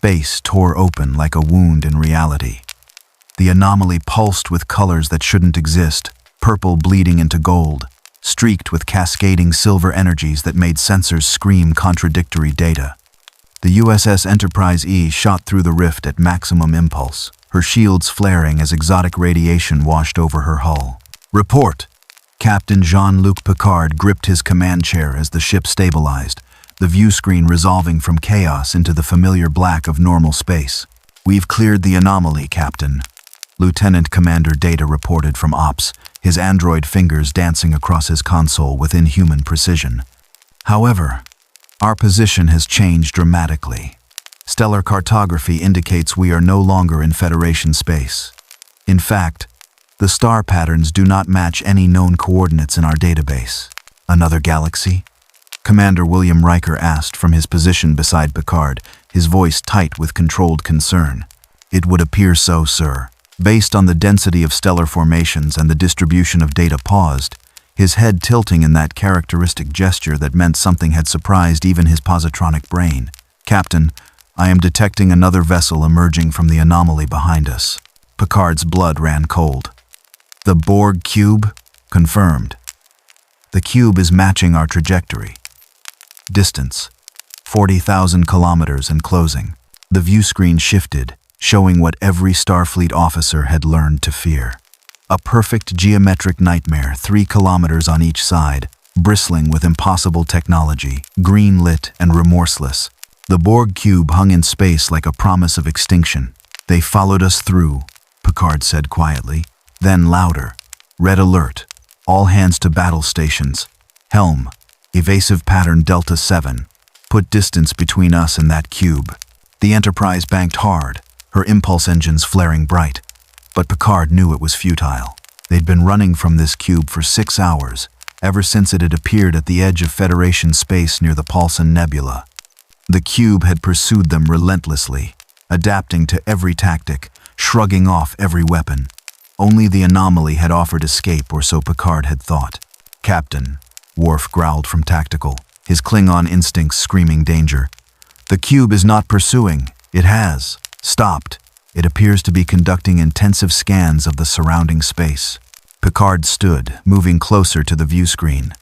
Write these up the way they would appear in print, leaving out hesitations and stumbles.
Space tore open like a wound in reality. The anomaly pulsed with colors that shouldn't exist, purple bleeding into gold, streaked with cascading silver energies that made sensors scream contradictory data. The USS Enterprise E shot through the rift at maximum impulse, her shields flaring as exotic radiation washed over her hull. "Report!" Captain Jean-Luc Picard gripped his command chair as the ship stabilized, the view screen resolving from chaos into the familiar black of normal space. "We've cleared the anomaly, Captain," Lieutenant Commander Data reported from Ops, his android fingers dancing across his console with inhuman precision. "However, our position has changed dramatically. Stellar cartography indicates we are no longer in Federation space. In fact, the star patterns do not match any known coordinates in our database." "Another galaxy?" Commander William Riker asked from his position beside Picard, his voice tight with controlled concern. "It would appear so, sir." Based on the density of stellar formations and the distribution of data paused, his head tilting in that characteristic gesture that meant something had surprised even his positronic brain. "Captain, I am detecting another vessel emerging from the anomaly behind us." Picard's blood ran cold. "The Borg cube?" "Confirmed. The cube is matching our trajectory. Distance, 40,000 kilometers and closing." The view screen shifted, showing what every Starfleet officer had learned to fear. A perfect geometric nightmare, 3 kilometers on each side, bristling with impossible technology, green-lit and remorseless. The Borg cube hung in space like a promise of extinction. "They followed us through," Picard said quietly. Then louder, "Red alert. All hands to battle stations. Helm, evasive pattern Delta 7. Put distance between us and that cube." The Enterprise banked hard, her impulse engines flaring bright. But Picard knew it was futile. They'd been running from this cube for 6 hours, ever since it had appeared at the edge of Federation space near the Paulson Nebula. The cube had pursued them relentlessly, adapting to every tactic, shrugging off every weapon. Only the anomaly had offered escape, or so Picard had thought. "Captain," Worf growled from tactical, his Klingon instincts screaming danger. "The cube is not pursuing. It has stopped. It appears to be conducting intensive scans of the surrounding space." Picard stood, moving closer to the view screen.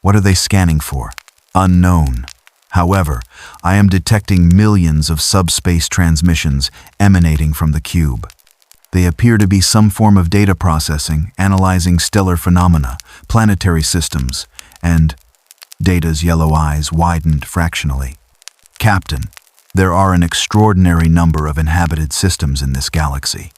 "What are they scanning for?" "Unknown. However, I am detecting millions of subspace transmissions emanating from the cube. They appear to be some form of data processing, analyzing stellar phenomena, planetary systems, and..." Data's yellow eyes widened fractionally. "Captain, there are an extraordinary number of inhabited systems in this galaxy.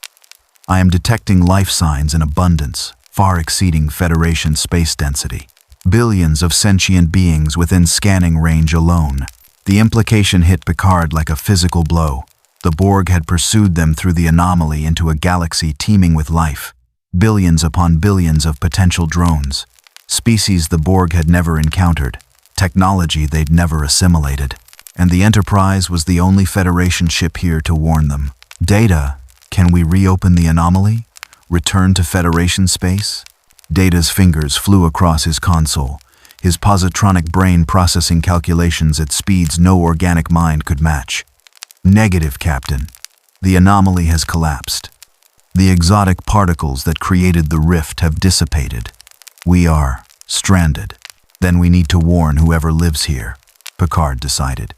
I am detecting life signs in abundance, far exceeding Federation space density. Billions of sentient beings within scanning range alone." The implication hit Picard like a physical blow. The Borg had pursued them through the anomaly into a galaxy teeming with life. Billions upon billions of potential drones. Species the Borg had never encountered. Technology they'd never assimilated. And the Enterprise was the only Federation ship here to warn them. "Data, can we reopen the anomaly? Return to Federation space?" Data's fingers flew across his console, his positronic brain processing calculations at speeds no organic mind could match. "Negative, Captain. The anomaly has collapsed. The exotic particles that created the rift have dissipated. We are stranded. Then we need to warn whoever lives here," Picard decided.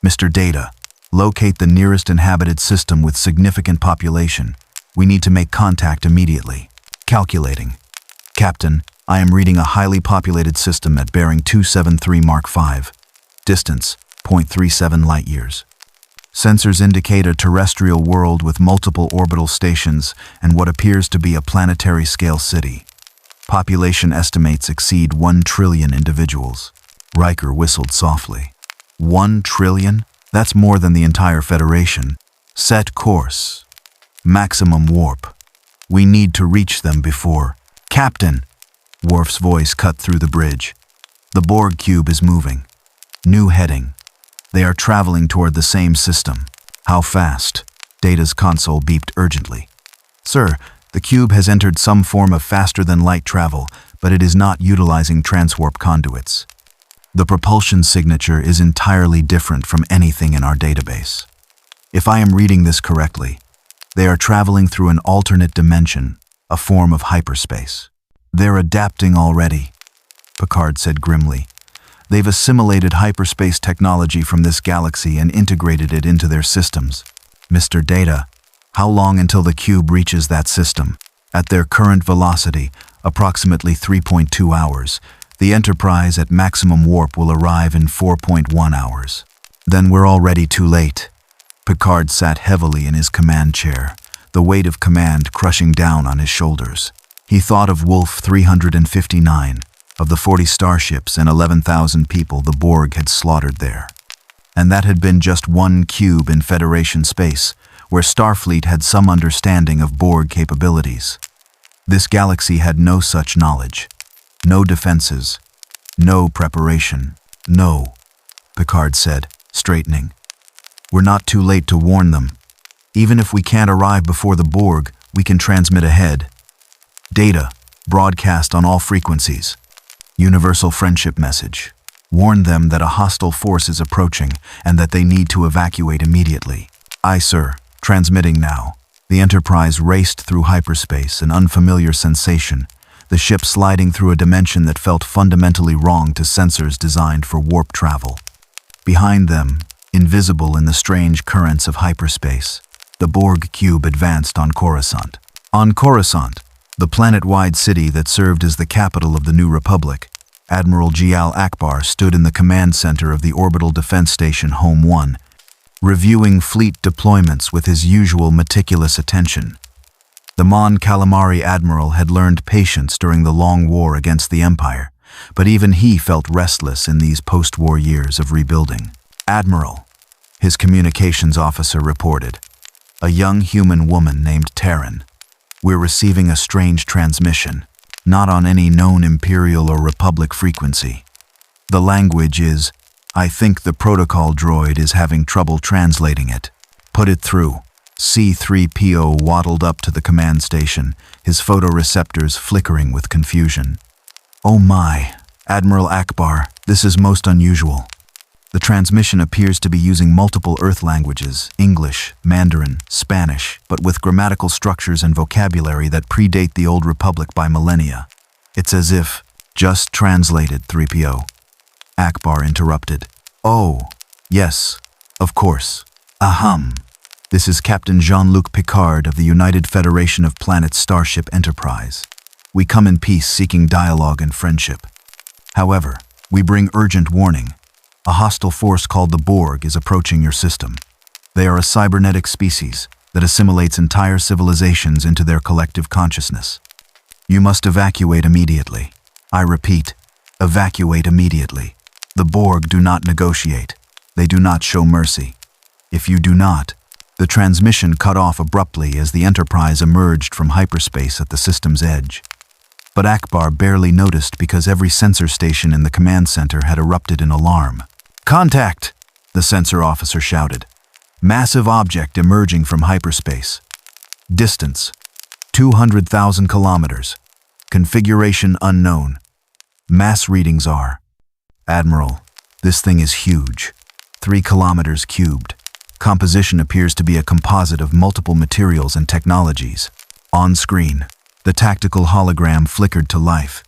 "Mr. Data, locate the nearest inhabited system with significant population. We need to make contact immediately." Calculating. "Captain, I am reading a highly populated system at bearing 273 Mark V. Distance, 0.37 light-years. Sensors indicate a terrestrial world with multiple orbital stations and what appears to be a planetary-scale city. Population estimates exceed 1 trillion individuals." Riker whistled softly. 1 trillion? That's more than the entire Federation. "Set course. Maximum warp. We need to reach them before..." "Captain!" Worf's voice cut through the bridge. "The Borg cube is moving. New heading. They are traveling toward the same system." "How fast?" Data's console beeped urgently. "Sir, the cube has entered some form of faster-than-light travel, but it is not utilizing transwarp conduits. The propulsion signature is entirely different from anything in our database." If I am reading this correctly, they are traveling through an alternate dimension, a form of hyperspace. They're adapting already, Picard said grimly. They've assimilated hyperspace technology from this galaxy and integrated it into their systems. Mr. Data, how long until the cube reaches that system? At their current velocity, approximately 3.2 hours, the Enterprise at maximum warp will arrive in 4.1 hours. Then we're already too late. Picard sat heavily in his command chair, the weight of command crushing down on his shoulders. He thought of Wolf 359, of the 40 starships and 11,000 people the Borg had slaughtered there. And that had been just one cube in Federation space, where Starfleet had some understanding of Borg capabilities. This galaxy had no such knowledge. No defenses. No preparation. No, Picard said, straightening. We're not too late to warn them. Even if we can't arrive before the Borg, we can transmit ahead. Data, broadcast on all frequencies. Universal friendship message. Warn them that a hostile force is approaching and that they need to evacuate immediately. Aye, sir. Transmitting now. The Enterprise raced through hyperspace, an unfamiliar sensation, the ship sliding through a dimension that felt fundamentally wrong to sensors designed for warp travel. Behind them, invisible in the strange currents of hyperspace, the Borg cube advanced on Coruscant. On Coruscant, the planet-wide city that served as the capital of the New Republic, Admiral Gial Akbar stood in the command center of the Orbital Defense Station Home 1, reviewing fleet deployments with his usual meticulous attention. The Mon Calamari Admiral had learned patience during the long war against the Empire, but even he felt restless in these post-war years of rebuilding. Admiral, his communications officer reported, a young human woman named Terran. We're receiving a strange transmission, not on any known Imperial or Republic frequency. The language is, I think the protocol droid is having trouble translating it. Put it through. C-3PO waddled up to the command station, his photoreceptors flickering with confusion. Oh my, Admiral Akbar, this is most unusual. The transmission appears to be using multiple Earth languages, English, Mandarin, Spanish, but with grammatical structures and vocabulary that predate the Old Republic by millennia. It's as if, just translated, 3PO. Akbar interrupted. Oh, yes, of course. Ahem. This is Captain Jean-Luc Picard of the United Federation of Planets Starship Enterprise. We come in peace seeking dialogue and friendship. However, we bring urgent warning. A hostile force called the Borg is approaching your system. They are a cybernetic species that assimilates entire civilizations into their collective consciousness. You must evacuate immediately. I repeat, evacuate immediately. The Borg do not negotiate. They do not show mercy. If you do not, the transmission cut off abruptly as the Enterprise emerged from hyperspace at the system's edge. But Akbar barely noticed because every sensor station in the command center had erupted in alarm. Contact! The sensor officer shouted. Massive object emerging from hyperspace. Distance, 200,000 kilometers. Configuration unknown. Mass readings are. Admiral, this thing is huge. 3 kilometers cubed. Composition appears to be a composite of multiple materials and technologies. On screen, the tactical hologram flickered to life,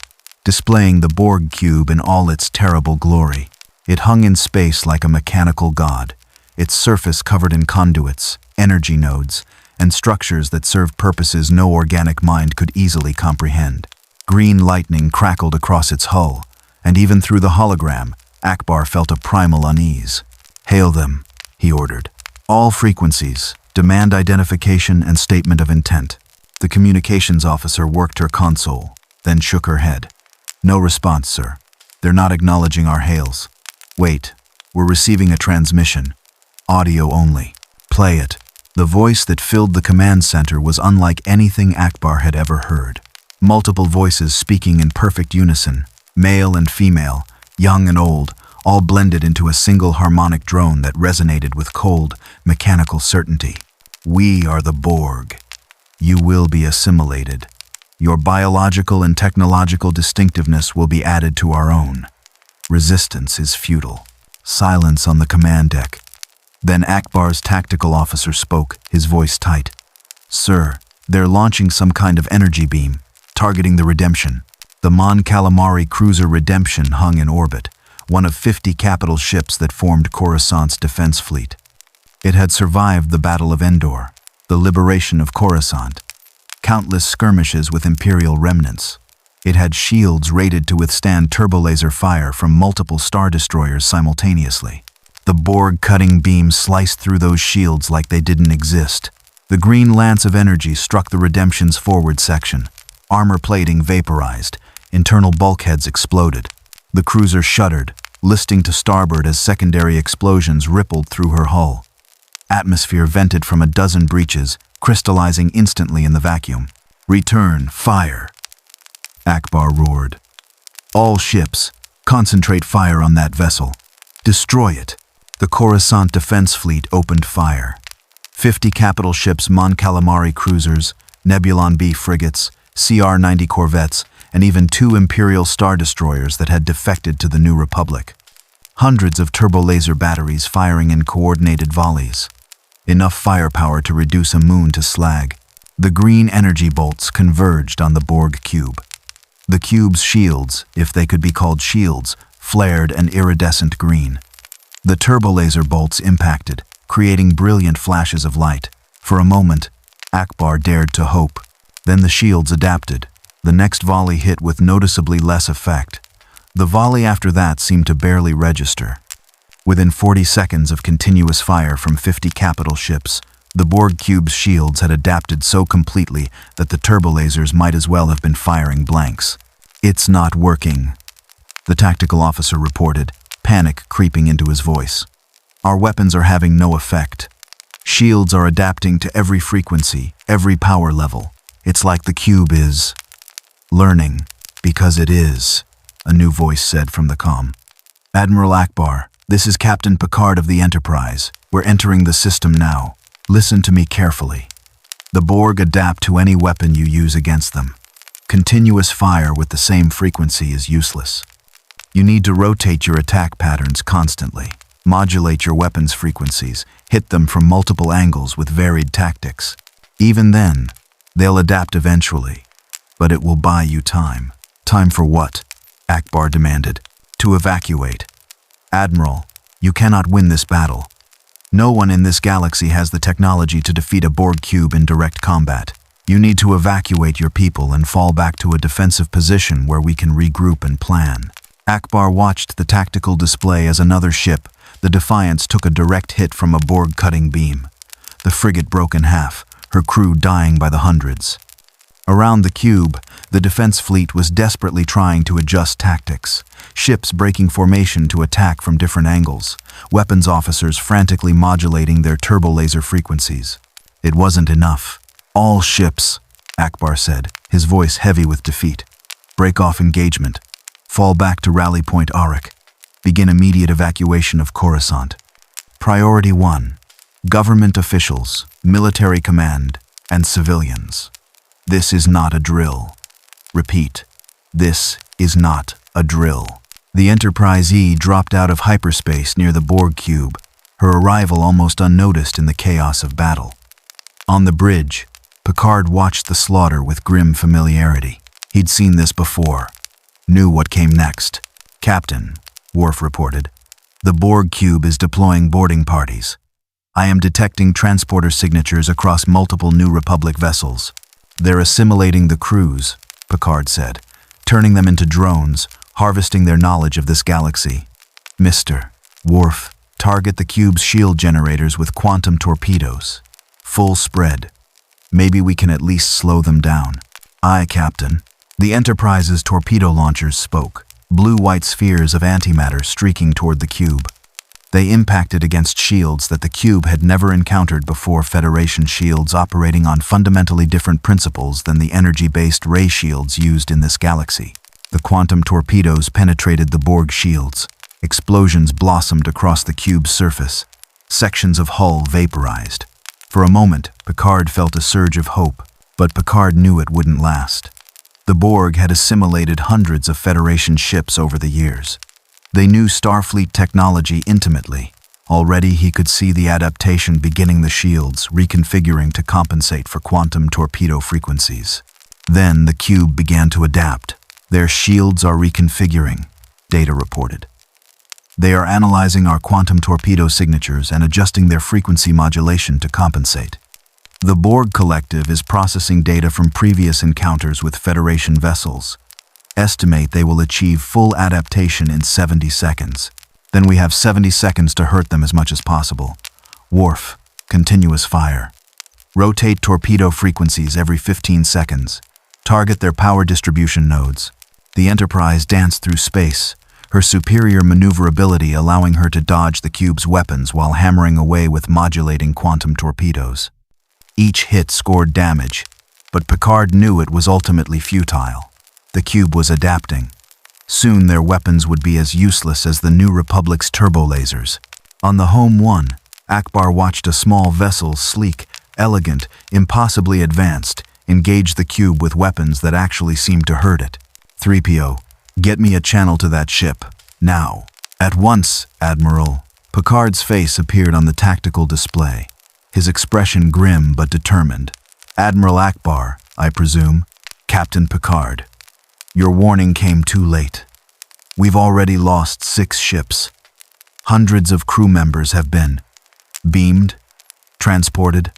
displaying the Borg cube in all its terrible glory. It hung in space like a mechanical god, its surface covered in conduits, energy nodes, and structures that served purposes no organic mind could easily comprehend. Green lightning crackled across its hull, and even through the hologram, Akbar felt a primal unease. Hail them, he ordered. All frequencies, demand identification and statement of intent. The communications officer worked her console, then shook her head. No response, sir. They're not acknowledging our hails. Wait, we're receiving a transmission. Audio only. Play it. The voice that filled the command center was unlike anything Akbar had ever heard. Multiple voices speaking in perfect unison, male and female, young and old, all blended into a single harmonic drone that resonated with cold, mechanical certainty. We are the Borg. You will be assimilated. Your biological and technological distinctiveness will be added to our own. Resistance is futile. Silence on the command deck. Then Akbar's tactical officer spoke, his voice tight. "Sir, they're launching some kind of energy beam, targeting the Redemption." The Mon Calamari cruiser Redemption hung in orbit, one of 50 capital ships that formed Coruscant's defense fleet. It had survived the Battle of Endor, the liberation of Coruscant, countless skirmishes with Imperial remnants. It had shields rated to withstand turbolaser fire from multiple Star Destroyers simultaneously. The Borg cutting beam sliced through those shields like they didn't exist. The green lance of energy struck the Redemption's forward section. Armor plating vaporized. Internal bulkheads exploded. The cruiser shuddered, listing to starboard as secondary explosions rippled through her hull. Atmosphere vented from a dozen breaches, crystallizing instantly in the vacuum. "Return fire," Akbar roared. "All ships, concentrate fire on that vessel. Destroy it." The Coruscant defense fleet opened fire. 50 capital ships, Mon Calamari cruisers, Nebulon B frigates, CR-90 corvettes, and even 2 Imperial Star Destroyers that had defected to the New Republic. Hundreds of turbolaser batteries firing in coordinated volleys. Enough firepower to reduce a moon to slag. The green energy bolts converged on the Borg cube. The cube's shields, if they could be called shields, flared an iridescent green. The turbolaser bolts impacted, creating brilliant flashes of light. For a moment, Akbar dared to hope. Then the shields adapted. The next volley hit with noticeably less effect. The volley after that seemed to barely register. Within 40 seconds of continuous fire from 50 capital ships, the Borg cube's shields had adapted so completely that the turbolasers might as well have been firing blanks. "It's not working," the tactical officer reported, panic creeping into his voice. "Our weapons are having no effect. Shields are adapting to every frequency, every power level. It's like the cube is learning, because it is," a new voice said from the comm. "Admiral Akbar, this is Captain Picard of the Enterprise. We're entering the system now. Listen to me carefully. The Borg adapt to any weapon you use against them. Continuous fire with the same frequency is useless. You need to rotate your attack patterns constantly, modulate your weapons frequencies, hit them from multiple angles with varied tactics. Even then, they'll adapt eventually. But it will buy you time." "Time for what?" Akbar demanded. "To evacuate. Admiral, you cannot win this battle. No one in this galaxy has the technology to defeat a Borg cube in direct combat. You need to evacuate your people and fall back to a defensive position where we can regroup and plan." Akbar watched the tactical display as another ship, the Defiance, took a direct hit from a Borg cutting beam. The frigate broke in half, her crew dying by the hundreds. Around the cube, the defense fleet was desperately trying to adjust tactics. Ships breaking formation to attack from different angles. Weapons officers frantically modulating their turbolaser frequencies. It wasn't enough. "All ships," Akbar said, his voice heavy with defeat. "Break off engagement. Fall back to Rally Point Auric. Begin immediate evacuation of Coruscant. Priority 1. Government officials, military command, and civilians. This is not a drill. Repeat, this is not a drill." The Enterprise E dropped out of hyperspace near the Borg cube, her arrival almost unnoticed in the chaos of battle. On the bridge, Picard watched the slaughter with grim familiarity. He'd seen this before, knew what came next. "Captain," Worf reported, "the Borg cube is deploying boarding parties. I am detecting transporter signatures across multiple New Republic vessels. They're assimilating the crews," Picard said, "turning them into drones, harvesting their knowledge of this galaxy. Mr. Worf, target the cube's shield generators with quantum torpedoes. Full spread. Maybe we can at least slow them down." "Aye, Captain." The Enterprise's torpedo launchers spoke, blue-white spheres of antimatter streaking toward the cube. They impacted against shields that the cube had never encountered before, Federation shields operating on fundamentally different principles than the energy-based ray shields used in this galaxy. The quantum torpedoes penetrated the Borg shields. Explosions blossomed across the cube's surface. Sections of hull vaporized. For a moment, Picard felt a surge of hope, but Picard knew it wouldn't last. The Borg had assimilated hundreds of Federation ships over the years. They knew Starfleet technology intimately. Already he could see the adaptation beginning, the shields reconfiguring to compensate for quantum torpedo frequencies. Then the cube began to adapt. Their shields are reconfiguring, Data reported. They are analyzing our quantum torpedo signatures and adjusting their frequency modulation to compensate. The Borg Collective is processing data from previous encounters with Federation vessels. Estimate they will achieve full adaptation in 70 seconds. Then we have 70 seconds to hurt them as much as possible. Wharf, continuous fire. Rotate torpedo frequencies every 15 seconds. Target their power distribution nodes. The Enterprise danced through space, her superior maneuverability allowing her to dodge the cube's weapons while hammering away with modulating quantum torpedoes. Each hit scored damage, but Picard knew it was ultimately futile. The cube was adapting. Soon their weapons would be as useless as the New Republic's turbolasers. On the home one, Akbar watched a small vessel, sleek, elegant, impossibly advanced, engage the cube with weapons that actually seemed to hurt it. 3PO, get me a channel to that ship, now. At once, Admiral. Picard's face appeared on the tactical display, his expression grim but determined. Admiral Akbar, I presume. Captain Picard. Your warning came too late. We've already lost 6 ships. Hundreds of crew members have been beamed, transported,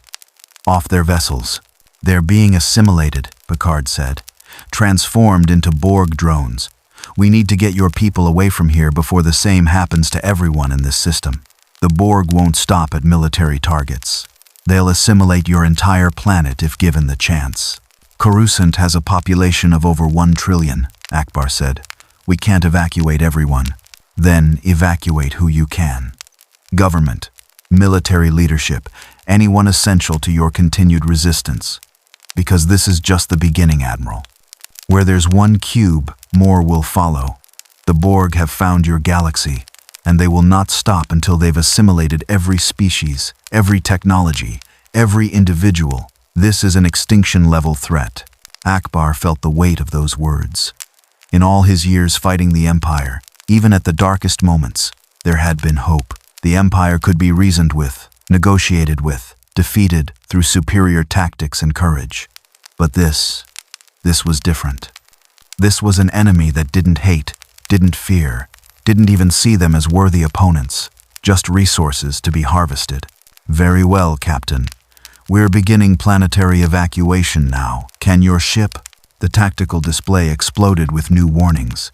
off their vessels. They're being assimilated, Picard said, transformed into Borg drones. We need to get your people away from here before the same happens to everyone in this system. The Borg won't stop at military targets. They'll assimilate your entire planet if given the chance. Coruscant has a population of over 1 trillion, Akbar said. We can't evacuate everyone. Then evacuate who you can. Government, military leadership, anyone essential to your continued resistance. Because this is just the beginning, Admiral. Where there's one cube, more will follow. The Borg have found your galaxy, and they will not stop until they've assimilated every species, every technology, every individual. This is an extinction-level threat. Akbar felt the weight of those words. In all his years fighting the Empire, even at the darkest moments, there had been hope. The Empire could be reasoned with, negotiated with, defeated through superior tactics and courage. But this was different. This was an enemy that didn't hate, didn't fear, didn't even see them as worthy opponents, just resources to be harvested. Very well, Captain. We're beginning planetary evacuation now. Can your ship? The tactical display exploded with new warnings.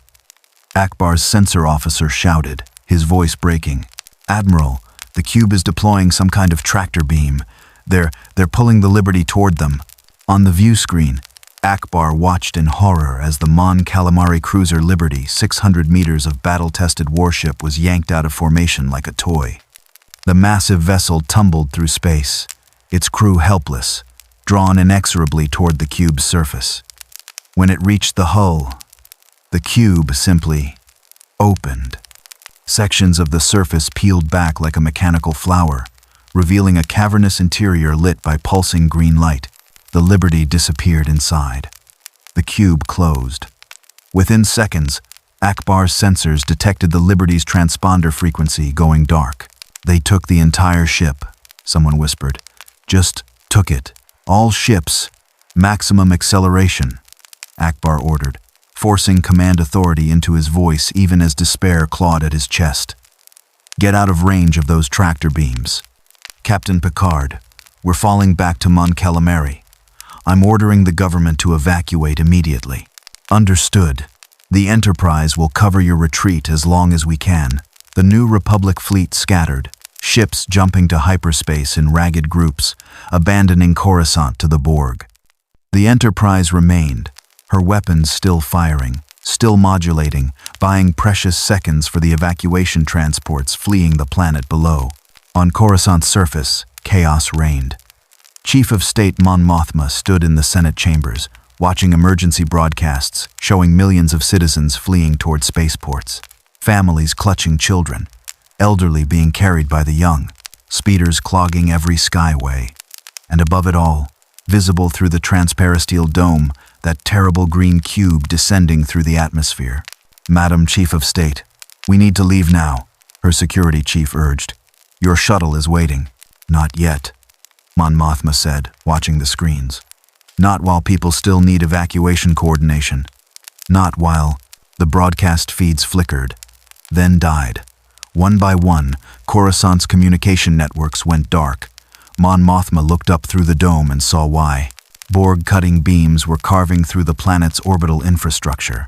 Akbar's sensor officer shouted, his voice breaking. Admiral, the cube is deploying some kind of tractor beam. They're pulling the Liberty toward them. On the view screen, Akbar watched in horror as the Mon Calamari cruiser Liberty, 600 meters of battle-tested warship, was yanked out of formation like a toy. The massive vessel tumbled through space, its crew helpless, drawn inexorably toward the cube's surface. When it reached the hull, the cube simply opened. Sections of the surface peeled back like a mechanical flower, revealing a cavernous interior lit by pulsing green light. The Liberty disappeared inside. The cube closed. Within seconds, Akbar's sensors detected the Liberty's transponder frequency going dark. They took the entire ship, someone whispered. Just took it. All ships. Maximum acceleration, Akbar ordered, forcing command authority into his voice even as despair clawed at his chest. Get out of range of those tractor beams. Captain Picard, we're falling back to Mon Calamari. I'm ordering the government to evacuate immediately. Understood. The Enterprise will cover your retreat as long as we can. The New Republic fleet scattered, ships jumping to hyperspace in ragged groups, abandoning Coruscant to the Borg. The Enterprise remained, her weapons still firing, still modulating, buying precious seconds for the evacuation transports fleeing the planet below. On Coruscant's surface, chaos reigned. Chief of State Mon Mothma stood in the Senate chambers, watching emergency broadcasts showing millions of citizens fleeing toward spaceports, families clutching children, elderly being carried by the young, speeders clogging every skyway. And above it all, visible through the transparisteel dome, that terrible green cube descending through the atmosphere. Madam Chief of State, we need to leave now, her security chief urged. Your shuttle is waiting. Not yet, Mon Mothma said, watching the screens. Not while people still need evacuation coordination. Not while the broadcast feeds flickered, then died. One by one, Coruscant's communication networks went dark. Mon Mothma looked up through the dome and saw why. Borg cutting beams were carving through the planet's orbital infrastructure.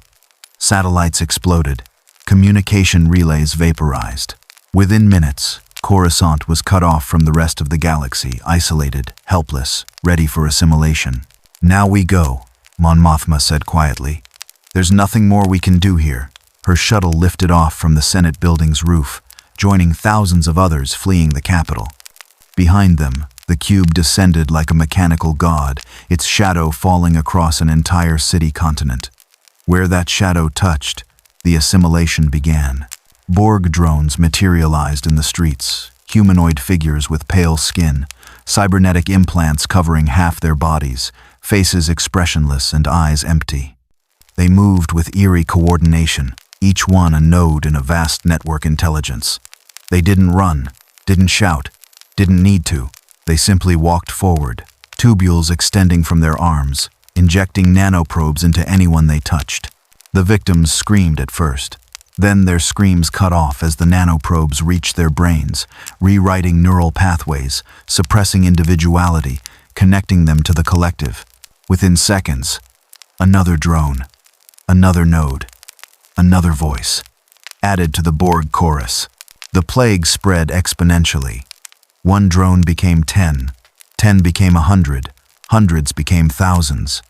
Satellites exploded. Communication relays vaporized. Within minutes, Coruscant was cut off from the rest of the galaxy, isolated, helpless, ready for assimilation. Now we go, Mon Mothma said quietly. There's nothing more we can do here. Her shuttle lifted off from the Senate building's roof, joining thousands of others fleeing the capital. Behind them, the cube descended like a mechanical god, its shadow falling across an entire city continent. Where that shadow touched, the assimilation began. Borg drones materialized in the streets, humanoid figures with pale skin, cybernetic implants covering half their bodies, faces expressionless and eyes empty. They moved with eerie coordination, each one a node in a vast network intelligence. They didn't run, didn't shout, didn't need to. They simply walked forward, tubules extending from their arms, injecting nanoprobes into anyone they touched. The victims screamed at first. Then their screams cut off as the nanoprobes reached their brains, rewriting neural pathways, suppressing individuality, connecting them to the collective. Within seconds, another drone, another node, another voice, added to the Borg chorus. The plague spread exponentially. One drone became 10, 10 became 100, hundreds became thousands.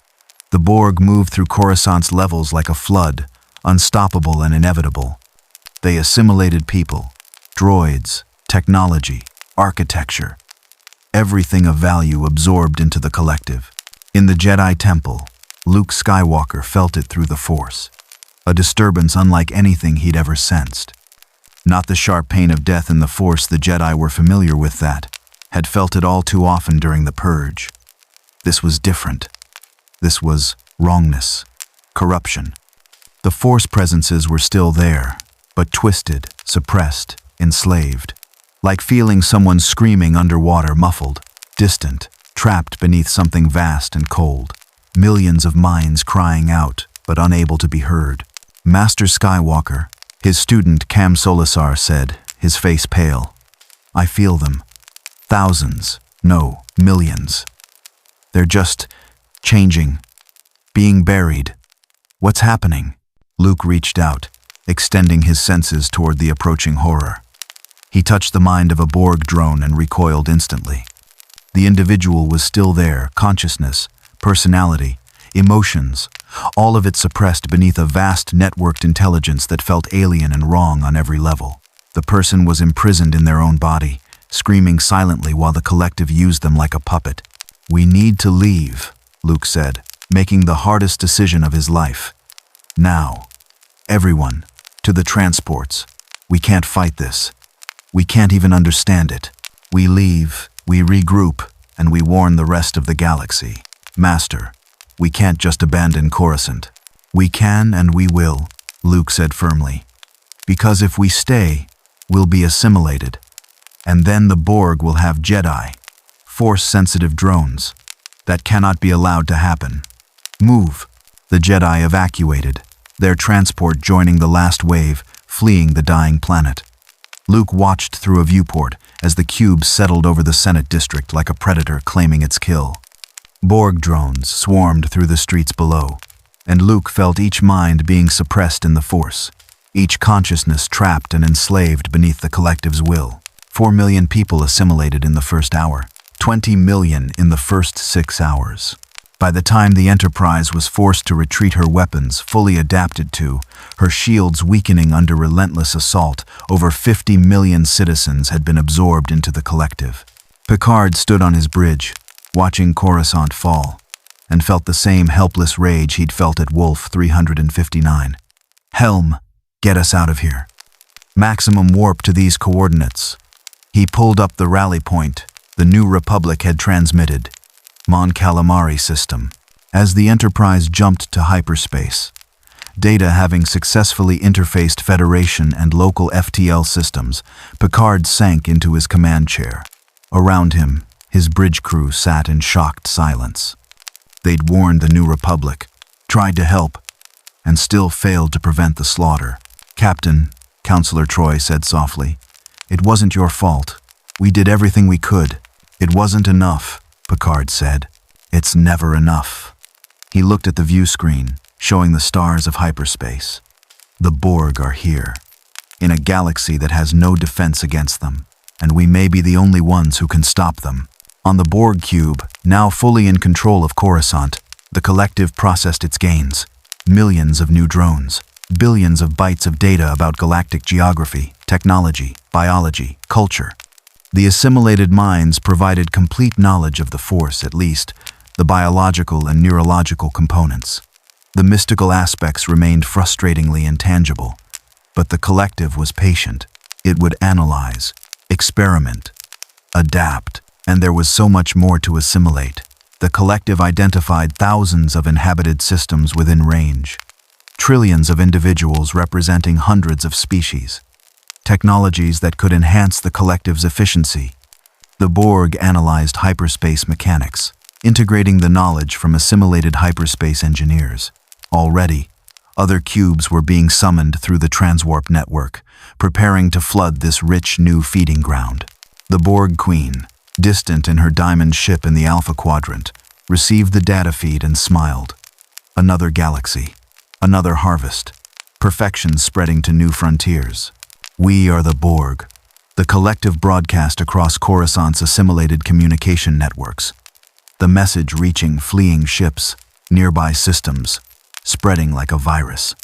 The Borg moved through Coruscant's levels like a flood, unstoppable and inevitable. They assimilated people, droids, technology, architecture, everything of value absorbed into the collective. In the Jedi Temple, Luke Skywalker felt it through the Force, a disturbance unlike anything he'd ever sensed. Not the sharp pain of death in the Force the Jedi were familiar with that, had felt it all too often during the Purge. This was different. This was wrongness, corruption. The Force presences were still there, but twisted, suppressed, enslaved. Like feeling someone screaming underwater, muffled, distant, trapped beneath something vast and cold. Millions of minds crying out, but unable to be heard. Master Skywalker, his student Cam Solasar said, his face pale. I feel them. Thousands, no, millions. They're just changing, being buried. What's happening? Luke reached out, extending his senses toward the approaching horror. He touched the mind of a Borg drone and recoiled instantly. The individual was still there, consciousness, personality, emotions, all of it suppressed beneath a vast networked intelligence that felt alien and wrong on every level. The person was imprisoned in their own body, screaming silently while the collective used them like a puppet. We need to leave, Luke said, making the hardest decision of his life. Now, everyone, to the transports. We can't fight this. We can't even understand it. We leave, we regroup, and we warn the rest of the galaxy. Master, we can't just abandon Coruscant. We can and we will, Luke said firmly. Because if we stay, we'll be assimilated. And then the Borg will have Jedi, Force-sensitive drones. That cannot be allowed to happen. Move. The Jedi evacuated, their transport joining the last wave, fleeing the dying planet. Luke watched through a viewport as the cube settled over the Senate district like a predator claiming its kill. Borg drones swarmed through the streets below, and Luke felt each mind being suppressed in the Force, each consciousness trapped and enslaved beneath the collective's will. 4 million people assimilated in the first hour, 20 million in the first 6 hours. By the time the Enterprise was forced to retreat, her weapons fully adapted to, her shields weakening under relentless assault, over 50 million citizens had been absorbed into the collective. Picard stood on his bridge, watching Coruscant fall, and felt the same helpless rage he'd felt at Wolf 359. Helm, get us out of here. Maximum warp to these coordinates. He pulled up the rally point the New Republic had transmitted. Mon Calamari system. As the Enterprise jumped to hyperspace, Data having successfully interfaced Federation and local FTL systems, Picard sank into his command chair. Around him, his bridge crew sat in shocked silence. They'd warned the New Republic, tried to help, and still failed to prevent the slaughter. "Captain," Counselor Troy said softly, "it wasn't your fault. We did everything we could." "It wasn't enough," Picard said. "It's never enough." He looked at the view screen, showing the stars of hyperspace. The Borg are here, in a galaxy that has no defense against them, and we may be the only ones who can stop them. On the Borg cube, now fully in control of Coruscant, the collective processed its gains. Millions of new drones, billions of bytes of data about galactic geography, technology, biology, culture. The assimilated minds provided complete knowledge of the Force, at least, the biological and neurological components. The mystical aspects remained frustratingly intangible, but the collective was patient. It would analyze, experiment, adapt, and there was so much more to assimilate. The collective identified thousands of inhabited systems within range, trillions of individuals representing hundreds of species, technologies that could enhance the collective's efficiency. The Borg analyzed hyperspace mechanics, integrating the knowledge from assimilated hyperspace engineers. Already, other cubes were being summoned through the transwarp network, preparing to flood this rich new feeding ground. The Borg Queen, distant in her diamond ship in the Alpha Quadrant, received the data feed and smiled. Another galaxy, another harvest, perfection spreading to new frontiers. "We are the Borg," the collective broadcast across Coruscant's assimilated communication networks. The message reaching fleeing ships, nearby systems, spreading like a virus.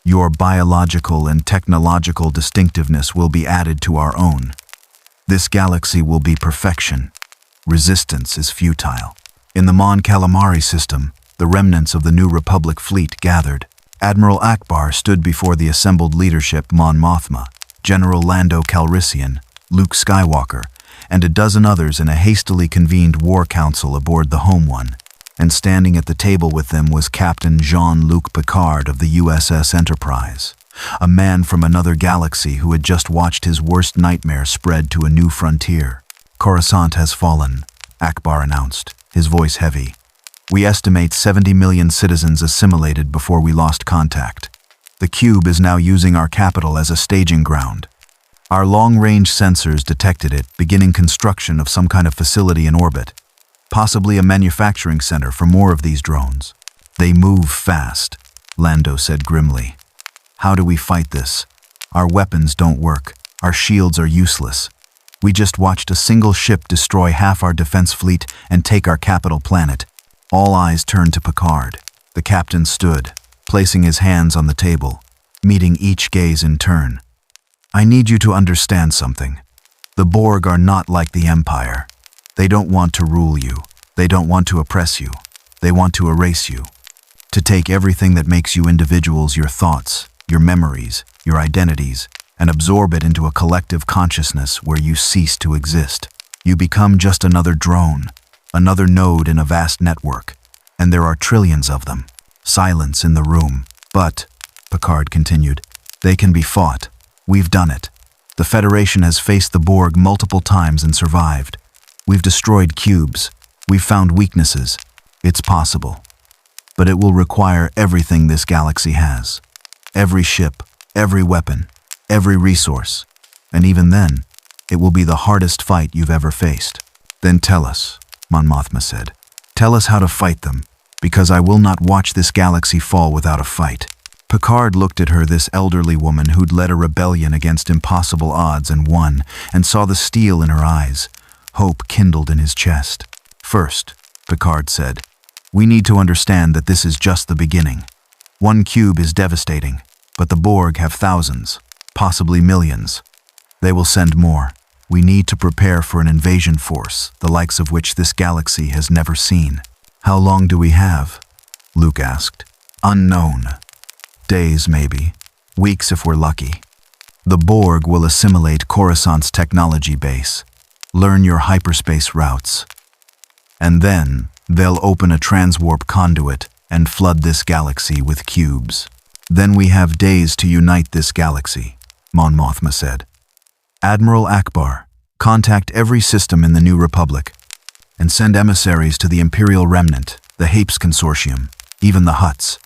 "Your biological and technological distinctiveness will be added to our own. This galaxy will be perfection. Resistance is futile." In the Mon Calamari system, the remnants of the New Republic fleet gathered. Admiral Akbar stood before the assembled leadership: Mon Mothma, General Lando Calrissian, Luke Skywalker, and a dozen others in a hastily convened war council aboard the Home One. And standing at the table with them was Captain Jean-Luc Picard of the USS Enterprise, a man from another galaxy who had just watched his worst nightmare spread to a new frontier. "Coruscant has fallen," Akbar announced, his voice heavy. "We estimate 70 million citizens assimilated before we lost contact. The cube is now using our capital as a staging ground. Our long-range sensors detected it, beginning construction of some kind of facility in orbit, possibly a manufacturing center for more of these drones. They move fast," Lando said grimly. "How do we fight this? Our weapons don't work. Our shields are useless. We just watched a single ship destroy half our defense fleet and take our capital planet." All eyes turned to Picard. The captain stood, placing his hands on the table, meeting each gaze in turn. "I need you to understand something. The Borg are not like the Empire. They don't want to rule you. They don't want to oppress you. They want to erase you. To take everything that makes you individuals, your thoughts, your memories, your identities, and absorb it into a collective consciousness where you cease to exist. You become just another drone, another node in a vast network, and there are trillions of them." Silence in the room. "But," Picard continued, "they can be fought. We've done it. The Federation has faced the Borg multiple times and survived. We've destroyed cubes. We've found weaknesses. It's possible. But it will require everything this galaxy has. Every ship, every weapon, every resource. And even then, it will be the hardest fight you've ever faced." "Then tell us," Mon Mothma said. "Tell us how to fight them, because I will not watch this galaxy fall without a fight." Picard looked at her, this elderly woman who'd led a rebellion against impossible odds and won, and saw the steel in her eyes. Hope kindled in his chest. "First," Picard said, "we need to understand that this is just the beginning. One cube is devastating, but the Borg have thousands, possibly millions. They will send more. We need to prepare for an invasion force, the likes of which this galaxy has never seen." "How long do we have?" Luke asked. "Unknown. Days, maybe. Weeks if we're lucky. The Borg will assimilate Coruscant's technology base, learn your hyperspace routes, and then they'll open a transwarp conduit and flood this galaxy with cubes. Then we have days to unite this galaxy, Mon Mothma said. Admiral Akbar, contact every system in the New Republic and send emissaries to the Imperial Remnant, the Hapes Consortium, even the Hutts.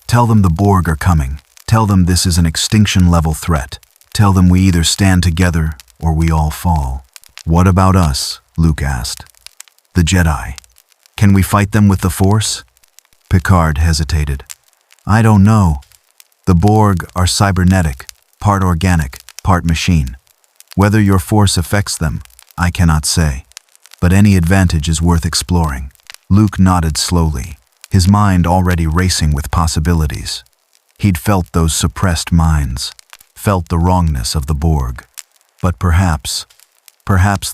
Tell them the Borg are coming. Tell them this is an extinction-level threat. Tell them we either stand together or we all fall. What about us? Luke asked. The Jedi. Can we fight them with the Force? Picard hesitated. I don't know. The Borg are cybernetic, part organic, part machine. Whether your Force affects them, I cannot say. But any advantage is worth exploring. Luke nodded slowly, his mind already racing with possibilities. He'd felt those suppressed minds, felt the wrongness of the Borg. But perhaps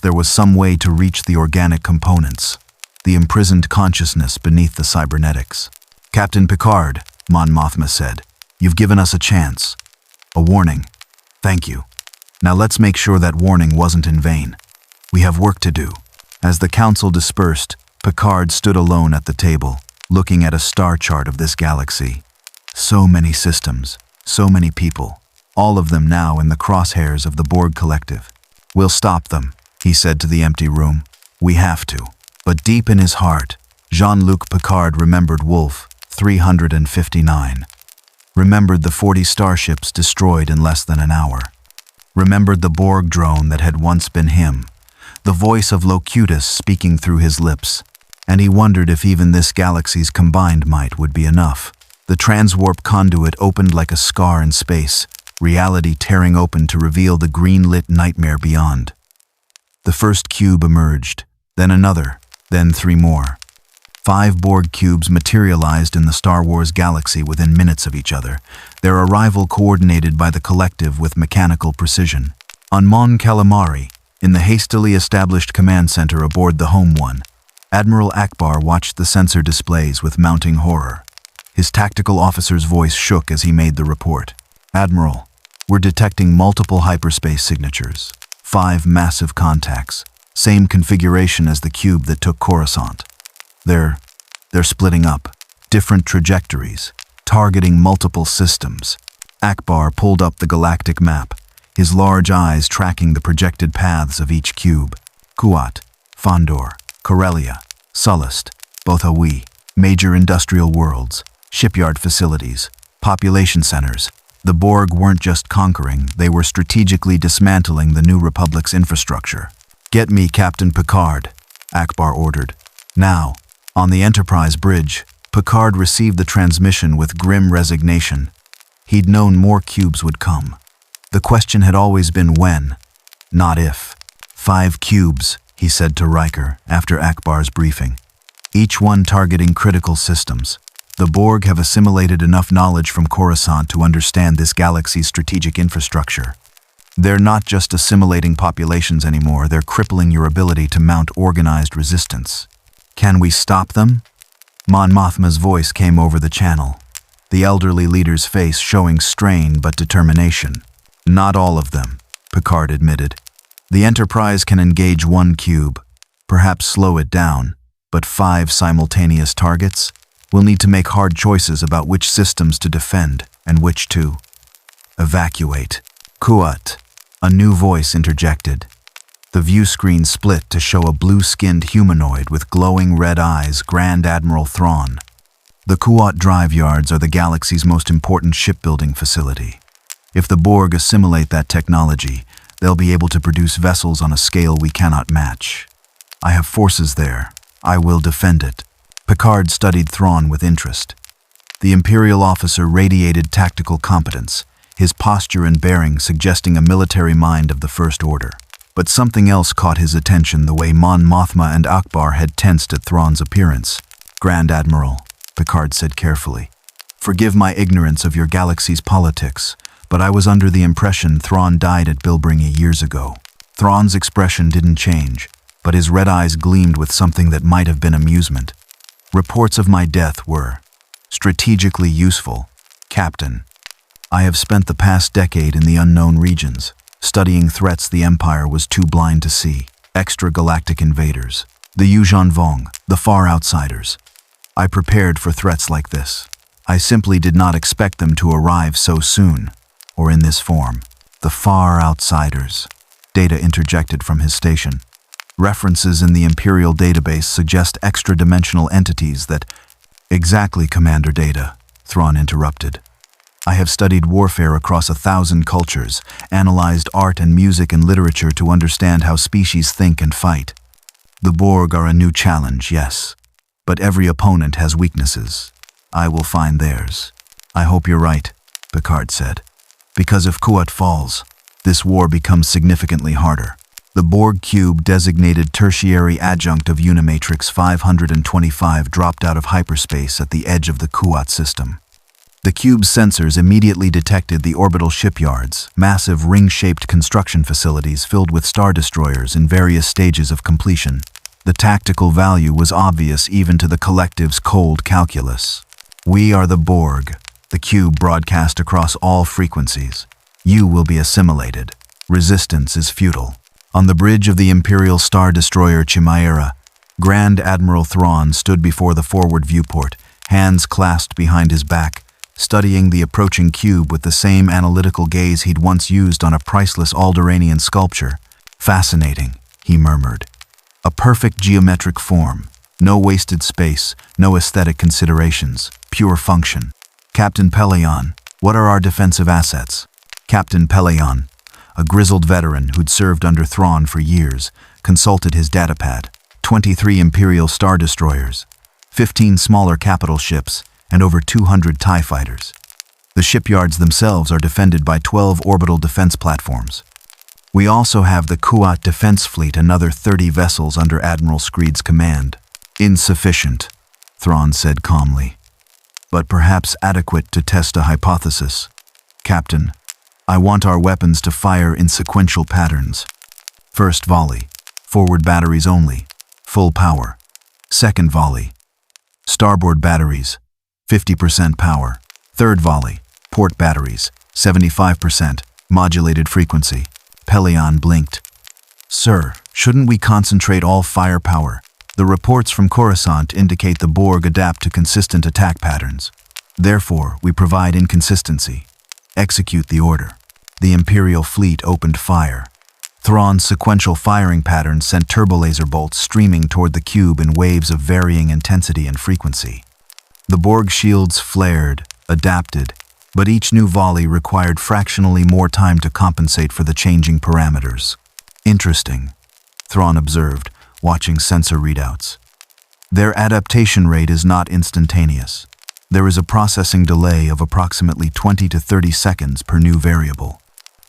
there was some way to reach the organic components, the imprisoned consciousness beneath the cybernetics. Captain Picard, Mon Mothma said, you've given us a chance. A warning. Thank you. Now let's make sure that warning wasn't in vain. We have work to do. As the council dispersed, Picard stood alone at the table, looking at a star chart of this galaxy. So many systems, so many people, all of them now in the crosshairs of the Borg Collective. We'll stop them, he said to the empty room. We have to. But deep in his heart, Jean-Luc Picard remembered Wolf 359. Remembered the 40 starships destroyed in less than an hour. Remembered the Borg drone that had once been him, the voice of Locutus speaking through his lips, and he wondered if even this galaxy's combined might would be enough. The transwarp conduit opened like a scar in space, reality tearing open to reveal the green-lit nightmare beyond. The first cube emerged, then another, then 3 more. 5 Borg cubes materialized in the Star Wars galaxy within minutes of each other, their arrival coordinated by the collective with mechanical precision. On Mon Calamari, in the hastily established command center aboard the Home One, Admiral Akbar watched the sensor displays with mounting horror. His tactical officer's voice shook as he made the report. Admiral, we're detecting multiple hyperspace signatures. 5 massive contacts, same configuration as the cube that took Coruscant. They're splitting up, different trajectories, targeting multiple systems. Akbar pulled up the galactic map, his large eyes tracking the projected paths of each cube. Kuat, Fondor, Corellia, Sullust, Bothawi, major industrial worlds, shipyard facilities, population centers. The Borg weren't just conquering, they were strategically dismantling the New Republic's infrastructure. Get me Captain Picard, Akbar ordered. Now, on the Enterprise bridge, Picard received the transmission with grim resignation. He'd known more cubes would come. The question had always been when, not if. 5 cubes, he said to Riker after Akbar's briefing, each one targeting critical systems. The Borg have assimilated enough knowledge from Coruscant to understand this galaxy's strategic infrastructure. They're not just assimilating populations anymore, they're crippling your ability to mount organized resistance. Can we stop them? Mon Mothma's voice came over the channel, the elderly leader's face showing strain but determination. Not all of them, Picard admitted. The Enterprise can engage 1 cube, perhaps slow it down, but 5 simultaneous targets? We'll need to make hard choices about which systems to defend and which to evacuate. Kuat, a new voice interjected. The view screen split to show a blue-skinned humanoid with glowing red eyes, Grand Admiral Thrawn. The Kuat drive yards are the galaxy's most important shipbuilding facility. If the Borg assimilate that technology, they'll be able to produce vessels on a scale we cannot match. I have forces there. I will defend it. Picard studied Thrawn with interest. The Imperial officer radiated tactical competence, his posture and bearing suggesting a military mind of the First Order. But something else caught his attention, the way Mon Mothma and Akbar had tensed at Thrawn's appearance. Grand Admiral, Picard said carefully, forgive my ignorance of your galaxy's politics, but I was under the impression Thrawn died at Bilbringi years ago. Thrawn's expression didn't change, but his red eyes gleamed with something that might have been amusement. Reports of my death were strategically useful, Captain. I have spent the past decade in the unknown regions, studying threats the Empire was too blind to see. Extragalactic invaders, the Yuuzhan Vong, the far outsiders. I prepared for threats like this. I simply did not expect them to arrive so soon, or in this form. The far outsiders. Data interjected from his station. References in the Imperial database suggest extra-dimensional entities that... Exactly, Commander Data, Thrawn interrupted. I have studied warfare across 1,000 cultures, analyzed art and music and literature to understand how species think and fight. The Borg are a new challenge, yes, but every opponent has weaknesses. I will find theirs. I hope you're right, Picard said. Because if Kuat falls, this war becomes significantly harder. The Borg cube designated tertiary adjunct of Unimatrix 525 dropped out of hyperspace at the edge of the Kuat system. The cube's sensors immediately detected the orbital shipyards, massive ring-shaped construction facilities filled with star destroyers in various stages of completion. The tactical value was obvious even to the collective's cold calculus. We are the Borg, the cube broadcast across all frequencies. You will be assimilated. Resistance is futile. On the bridge of the Imperial Star Destroyer Chimera, Grand Admiral Thrawn stood before the forward viewport, hands clasped behind his back, studying the approaching cube with the same analytical gaze he'd once used on a priceless Alderaanian sculpture. Fascinating, he murmured. A perfect geometric form. No wasted space, no aesthetic considerations, pure function. Captain Pelion, what are our defensive assets? Captain Pelion, a grizzled veteran who'd served under Thrawn for years, consulted his datapad. 23 Imperial Star Destroyers, 15 smaller capital ships, and over 200 TIE fighters. The shipyards themselves are defended by 12 orbital defense platforms. We also have the Kuat Defense Fleet, another 30 vessels under Admiral Screed's command. Insufficient, Thrawn said calmly, but perhaps adequate to test a hypothesis. Captain, I want our weapons to fire in sequential patterns. First volley, forward batteries only, full power. Second volley, starboard batteries, 50% power. Third volley, port batteries, 75%, modulated frequency. Pelion blinked. Sir, shouldn't we concentrate all firepower? The reports from Coruscant indicate the Borg adapt to consistent attack patterns. Therefore, we provide inconsistency. Execute the order. The Imperial fleet opened fire. Thrawn's sequential firing pattern sent turbolaser bolts streaming toward the cube in waves of varying intensity and frequency. The Borg shields flared, adapted, but each new volley required fractionally more time to compensate for the changing parameters. Interesting, Thrawn observed, watching sensor readouts. Their adaptation rate is not instantaneous. There is a processing delay of approximately 20 to 30 seconds per new variable.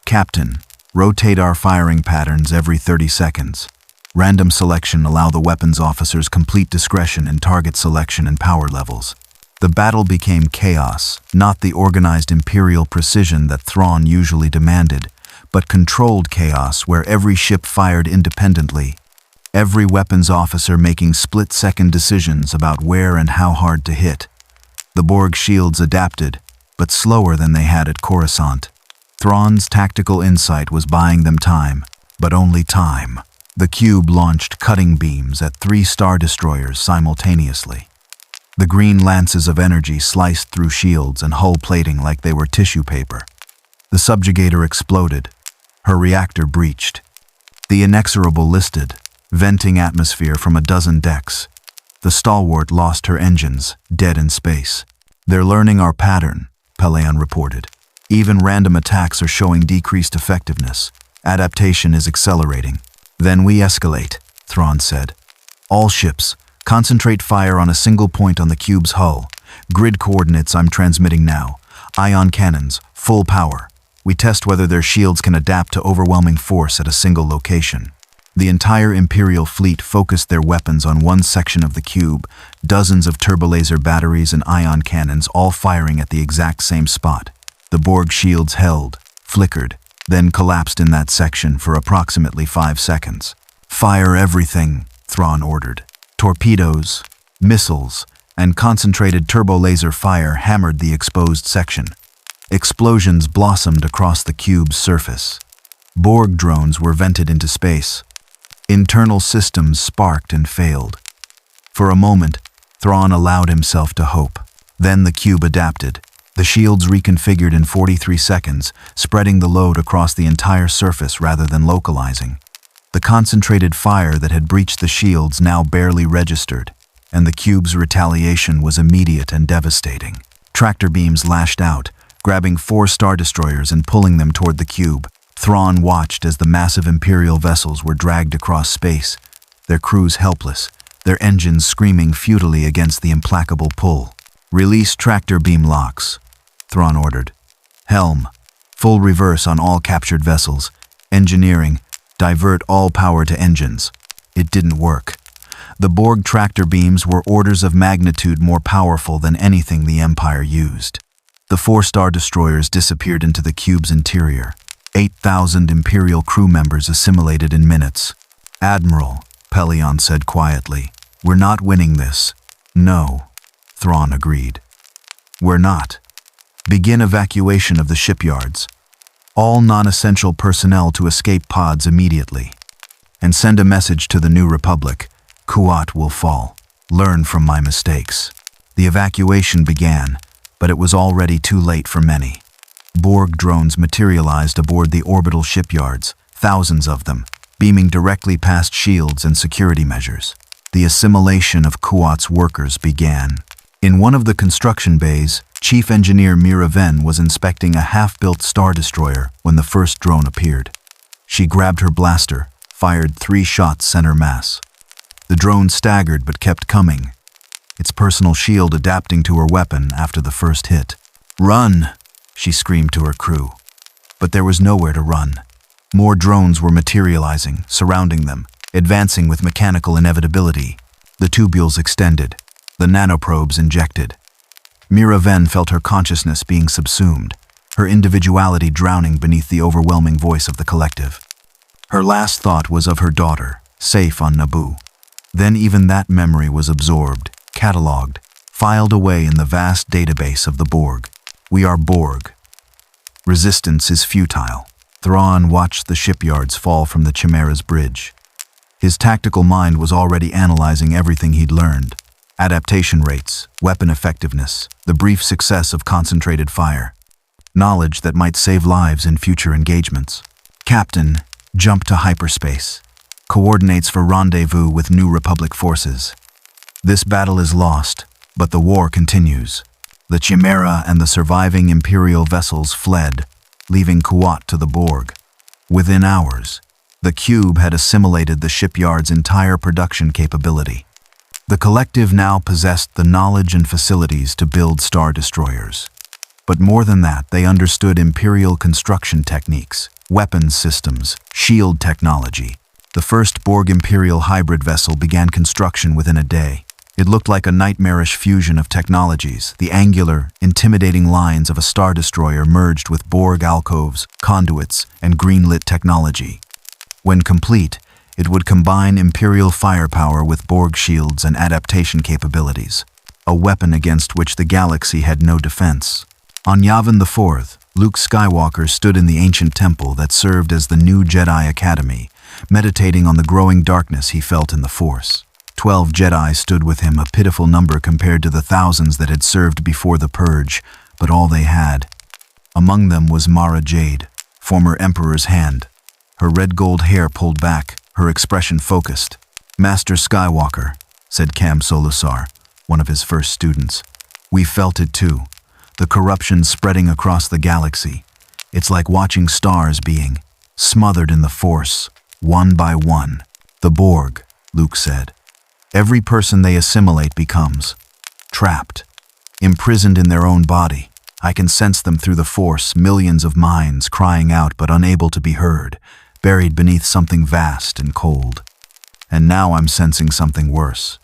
Captain, rotate our firing patterns every 30 seconds. Random selection allow the weapons officers complete discretion in target selection and power levels. The battle became chaos, not the organized Imperial precision that Thrawn usually demanded, but controlled chaos where every ship fired independently, every weapons officer making split-second decisions about where and how hard to hit. The Borg shields adapted, but slower than they had at Coruscant. Thrawn's tactical insight was buying them time, but only time. The cube launched cutting beams at 3 Star Destroyers simultaneously. The green lances of energy sliced through shields and hull plating like they were tissue paper. The subjugator exploded. Her reactor breached. The inexorable listed, venting atmosphere from a dozen decks. The stalwart lost her engines, dead in space. They're learning our pattern, Pelion reported. Even random attacks are showing decreased effectiveness. Adaptation is accelerating. Then we escalate, Thrawn said. All ships, concentrate fire on a single point on the cube's hull. Grid coordinates I'm transmitting now. Ion cannons, full power. We test whether their shields can adapt to overwhelming force at a single location. The entire Imperial fleet focused their weapons on one section of the cube, dozens of turbolaser batteries and ion cannons all firing at the exact same spot. The Borg shields held, flickered, then collapsed in that section for approximately 5 seconds. Fire everything, Thrawn ordered. Torpedoes, missiles, and concentrated turbolaser fire hammered the exposed section. Explosions blossomed across the cube's surface. Borg drones were vented into space. Internal systems sparked and failed. For a moment, Thrawn allowed himself to hope. Then the cube adapted. The shields reconfigured in 43 seconds, spreading the load across the entire surface rather than localizing. The concentrated fire that had breached the shields now barely registered, and the cube's retaliation was immediate and devastating. Tractor beams lashed out, grabbing 4 Star Destroyers and pulling them toward the cube. Thrawn watched as the massive Imperial vessels were dragged across space, their crews helpless, their engines screaming futilely against the implacable pull. "Release tractor beam locks," Thrawn ordered. "Helm, full reverse on all captured vessels. Engineering, divert all power to engines." It didn't work. The Borg tractor beams were orders of magnitude more powerful than anything the Empire used. The 4 Star Destroyers disappeared into the cube's interior. 8,000 Imperial crew members assimilated in minutes. "Admiral," Pelion said quietly, "we're not winning this." "No," Thrawn agreed. "We're not. Begin evacuation of the shipyards. All non-essential personnel to escape pods immediately. And send a message to the New Republic. Kuat will fall. Learn from my mistakes." The evacuation began, but it was already too late for many. Borg drones materialized aboard the orbital shipyards, thousands of them, beaming directly past shields and security measures. The assimilation of Kuat's workers began. In one of the construction bays, Chief Engineer Mira Ven was inspecting a half-built Star Destroyer when the first drone appeared. She grabbed her blaster, fired 3 shots center mass. The drone staggered but kept coming, its personal shield adapting to her weapon after the first hit. "Run!" she screamed to her crew. But there was nowhere to run. More drones were materializing, surrounding them, advancing with mechanical inevitability. The tubules extended, the nanoprobes injected. Mira Ven felt her consciousness being subsumed, her individuality drowning beneath the overwhelming voice of the collective. Her last thought was of her daughter, safe on Naboo. Then even that memory was absorbed, catalogued, filed away in the vast database of the Borg. We are Borg. Resistance is futile. Thrawn watched the shipyards fall from the Chimera's bridge. His tactical mind was already analyzing everything he'd learned. Adaptation rates, weapon effectiveness, the brief success of concentrated fire. Knowledge that might save lives in future engagements. "Captain, jump to hyperspace. Coordinates for rendezvous with New Republic forces. This battle is lost, but the war continues." The Chimera and the surviving Imperial vessels fled, leaving Kuat to the Borg. Within hours, the cube had assimilated the shipyard's entire production capability. The collective now possessed the knowledge and facilities to build Star Destroyers. But more than that, they understood Imperial construction techniques, weapons systems, shield technology. The first Borg Imperial hybrid vessel began construction within a day. It looked like a nightmarish fusion of technologies, the angular, intimidating lines of a Star Destroyer merged with Borg alcoves, conduits, and green-lit technology. When complete, it would combine Imperial firepower with Borg shields and adaptation capabilities, a weapon against which the galaxy had no defense. On Yavin IV, Luke Skywalker stood in the ancient temple that served as the new Jedi Academy, meditating on the growing darkness he felt in the Force. 12 Jedi stood with him, a pitiful number compared to the thousands that had served before the Purge, but all they had. Among them was Mara Jade, former Emperor's hand, her red-gold hair pulled back, her expression focused. "Master Skywalker," said Cam Solusar, one of his first students. "We felt it too, the corruption spreading across the galaxy. It's like watching stars being smothered in the Force, one by one." "The Borg," Luke said. "Every person they assimilate becomes trapped, imprisoned in their own body. I can sense them through the Force, millions of minds crying out but unable to be heard, buried beneath something vast and cold. And now I'm sensing something worse."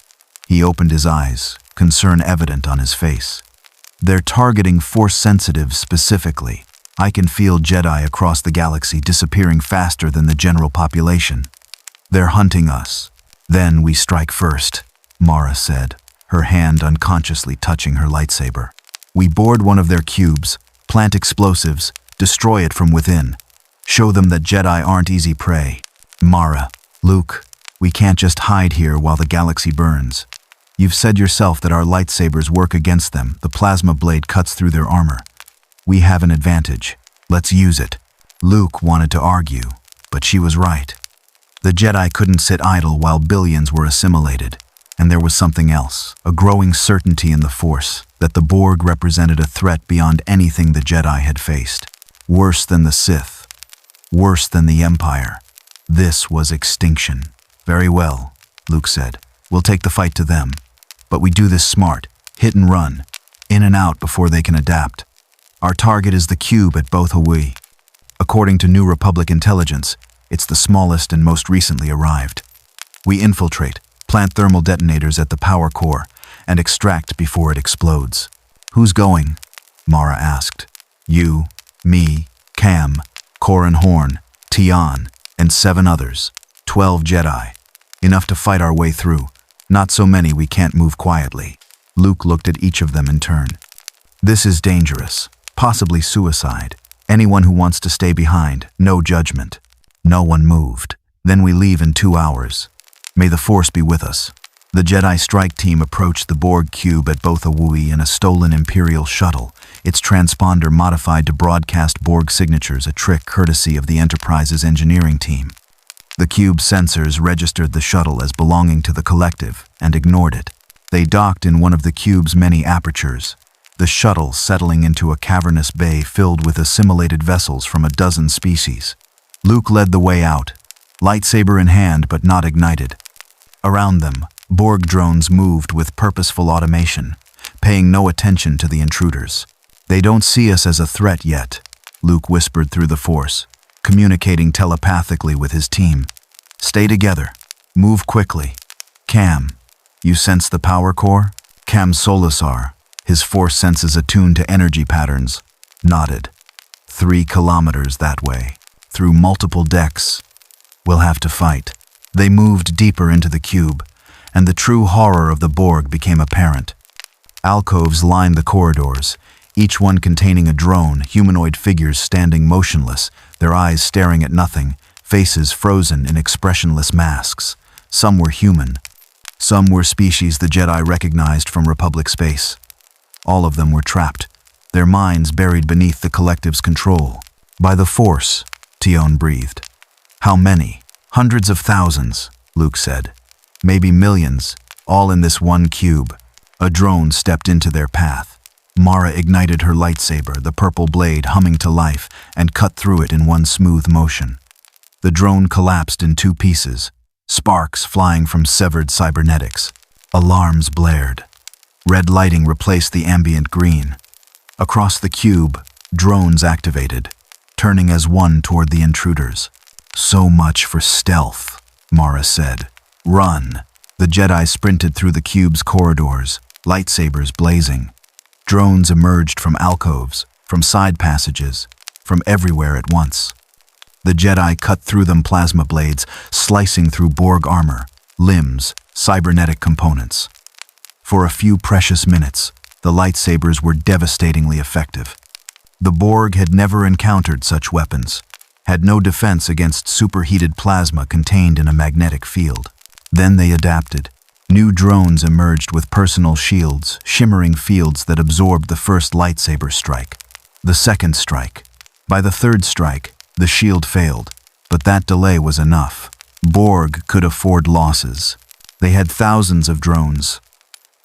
He opened his eyes, concern evident on his face. "They're targeting Force sensitives specifically. I can feel Jedi across the galaxy disappearing faster than the general population. They're hunting us. Then we strike first," Mara said, her hand unconsciously touching her lightsaber. "We board one of their cubes, plant explosives, destroy it from within. Show them that Jedi aren't easy prey." "Mara, Luke, we can't just hide here while the galaxy burns. You've said yourself that our lightsabers work against them. The plasma blade cuts through their armor. We have an advantage. Let's use it. Luke wanted to argue, but she was right. The Jedi couldn't sit idle while billions were assimilated. And there was something else, a growing certainty in the Force, that the Borg represented a threat beyond anything the Jedi had faced. Worse than the Sith. Worse than the Empire. This was extinction. Very well, Luke said. We'll take the fight to them. But we do this smart, hit and run, in and out before they can adapt. Our target is the cube at Both Hawaii. According to New Republic intelligence, it's the smallest and most recently arrived. We infiltrate, plant thermal detonators at the power core, and extract before it explodes. Who's going? Mara asked. You, me, Cam, Corin Horn, Tian, and 7 others. 12 Jedi. Enough to fight our way through. Not so many we can't move quietly. Luke looked at each of them in turn. This is dangerous. Possibly suicide. Anyone who wants to stay behind, no judgment. No one moved. Then we leave in 2 hours. May the Force be with us. The Jedi strike team approached the Borg cube at Both Hawaii in a stolen Imperial shuttle, its transponder modified to broadcast Borg signatures, a trick courtesy of the Enterprise's engineering team. The cube's sensors registered the shuttle as belonging to the collective and ignored it. They docked in one of the cube's many apertures, the shuttle settling into a cavernous bay filled with assimilated vessels from a dozen species. Luke led the way out, lightsaber in hand but not ignited. Around them, Borg drones moved with purposeful automation, paying no attention to the intruders. They don't see us as a threat yet, Luke whispered through the Force, communicating telepathically with his team. Stay together. Move quickly. Cam, you sense the power core? Cam Solasar, his Force senses attuned to energy patterns, nodded. 3 kilometers that way, through multiple decks. We'll have to fight. They moved deeper into the cube, and the true horror of the Borg became apparent. Alcoves lined the corridors, each one containing a drone, humanoid figures standing motionless, their eyes staring at nothing, faces frozen in expressionless masks. Some were human. Some were species the Jedi recognized from Republic space. All of them were trapped, their minds buried beneath the collective's control. By the Force, Tion breathed. How many? Hundreds of thousands, Luke said. Maybe millions, all in this one cube. A drone stepped into their path. Mara ignited her lightsaber, the purple blade humming to life, and cut through it in one smooth motion. The drone collapsed in 2 pieces, sparks flying from severed cybernetics. Alarms blared. Red lighting replaced the ambient green. Across the cube, drones activated, turning as one toward the intruders. So much for stealth, Mara said. Run. The Jedi sprinted through the cube's corridors, lightsabers blazing. Drones emerged from alcoves, from side passages, from everywhere at once. The Jedi cut through them plasma blades, slicing through Borg armor, limbs, cybernetic components. For a few precious minutes, the lightsabers were devastatingly effective. The Borg had never encountered such weapons, had no defense against superheated plasma contained in a magnetic field. Then they adapted. New drones emerged with personal shields, shimmering fields that absorbed the first lightsaber strike. The second strike. By the third strike, the shield failed, but that delay was enough. Borg could afford losses. They had thousands of drones.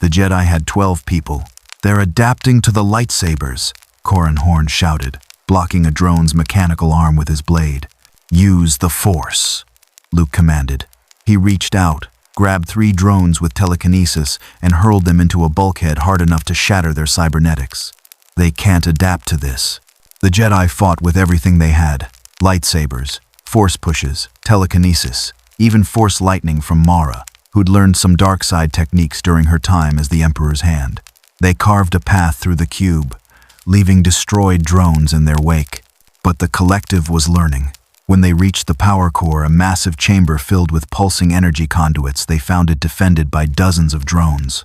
The Jedi had 12 people. They're adapting to the lightsabers, Corin Horn shouted, blocking a drone's mechanical arm with his blade. Use the Force, Luke commanded. He reached out, grabbed 3 drones with telekinesis, and hurled them into a bulkhead hard enough to shatter their cybernetics. They can't adapt to this. The Jedi fought with everything they had. Lightsabers, Force pushes, telekinesis, even Force lightning from Mara, who'd learned some dark side techniques during her time as the Emperor's hand. They carved a path through the cube, leaving destroyed drones in their wake. But the collective was learning. When they reached the power core, a massive chamber filled with pulsing energy conduits, they found it defended by dozens of drones.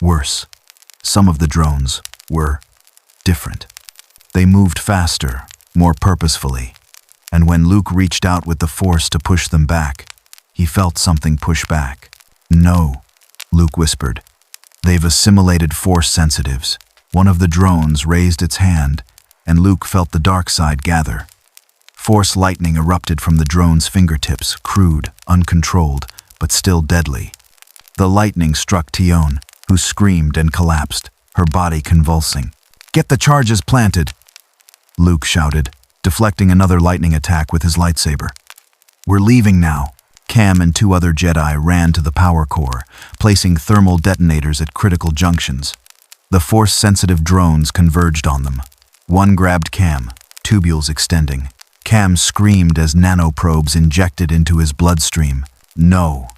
Worse, some of the drones were different. They moved faster, more purposefully, and when Luke reached out with the Force to push them back, he felt something push back. No, Luke whispered. They've assimilated force sensitives. One of the drones raised its hand, and Luke felt the dark side gather. Force lightning erupted from the drone's fingertips, crude, uncontrolled, but still deadly. The lightning struck Tion, who screamed and collapsed, her body convulsing. "Get the charges planted!" Luke shouted, deflecting another lightning attack with his lightsaber. "We're leaving now." Cam and 2 other Jedi ran to the power core, placing thermal detonators at critical junctions. The force-sensitive drones converged on them. One grabbed Cam, tubules extending. Cam screamed as nanoprobes injected into his bloodstream. "No."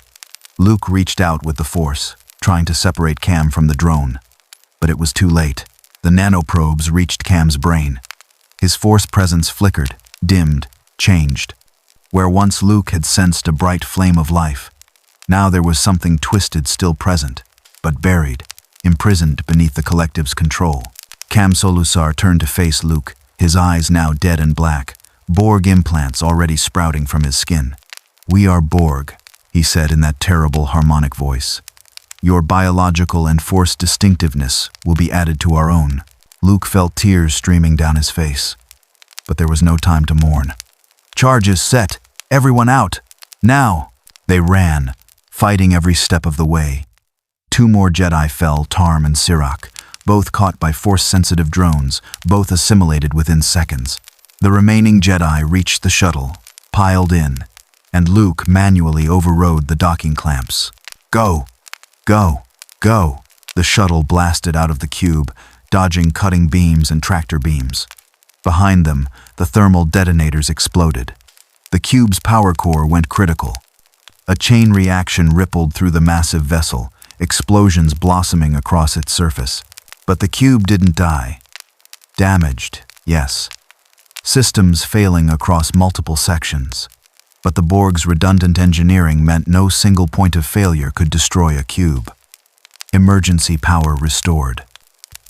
Luke reached out with the force, trying to separate Cam from the drone. But it was too late. The nanoprobes reached Cam's brain. His force presence flickered, dimmed, changed. Where once Luke had sensed a bright flame of life, now there was something twisted still present, but buried, imprisoned beneath the collective's control. Cam Solusar turned to face Luke, his eyes now dead and black, Borg implants already sprouting from his skin. "We are Borg," he said in that terrible harmonic voice. "Your biological and force distinctiveness will be added to our own." Luke felt tears streaming down his face. But there was no time to mourn. "Charges set! Everyone out! Now!" They ran, fighting every step of the way. 2 more Jedi fell, Tarm and Sirach, both caught by force-sensitive drones, both assimilated within seconds. The remaining Jedi reached the shuttle, piled in, and Luke manually overrode the docking clamps. "Go! Go! Go!" The shuttle blasted out of the cube, dodging cutting beams and tractor beams. Behind them, the thermal detonators exploded. The cube's power core went critical. A chain reaction rippled through the massive vessel, explosions blossoming across its surface. But the cube didn't die. Damaged, yes. Systems failing across multiple sections. But the Borg's redundant engineering meant no single point of failure could destroy a cube. Emergency power restored.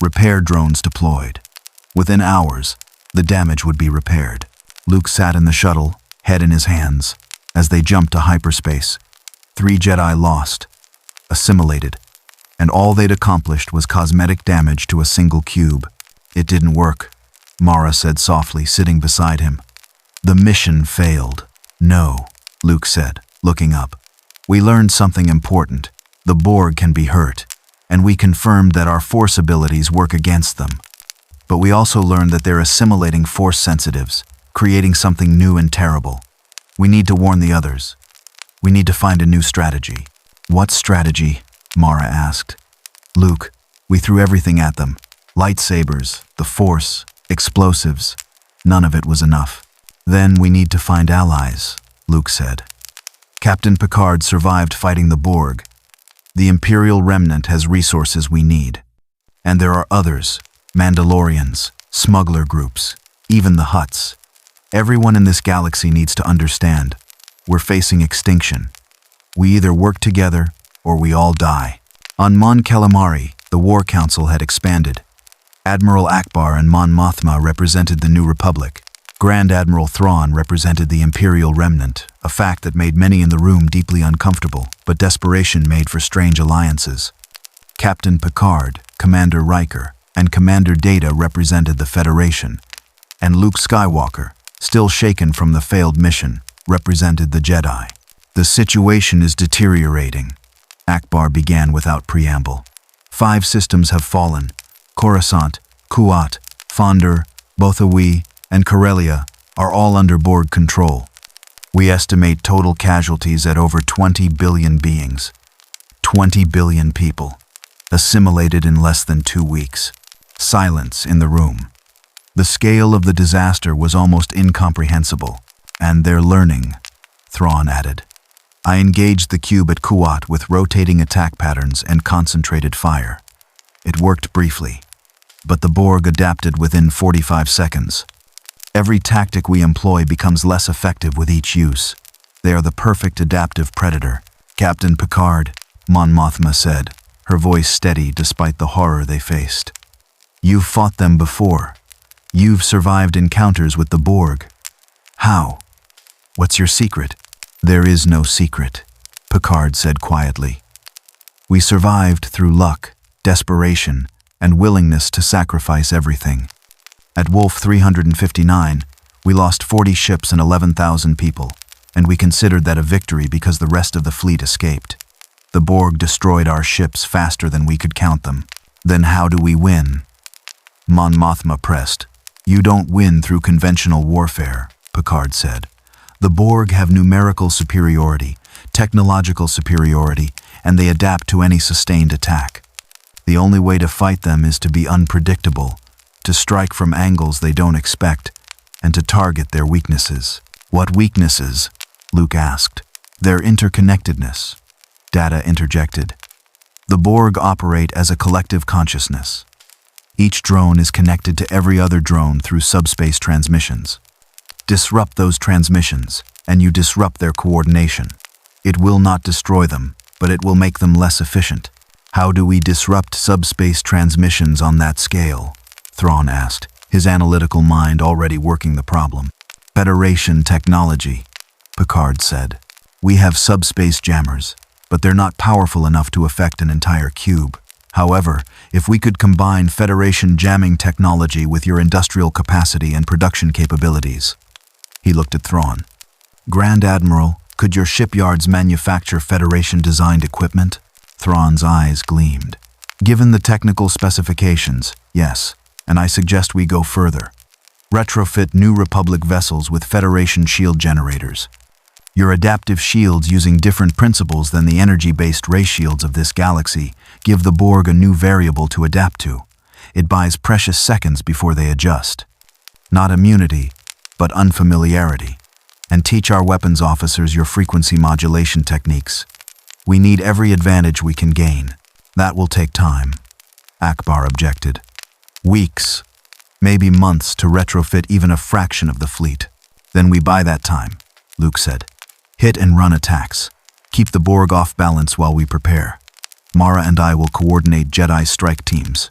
Repair drones deployed. Within hours, the damage would be repaired. Luke sat in the shuttle, head in his hands, as they jumped to hyperspace. 3 Jedi lost, assimilated, and all they'd accomplished was cosmetic damage to a single cube. "It didn't work," Mara said softly, sitting beside him. "The mission failed." "No," Luke said, looking up. "We learned something important. The Borg can be hurt, and we confirmed that our force abilities work against them. But we also learned that they're assimilating force sensitives, creating something new and terrible. We need to warn the others. We need to find a new strategy." "What strategy?" Mara asked. "Luke, we threw everything at them. Lightsabers, the Force, explosives. None of it was enough. Then we need to find allies," Luke said. "Captain Picard survived fighting the Borg. The Imperial Remnant has resources we need. And there are others, Mandalorians, smuggler groups, even the Hutts. Everyone in this galaxy needs to understand. We're facing extinction. We either work together or we all die." On Mon Calamari, the War Council had expanded. Admiral Akbar and Mon Mothma represented the New Republic. Grand Admiral Thrawn represented the Imperial Remnant, a fact that made many in the room deeply uncomfortable, but desperation made for strange alliances. Captain Picard, Commander Riker, and Commander Data represented the Federation, and Luke Skywalker, still shaken from the failed mission, represented the Jedi. "The situation is deteriorating," Akbar began without preamble. 5 systems have fallen. Coruscant, Kuat, Fondor, Bothawi, and Corellia are all under Borg control. We estimate total casualties at over 20 billion beings. 20 billion people, assimilated in less than 2 weeks. Silence in the room. The scale of the disaster was almost incomprehensible. "And they're learning," Thrawn added. "I engaged the cube at Kuat with rotating attack patterns and concentrated fire. It worked briefly, but the Borg adapted within 45 seconds. Every tactic we employ becomes less effective with each use. They are the perfect adaptive predator." "Captain Picard," Mon Mothma said, her voice steady despite the horror they faced. "You've fought them before. You've survived encounters with the Borg. How? What's your secret?" "There is no secret," Picard said quietly. "We survived through luck desperation, and willingness to sacrifice everything. At Wolf 359, we lost 40 ships and 11,000 people, and we considered that a victory because the rest of the fleet escaped. The Borg destroyed our ships faster than we could count them. Then how do we win? Mon Mothma pressed. You don't win through conventional warfare, Picard said. The Borg have numerical superiority, technological superiority, and they adapt to any sustained attack. The only way to fight them is to be unpredictable, to strike from angles they don't expect, and to target their weaknesses. What weaknesses? Luke asked. Their interconnectedness. Data interjected. The Borg operate as a collective consciousness. Each drone is connected to every other drone through subspace transmissions. Disrupt those transmissions, and you disrupt their coordination. It will not destroy them, but it will make them less efficient. How do we disrupt subspace transmissions on that scale? Thrawn asked, his analytical mind already working the problem. Federation technology, Picard said. We have subspace jammers, but they're not powerful enough to affect an entire cube. However, if we could combine Federation jamming technology with your industrial capacity and production capabilities. He looked at Thrawn. Grand Admiral, could your shipyards manufacture Federation-designed equipment? Thrawn's eyes gleamed. Given the technical specifications, yes, and I suggest we go further. Retrofit New Republic vessels with Federation shield generators. Your adaptive shields using different principles than the energy-based ray shields of this galaxy give the Borg a new variable to adapt to. It buys precious seconds before they adjust. Not immunity, but unfamiliarity. And teach our weapons officers your frequency modulation techniques. We need every advantage we can gain. That will take time. Akbar objected. Weeks, maybe months to retrofit even a fraction of the fleet. Then we buy that time, Luke said. Hit and run attacks. Keep the Borg off balance while we prepare. Mara and I will coordinate Jedi strike teams.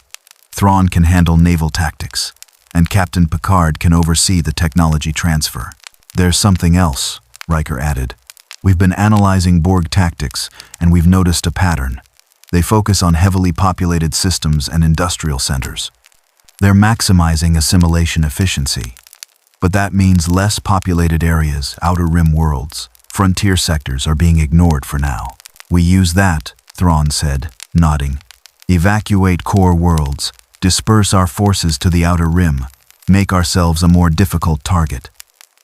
Thrawn can handle naval tactics, and Captain Picard can oversee the technology transfer. There's something else, Riker added. We've been analyzing Borg tactics, and we've noticed a pattern. They focus on heavily populated systems and industrial centers. They're maximizing assimilation efficiency. But that means less populated areas, outer rim worlds, frontier sectors are being ignored for now. We use that, Thrawn said, nodding. Evacuate core worlds, disperse our forces to the outer rim, make ourselves a more difficult target.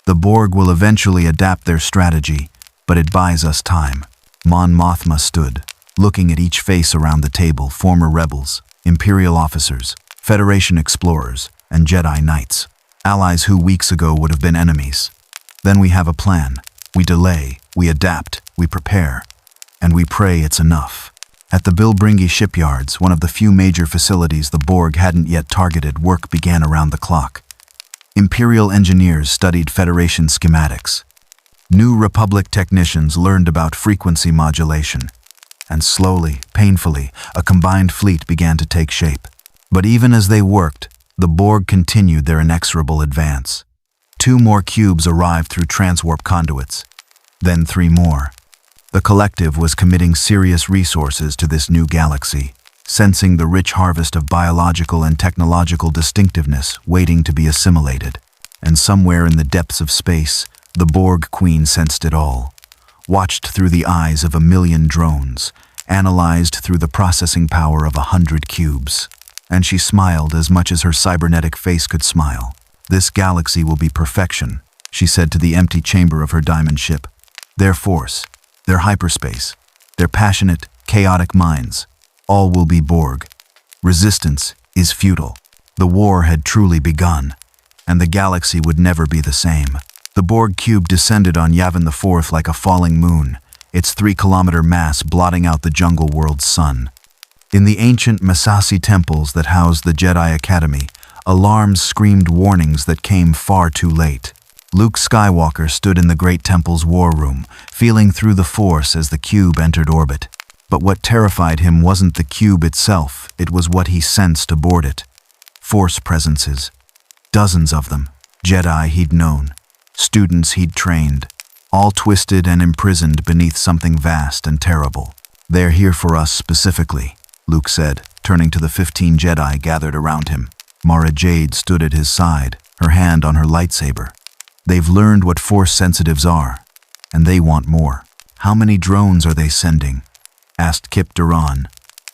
The Borg will eventually adapt their strategy, but it buys us time. Mon Mothma stood, looking at each face around the table, former rebels, Imperial officers, Federation explorers, and Jedi Knights, allies who weeks ago would have been enemies. Then we have a plan. We delay, we adapt, we prepare, and we pray it's enough. At the Bilbringi shipyards, one of the few major facilities the Borg hadn't yet targeted, work began around the clock. Imperial engineers studied Federation schematics. New Republic technicians learned about frequency modulation. And slowly, painfully, a combined fleet began to take shape. But even as they worked, the Borg continued their inexorable advance. 2 more cubes arrived through transwarp conduits, then 3 more. The collective was committing serious resources to this new galaxy, sensing the rich harvest of biological and technological distinctiveness waiting to be assimilated. And somewhere in the depths of space, the Borg Queen sensed it all, watched through the eyes of 1,000,000 drones, analyzed through the processing power of 100 cubes. And she smiled as much as her cybernetic face could smile. This galaxy will be perfection, she said to the empty chamber of her diamond ship. Their force, their hyperspace, their passionate, chaotic minds, all will be Borg. Resistance is futile. The war had truly begun, and the galaxy would never be the same. The Borg cube descended on Yavin IV like a falling moon, its 3-kilometer mass blotting out the jungle world's sun. In the ancient Masasi temples that housed the Jedi Academy, alarms screamed warnings that came far too late. Luke Skywalker stood in the Great Temple's war room, feeling through the Force as the cube entered orbit. But what terrified him wasn't the cube itself, it was what he sensed aboard it. Force presences. Dozens of them. Jedi he'd known. Students he'd trained. All twisted and imprisoned beneath something vast and terrible. They're here for us specifically, Luke said, turning to the 15 Jedi gathered around him. Mara Jade stood at his side, her hand on her lightsaber. They've learned what Force sensitives are, and they want more. How many drones are they sending? Asked Kip Duran,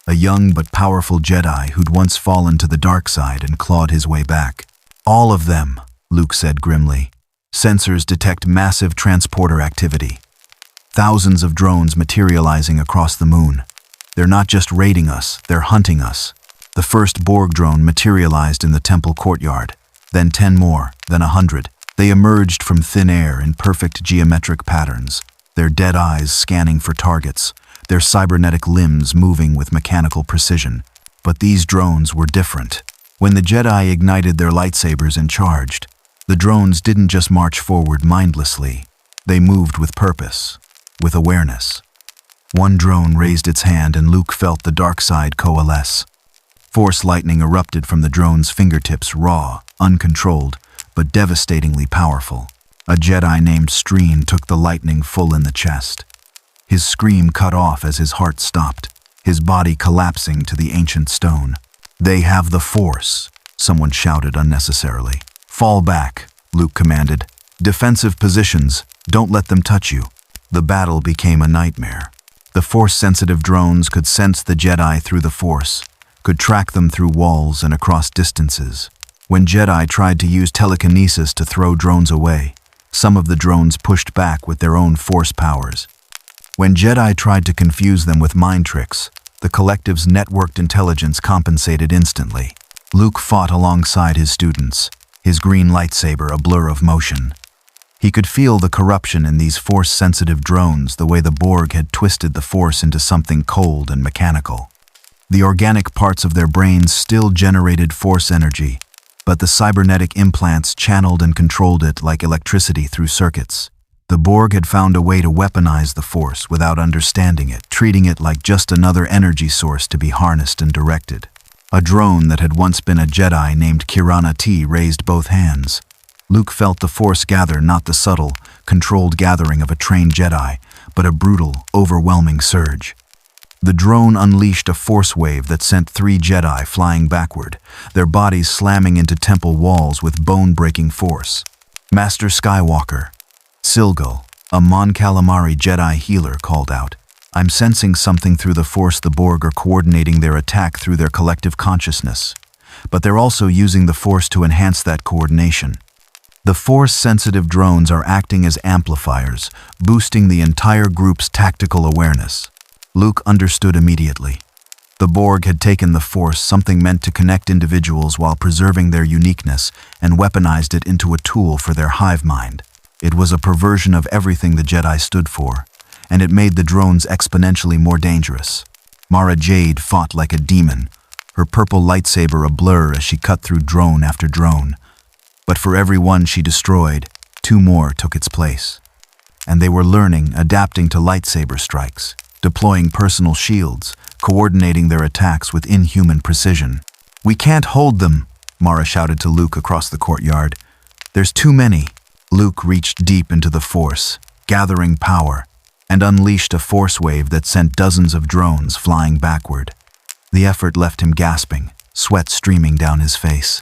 a young but powerful Jedi who'd once fallen to the dark side and clawed his way back. All of them, Luke said grimly. Sensors detect massive transporter activity. Thousands of drones materializing across the moon. They're not just raiding us, they're hunting us. The first Borg drone materialized in the temple courtyard, then 10 more, then 100. They emerged from thin air in perfect geometric patterns, their dead eyes scanning for targets, their cybernetic limbs moving with mechanical precision. But these drones were different. When the Jedi ignited their lightsabers and charged, the drones didn't just march forward mindlessly. They moved with purpose, with awareness. One drone raised its hand and Luke felt the dark side coalesce. Force lightning erupted from the drone's fingertips, raw, uncontrolled, but devastatingly powerful. A Jedi named Streen took the lightning full in the chest. His scream cut off as his heart stopped, his body collapsing to the ancient stone. "They have the Force," someone shouted unnecessarily. "Fall back," Luke commanded. "Defensive positions, don't let them touch you." The battle became a nightmare. The Force-sensitive drones could sense the Jedi through the Force, could track them through walls and across distances. When Jedi tried to use telekinesis to throw drones away, some of the drones pushed back with their own Force powers. When Jedi tried to confuse them with mind tricks, the collective's networked intelligence compensated instantly. Luke fought alongside his students, his green lightsaber a blur of motion. He could feel the corruption in these Force-sensitive drones, the way the Borg had twisted the Force into something cold and mechanical. The organic parts of their brains still generated Force energy, but the cybernetic implants channeled and controlled it like electricity through circuits. The Borg had found a way to weaponize the Force without understanding it, treating it like just another energy source to be harnessed and directed. A drone that had once been a Jedi named Kirana T raised both hands. Luke felt the Force gather, not the subtle, controlled gathering of a trained Jedi, but a brutal, overwhelming surge. The drone unleashed a Force wave that sent 3 Jedi flying backward, their bodies slamming into temple walls with bone-breaking force. Master Skywalker. Silgal, a Mon Calamari Jedi healer, called out. "I'm sensing something through the Force. The Borg are coordinating their attack through their collective consciousness, but they're also using the Force to enhance that coordination. The Force-sensitive drones are acting as amplifiers, boosting the entire group's tactical awareness." Luke understood immediately. The Borg had taken the Force, something meant to connect individuals while preserving their uniqueness, and weaponized it into a tool for their hive mind. It was a perversion of everything the Jedi stood for, and it made the drones exponentially more dangerous. Mara Jade fought like a demon, her purple lightsaber a blur as she cut through drone after drone. But for every one she destroyed, 2 more took its place. And they were learning, adapting to lightsaber strikes, deploying personal shields, coordinating their attacks with inhuman precision. "We can't hold them," Mara shouted to Luke across the courtyard. "There's too many." Luke reached deep into the Force, gathering power, and unleashed a Force wave that sent dozens of drones flying backward. The effort left him gasping, sweat streaming down his face.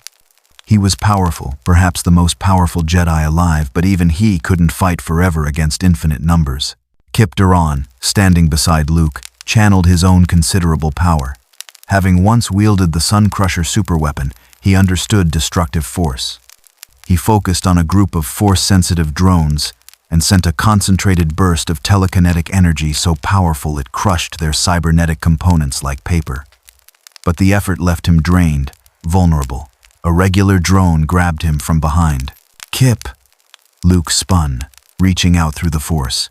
He was powerful, perhaps the most powerful Jedi alive, but even he couldn't fight forever against infinite numbers. Kip Duran, standing beside Luke, channeled his own considerable power. Having once wielded the Sun Crusher superweapon, he understood destructive force. He focused on a group of Force-sensitive drones and sent a concentrated burst of telekinetic energy so powerful it crushed their cybernetic components like paper. But the effort left him drained, vulnerable. A regular drone grabbed him from behind. "Kip!" Luke spun, reaching out through the Force.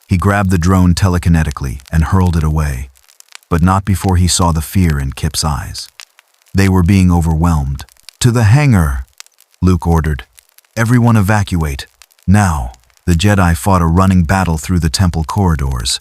He grabbed the drone telekinetically and hurled it away, but not before he saw the fear in Kip's eyes. They were being overwhelmed. "To the hangar!" Luke ordered. "Everyone evacuate. Now!" The Jedi fought a running battle through the temple corridors.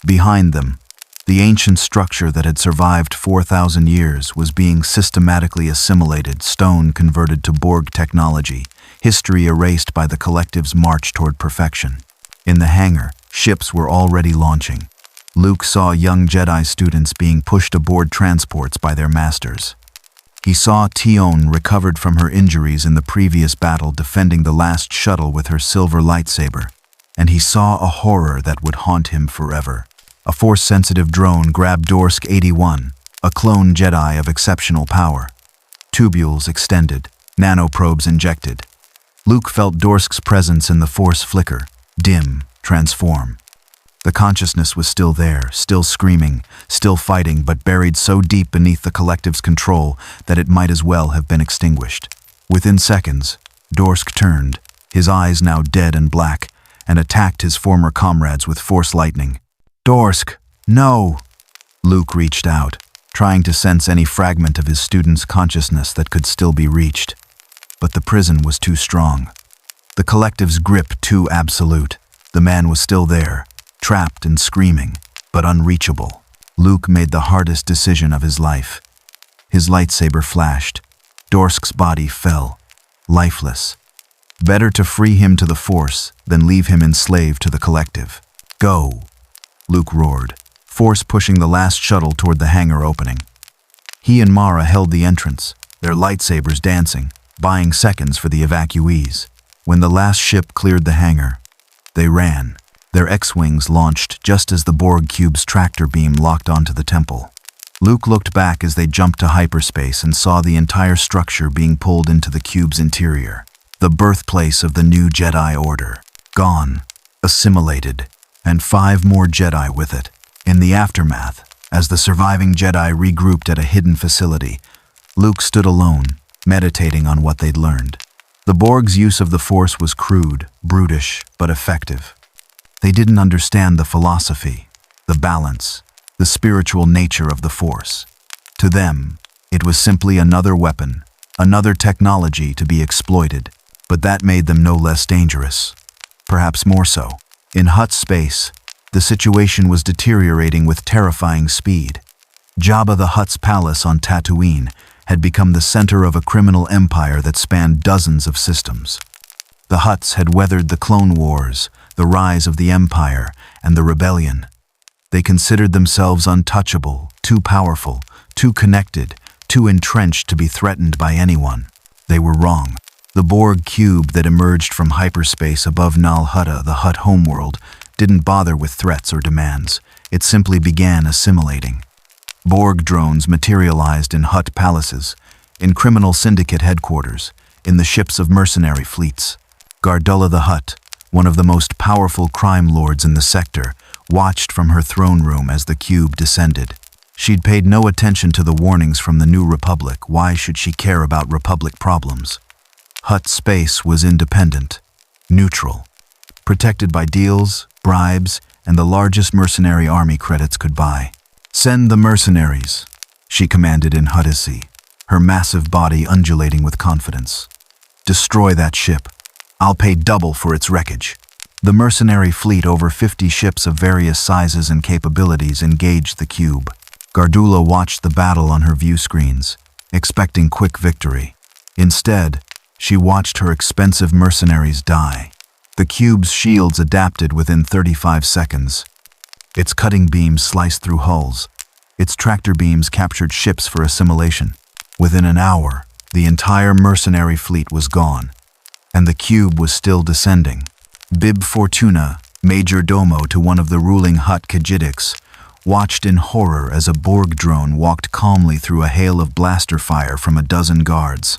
Behind them, the ancient structure that had survived 4,000 years was being systematically assimilated, stone converted to Borg technology, history erased by the collective's march toward perfection. In the hangar, ships were already launching. Luke saw young Jedi students being pushed aboard transports by their masters. He saw Tion recovered from her injuries in the previous battle defending the last shuttle with her silver lightsaber, and he saw a horror that would haunt him forever. A Force-sensitive drone grabbed Dorsk 81, a clone Jedi of exceptional power. Tubules extended, nanoprobes injected. Luke felt Dorsk's presence in the Force flicker, dim, transform. The consciousness was still there, still screaming, still fighting, but buried so deep beneath the collective's control that it might as well have been extinguished. Within seconds, Dorsk turned, his eyes now dead and black, and attacked his former comrades with Force lightning. "Dorsk, no!" Luke reached out, trying to sense any fragment of his student's consciousness that could still be reached. But the prison was too strong. The collective's grip too absolute. The man was still there, trapped and screaming, but unreachable. Luke made the hardest decision of his life. His lightsaber flashed. Dorsk's body fell, lifeless. Better to free him to the Force than leave him enslaved to the collective. "Go!" Luke roared, Force pushing the last shuttle toward the hangar opening. He and Mara held the entrance, their lightsabers dancing, buying seconds for the evacuees. When the last ship cleared the hangar, they ran. Their X-wings launched just as the Borg cube's tractor beam locked onto the temple. Luke looked back as they jumped to hyperspace and saw the entire structure being pulled into the cube's interior. The birthplace of the new Jedi Order. Gone, assimilated, and 5 more Jedi with it. In the aftermath, as the surviving Jedi regrouped at a hidden facility, Luke stood alone, meditating on what they'd learned. The Borg's use of the Force was crude, brutish, but effective. They didn't understand the philosophy, the balance, the spiritual nature of the Force. To them, it was simply another weapon, another technology to be exploited, but that made them no less dangerous. Perhaps more so. In Hutt space, the situation was deteriorating with terrifying speed. Jabba the Hutt's palace on Tatooine had become the center of a criminal empire that spanned dozens of systems. The Hutts had weathered the Clone Wars, the rise of the Empire, and the Rebellion. They considered themselves untouchable, too powerful, too connected, too entrenched to be threatened by anyone. They were wrong. The Borg cube that emerged from hyperspace above Nal Hutta, the Hutt homeworld, didn't bother with threats or demands. It simply began assimilating. Borg drones materialized in Hutt palaces, in criminal syndicate headquarters, in the ships of mercenary fleets. Gardulla the Hutt, one of the most powerful crime lords in the sector, watched from her throne room as the cube descended. She'd paid no attention to the warnings from the New Republic. Why should she care about Republic problems? Hutt space was independent, neutral, protected by deals, bribes, and the largest mercenary army credits could buy. "Send the mercenaries," she commanded in Huttese, her massive body undulating with confidence. "Destroy that ship. I'll pay double for its wreckage." The mercenary fleet, over 50 ships of various sizes and capabilities, engaged the cube. Gardulla watched the battle on her view screens, expecting quick victory. Instead, she watched her expensive mercenaries die. The cube's shields adapted within 35 seconds. Its cutting beams sliced through hulls. Its tractor beams captured ships for assimilation. Within an hour, the entire mercenary fleet was gone, and the cube was still descending. Bib Fortuna, major domo to one of the ruling Hutt Khajidics, watched in horror as a Borg drone walked calmly through a hail of blaster fire from a dozen guards.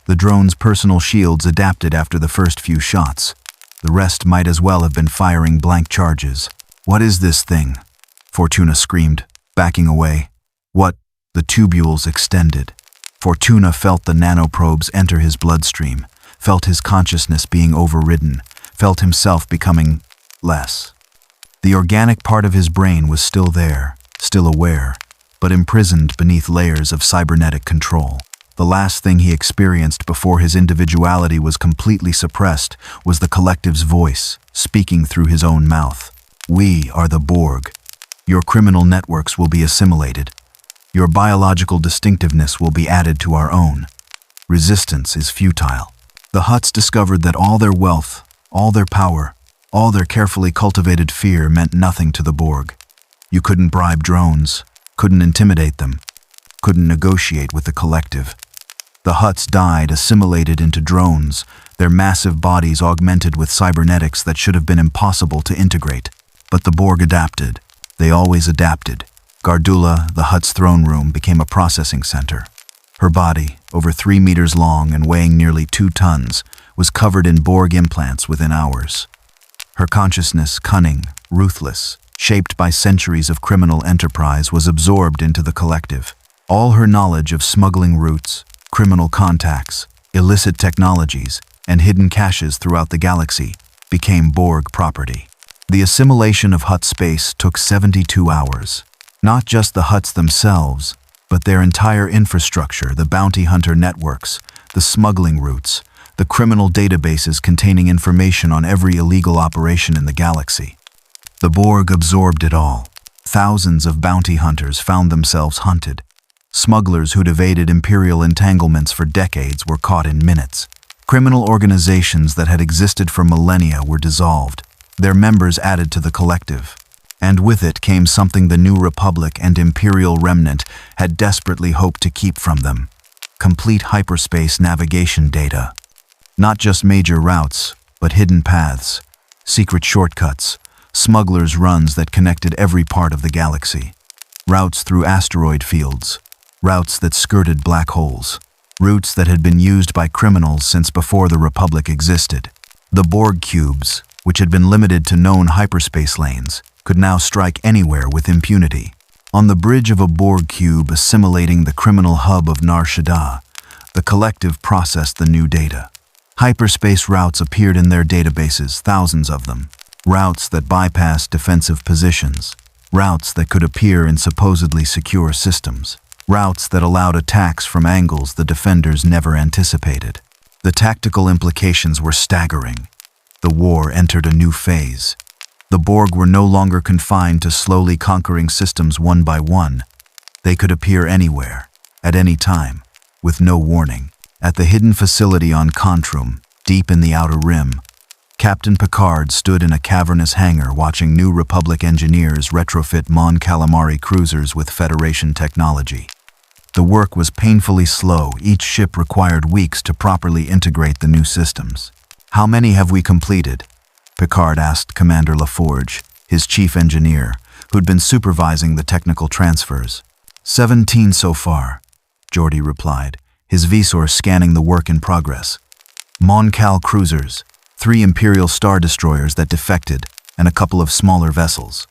The drone's personal shields adapted after the first few shots. The rest might as well have been firing blank charges. "What is this thing?" Fortuna screamed, backing away. "What?" The tubules extended. Fortuna felt the nanoprobes enter his bloodstream, felt his consciousness being overridden, felt himself becoming less. The organic part of his brain was still there, still aware, but imprisoned beneath layers of cybernetic control. The last thing he experienced before his individuality was completely suppressed was the collective's voice, speaking through his own mouth. "We are the Borg. Your criminal networks will be assimilated. Your biological distinctiveness will be added to our own. Resistance is futile." The Hutts discovered that all their wealth, all their power, all their carefully cultivated fear meant nothing to the Borg. You couldn't bribe drones, couldn't intimidate them, couldn't negotiate with the collective. The Hutts died assimilated into drones, their massive bodies augmented with cybernetics that should have been impossible to integrate. But the Borg adapted. They always adapted. Gardula, the Hutt's throne room, became a processing center. Her body, over 3 meters long and weighing nearly 2 tons, was covered in Borg implants within hours. Her consciousness, cunning, ruthless, shaped by centuries of criminal enterprise, was absorbed into the collective. All her knowledge of smuggling routes, criminal contacts, illicit technologies, and hidden caches throughout the galaxy became Borg property. The assimilation of Hutt space took 72 hours. Not just the Hutts themselves, but their entire infrastructure, the bounty hunter networks, the smuggling routes, the criminal databases containing information on every illegal operation in the galaxy. The Borg absorbed it all. Thousands of bounty hunters found themselves hunted. Smugglers who'd evaded imperial entanglements for decades were caught in minutes. Criminal organizations that had existed for millennia were dissolved, their members added to the collective. And with it came something the New Republic and Imperial Remnant had desperately hoped to keep from them: complete hyperspace navigation data. Not just major routes, but hidden paths, secret shortcuts, smugglers' runs that connected every part of the galaxy. Routes through asteroid fields, routes that skirted black holes, routes that had been used by criminals since before the Republic existed. The Borg cubes, which had been limited to known hyperspace lanes, could now strike anywhere with impunity. On the bridge of a Borg cube assimilating the criminal hub of Nar Shaddaa, the collective processed the new data. Hyperspace routes appeared in their databases, thousands of them. Routes that bypassed defensive positions. Routes that could appear in supposedly secure systems. Routes that allowed attacks from angles the defenders never anticipated. The tactical implications were staggering. The war entered a new phase. The Borg were no longer confined to slowly conquering systems one by one. They could appear anywhere, at any time, with no warning. At the hidden facility on Contrum, deep in the Outer Rim, Captain Picard stood in a cavernous hangar watching New Republic engineers retrofit Mon Calamari cruisers with Federation technology. The work was painfully slow. Each ship required weeks to properly integrate the new systems. "How many have we completed?" Picard asked Commander LaForge, his chief engineer, who'd been supervising the technical transfers. 17 so far, Geordi replied, his visor scanning the work in progress. Mon Cal cruisers, 3 Imperial Star Destroyers that defected, and a couple of smaller vessels.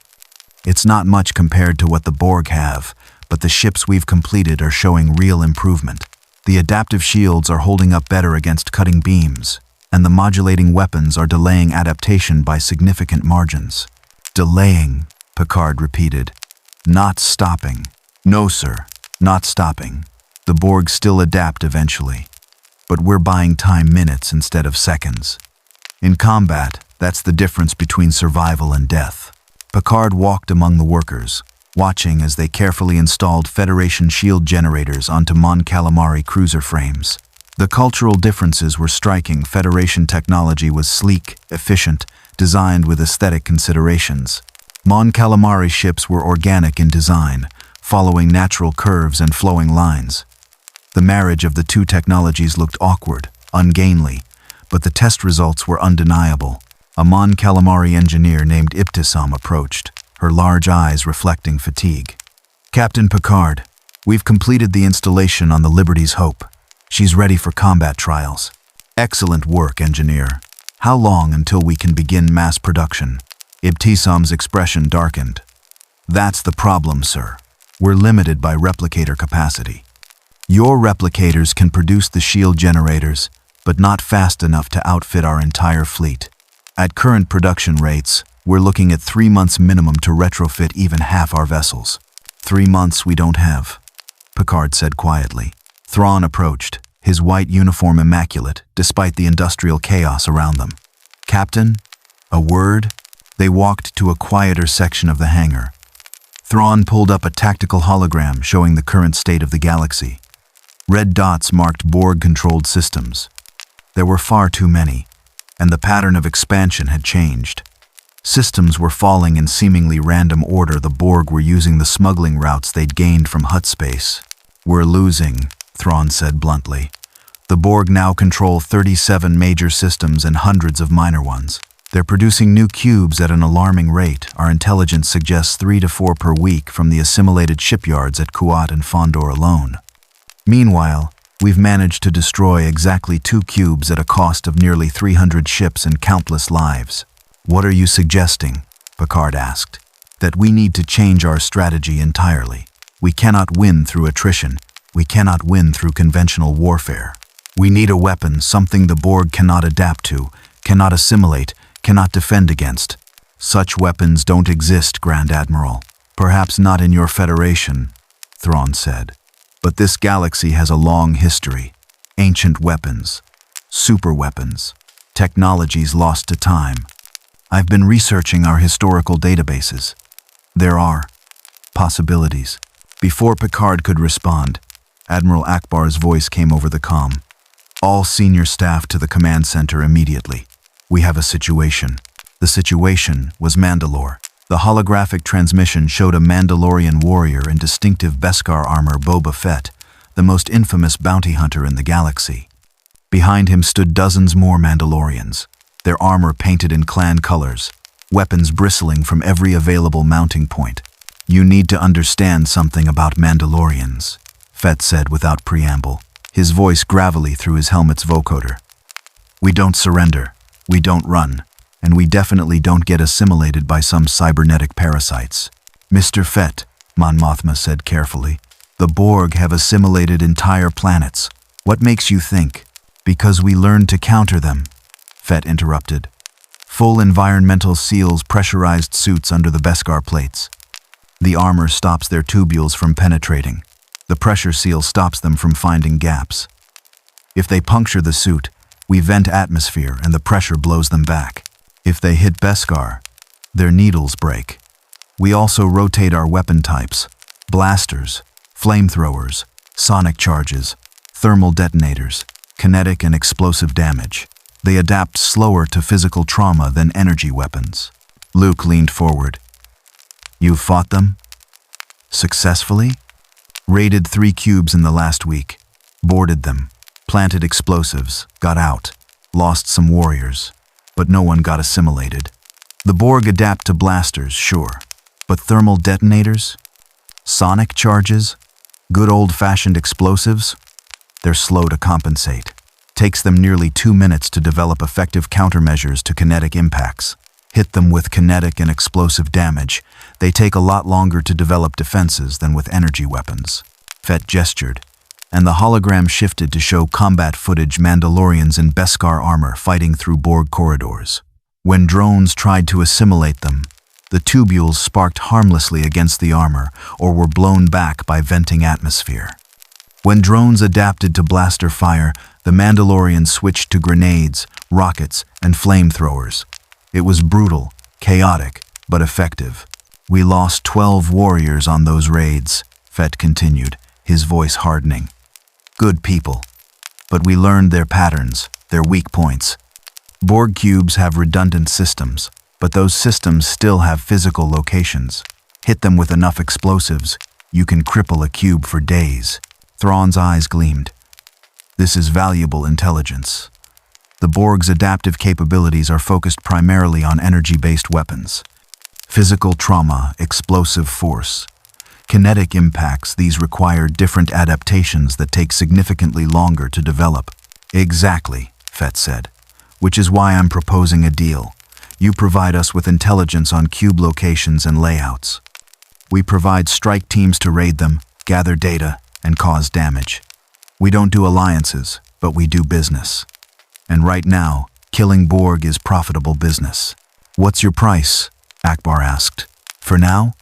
It's not much compared to what the Borg have, but the ships we've completed are showing real improvement. The adaptive shields are holding up better against cutting beams, and the modulating weapons are delaying adaptation by significant margins. Delaying, Picard repeated. Not stopping. No, sir, not stopping. The Borg still adapt eventually, but we're buying time minutes instead of seconds. In combat, that's the difference between survival and death. Picard walked among the workers, watching as they carefully installed Federation shield generators onto Mon Calamari cruiser frames. The cultural differences were striking. Federation technology was sleek, efficient, designed with aesthetic considerations. Mon Calamari ships were organic in design, following natural curves and flowing lines. The marriage of the two technologies looked awkward, ungainly, but the test results were undeniable. A Mon Calamari engineer named Ibtisam approached, her large eyes reflecting fatigue. "Captain Picard, we've completed the installation on the Liberty's Hope. She's ready for combat trials." "Excellent work, engineer. How long until we can begin mass production?" Ibtisam's expression darkened. "That's the problem, sir. We're limited by replicator capacity. Your replicators can produce the shield generators, but not fast enough to outfit our entire fleet. At current production rates, we're looking at 3 months minimum to retrofit even half our vessels." 3 months we don't have," Picard said quietly. Thrawn approached, his white uniform immaculate, despite the industrial chaos around them. "Captain, a word?" They walked to a quieter section of the hangar. Thrawn pulled up a tactical hologram showing the current state of the galaxy. Red dots marked Borg-controlled systems. There were far too many, and the pattern of expansion had changed. Systems were falling in seemingly random order. The Borg were using the smuggling routes they'd gained from hut space. "We're losing," Thrawn said bluntly. "The Borg now control 37 major systems and hundreds of minor ones. They're producing new cubes at an alarming rate. Our intelligence suggests 3 to 4 per week from the assimilated shipyards at Kuat and Fondor alone. Meanwhile, we've managed to destroy exactly 2 cubes at a cost of nearly 300 ships and countless lives." "What are you suggesting?" Picard asked. "That we need to change our strategy entirely. We cannot win through attrition. We cannot win through conventional warfare. We need a weapon, something the Borg cannot adapt to, cannot assimilate, cannot defend against." "Such weapons don't exist, Grand Admiral. Perhaps not in your Federation," Thrawn said. "But this galaxy has a long history. Ancient weapons, super weapons, technologies lost to time. I've been researching our historical databases. There are possibilities." Before Picard could respond, Admiral Akbar's voice came over the comm. "All senior staff to the command center immediately. We have a situation." The situation was Mandalore. The holographic transmission showed a Mandalorian warrior in distinctive Beskar armor, Boba Fett, the most infamous bounty hunter in the galaxy. Behind him stood dozens more Mandalorians, their armor painted in clan colors, weapons bristling from every available mounting point. "You need to understand something about Mandalorians," Fett said without preamble, his voice gravelly through his helmet's vocoder. "We don't surrender, we don't run, and we definitely don't get assimilated by some cybernetic parasites." "Mr. Fett," Mon Mothma said carefully, "the Borg have assimilated entire planets. What makes you think?" "Because we learned to counter them," Fett interrupted. "Full environmental seals, pressurized suits under the Beskar plates. The armor stops their tubules from penetrating. The pressure seal stops them from finding gaps. If they puncture the suit, we vent atmosphere and the pressure blows them back. If they hit Beskar, their needles break. We also rotate our weapon types: blasters, flamethrowers, sonic charges, thermal detonators, kinetic and explosive damage. They adapt slower to physical trauma than energy weapons." Luke leaned forward. "You've fought them? Successfully?" "Raided 3 cubes in the last week. Boarded them. Planted explosives. Got out. Lost some warriors. But no one got assimilated. The Borg adapt to blasters, sure. But thermal detonators? Sonic charges? Good old-fashioned explosives? They're slow to compensate. Takes them nearly 2 minutes to develop effective countermeasures to kinetic impacts. Hit them with kinetic and explosive damage. They take a lot longer to develop defenses than with energy weapons." Fett gestured, and the hologram shifted to show combat footage: Mandalorians in Beskar armor fighting through Borg corridors. When drones tried to assimilate them, the tubules sparked harmlessly against the armor or were blown back by venting atmosphere. When drones adapted to blaster fire, the Mandalorians switched to grenades, rockets, and flamethrowers. It was brutal, chaotic, but effective. "We lost 12 warriors on those raids," Fett continued, his voice hardening. "Good people. But we learned their patterns, their weak points. Borg cubes have redundant systems, but those systems still have physical locations. Hit them with enough explosives, you can cripple a cube for days." Thrawn's eyes gleamed. "This is valuable intelligence. The Borg's adaptive capabilities are focused primarily on energy-based weapons. Physical trauma, explosive force, kinetic impacts, these require different adaptations that take significantly longer to develop." "Exactly," Fett said, "which is why I'm proposing a deal. You provide us with intelligence on cube locations and layouts. We provide strike teams to raid them, gather data, and cause damage. We don't do alliances, but we do business. And right now, killing Borg is profitable business." "What's your price?" Akbar asked. "For now?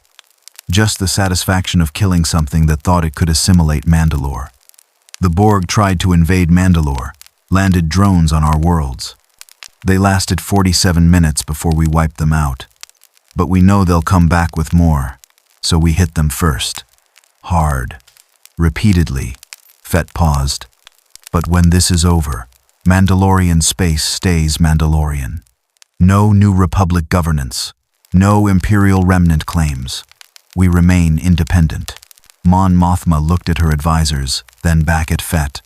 Just the satisfaction of killing something that thought it could assimilate Mandalore. The Borg tried to invade Mandalore, landed drones on our worlds. They lasted 47 minutes before we wiped them out. But we know they'll come back with more, so we hit them first. Hard. Repeatedly." Fett paused. "But when this is over, Mandalorian space stays Mandalorian. No New Republic governance. No Imperial remnant claims. We remain independent. Mon Mothma looked at her advisors, then back at Fett.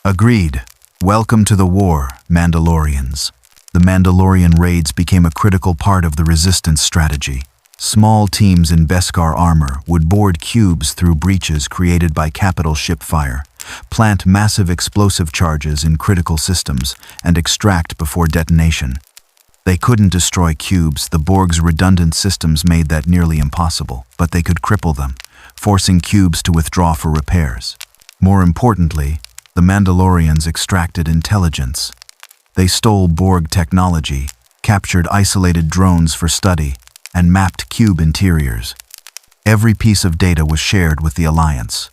Agreed. Welcome to the war, Mandalorians. The Mandalorian raids became a critical part of the resistance strategy. Small teams in Beskar armor would board cubes through breaches created by capital ship fire, plant massive explosive charges in critical systems, and extract before detonation. They couldn't destroy cubes. The Borg's redundant systems made that nearly impossible, but they could cripple them, forcing cubes to withdraw for repairs. More importantly, the Mandalorians extracted intelligence. They stole Borg technology, captured isolated drones for study, and mapped cube interiors. Every piece of data was shared with the Alliance,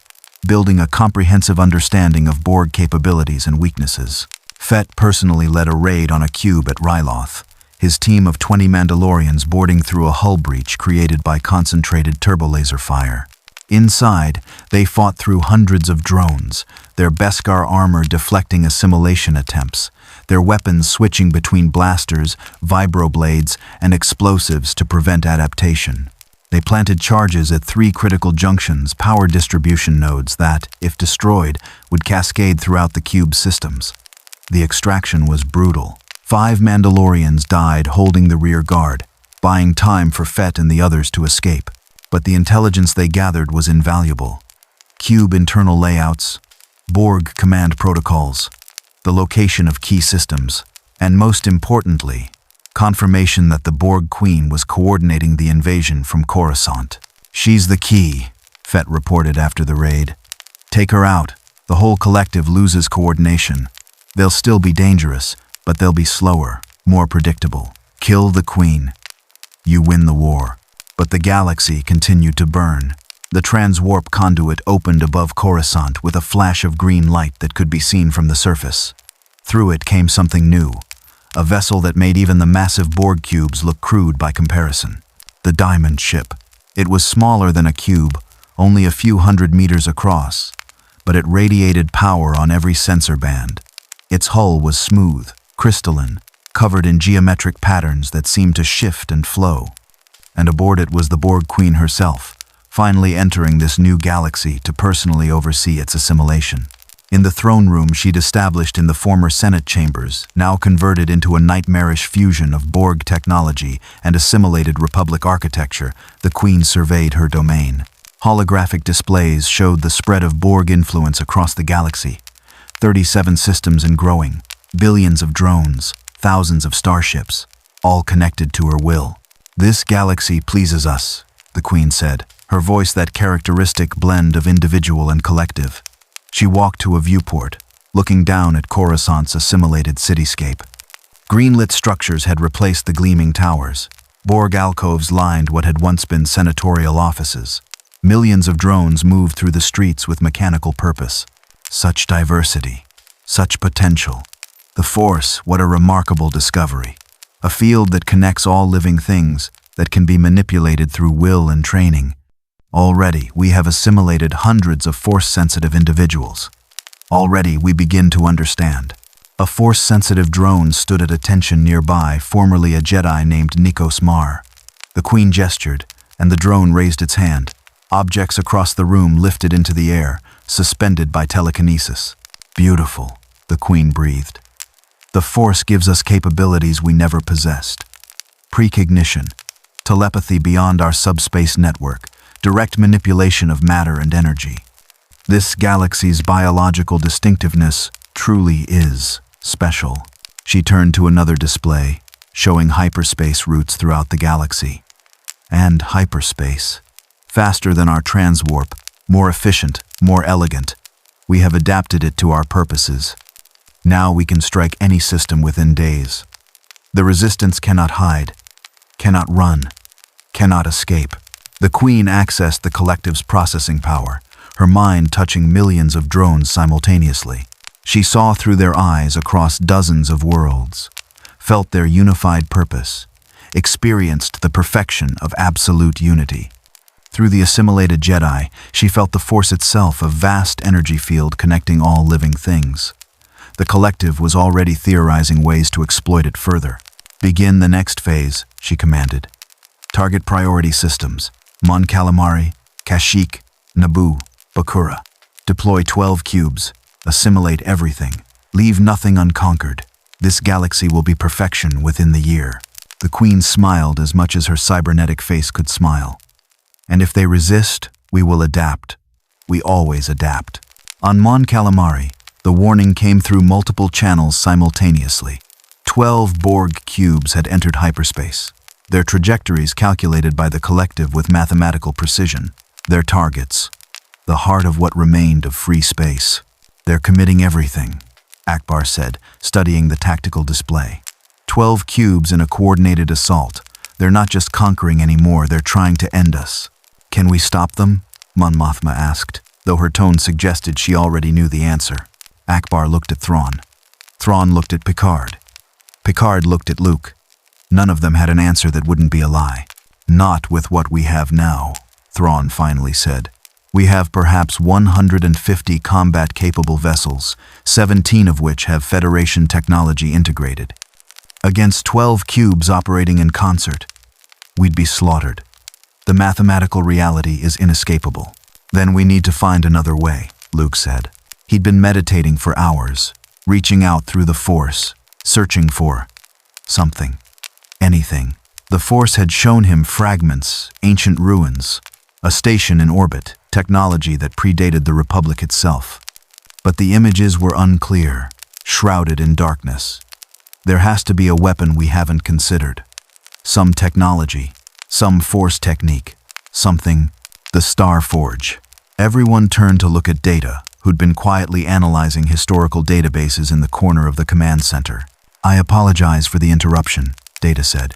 building a comprehensive understanding of Borg capabilities and weaknesses. Fett personally led a raid on a cube at Ryloth, his team of 20 Mandalorians boarding through a hull breach created by concentrated turbolaser fire. Inside, they fought through hundreds of drones, their Beskar armor deflecting assimilation attempts, their weapons switching between blasters, vibroblades, and explosives to prevent adaptation. They planted charges at 3 critical junctions, power distribution nodes that, if destroyed, would cascade throughout the cube's systems. The extraction was brutal. 5 Mandalorians died holding the rear guard, buying time for Fett and the others to escape. But the intelligence they gathered was invaluable. Cube internal layouts, Borg command protocols, the location of key systems, and most importantly, confirmation that the Borg Queen was coordinating the invasion from Coruscant. She's the key, Fett reported after the raid. Take her out. The whole collective loses coordination. They'll still be dangerous, but they'll be slower, more predictable. Kill the Queen. You win the war. But the galaxy continued to burn. The transwarp conduit opened above Coruscant with a flash of green light that could be seen from the surface. Through it came something new, a vessel that made even the massive Borg cubes look crude by comparison. The Diamond Ship. It was smaller than a cube, only a few hundred meters across, but it radiated power on every sensor band. Its hull was smooth, crystalline, covered in geometric patterns that seemed to shift and flow. And aboard it was the Borg Queen herself, finally entering this new galaxy to personally oversee its assimilation. In the throne room she'd established in the former Senate chambers, now converted into a nightmarish fusion of Borg technology and assimilated Republic architecture, the Queen surveyed her domain. Holographic displays showed the spread of Borg influence across the galaxy. 37 systems and growing, billions of drones, thousands of starships, all connected to her will. This galaxy pleases us, the Queen said, her voice that characteristic blend of individual and collective. She walked to a viewport, looking down at Coruscant's assimilated cityscape. Green-lit structures had replaced the gleaming towers. Borg alcoves lined what had once been senatorial offices. Millions of drones moved through the streets with mechanical purpose. Such diversity, such potential. The Force, what a remarkable discovery. A field that connects all living things, that can be manipulated through will and training. Already, we have assimilated hundreds of Force-sensitive individuals. Already, we begin to understand. A Force-sensitive drone stood at attention nearby, formerly a Jedi named Nikos Mar. The Queen gestured, and the drone raised its hand. Objects across the room lifted into the air, suspended by telekinesis. Beautiful, the Queen breathed. The Force gives us capabilities we never possessed. Precognition, telepathy beyond our subspace network, direct manipulation of matter and energy. This galaxy's biological distinctiveness truly is special. She turned to another display, showing hyperspace routes throughout the galaxy. And hyperspace. Faster than our transwarp, more efficient, more elegant. We have adapted it to our purposes. Now we can strike any system within days. The Resistance cannot hide, cannot run, cannot escape. The Queen accessed the collective's processing power, her mind touching millions of drones simultaneously. She saw through their eyes across dozens of worlds, felt their unified purpose, experienced the perfection of absolute unity. Through the assimilated Jedi, she felt the Force itself, a vast energy field connecting all living things. The collective was already theorizing ways to exploit it further. Begin the next phase, she commanded. Target priority systems: Mon Calamari, Kashyyyk, Naboo, Bakura. Deploy 12 cubes. Assimilate everything. Leave nothing unconquered. This galaxy will be perfection within the year. The Queen smiled as much as her cybernetic face could smile. And if they resist, we will adapt. We always adapt. On Mon Calamari, the warning came through multiple channels simultaneously. 12 Borg cubes had entered hyperspace, their trajectories calculated by the collective with mathematical precision. Their targets, the heart of what remained of free space. They're committing everything, Akbar said, studying the tactical display. 12 cubes in a coordinated assault. They're not just conquering anymore, they're trying to end us. Can we stop them? Mon Mothma asked, though her tone suggested she already knew the answer. Akbar looked at Thrawn. Thrawn looked at Picard. Picard looked at Luke. None of them had an answer that wouldn't be a lie. Not with what we have now, Thrawn finally said. We have perhaps 150 combat-capable vessels, 17 of which have Federation technology integrated. Against 12 cubes operating in concert, we'd be slaughtered. The mathematical reality is inescapable. Then we need to find another way, Luke said. He'd been meditating for hours, reaching out through the Force, searching for something, anything. The Force had shown him fragments, ancient ruins, a station in orbit, technology that predated the Republic itself. But the images were unclear, shrouded in darkness. There has to be a weapon we haven't considered. Some technology, some Force technique, something, the Star Forge. Everyone turned to look at Data, who'd been quietly analyzing historical databases in the corner of the command center. I apologize for the interruption, Data said,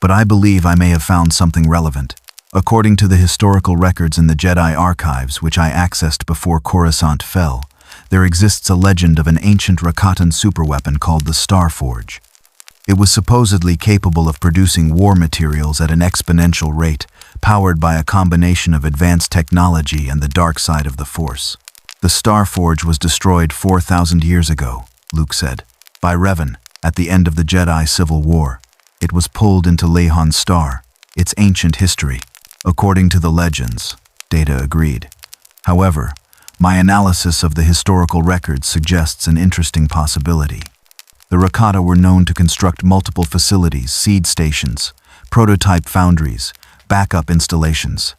but I believe I may have found something relevant. According to the historical records in the Jedi archives, which I accessed before Coruscant fell, there exists a legend of an ancient Rakatan superweapon called the Star Forge. It was supposedly capable of producing war materials at an exponential rate, powered by a combination of advanced technology and the dark side of the Force. The Star Forge was destroyed 4,000 years ago, Luke said, by Revan at the end of the Jedi Civil War. It was pulled into Lehon's star, its ancient history. According to the legends, Data agreed. However, my analysis of the historical records suggests an interesting possibility. The Rakata were known to construct multiple facilities, seed stations, prototype foundries, backup installations.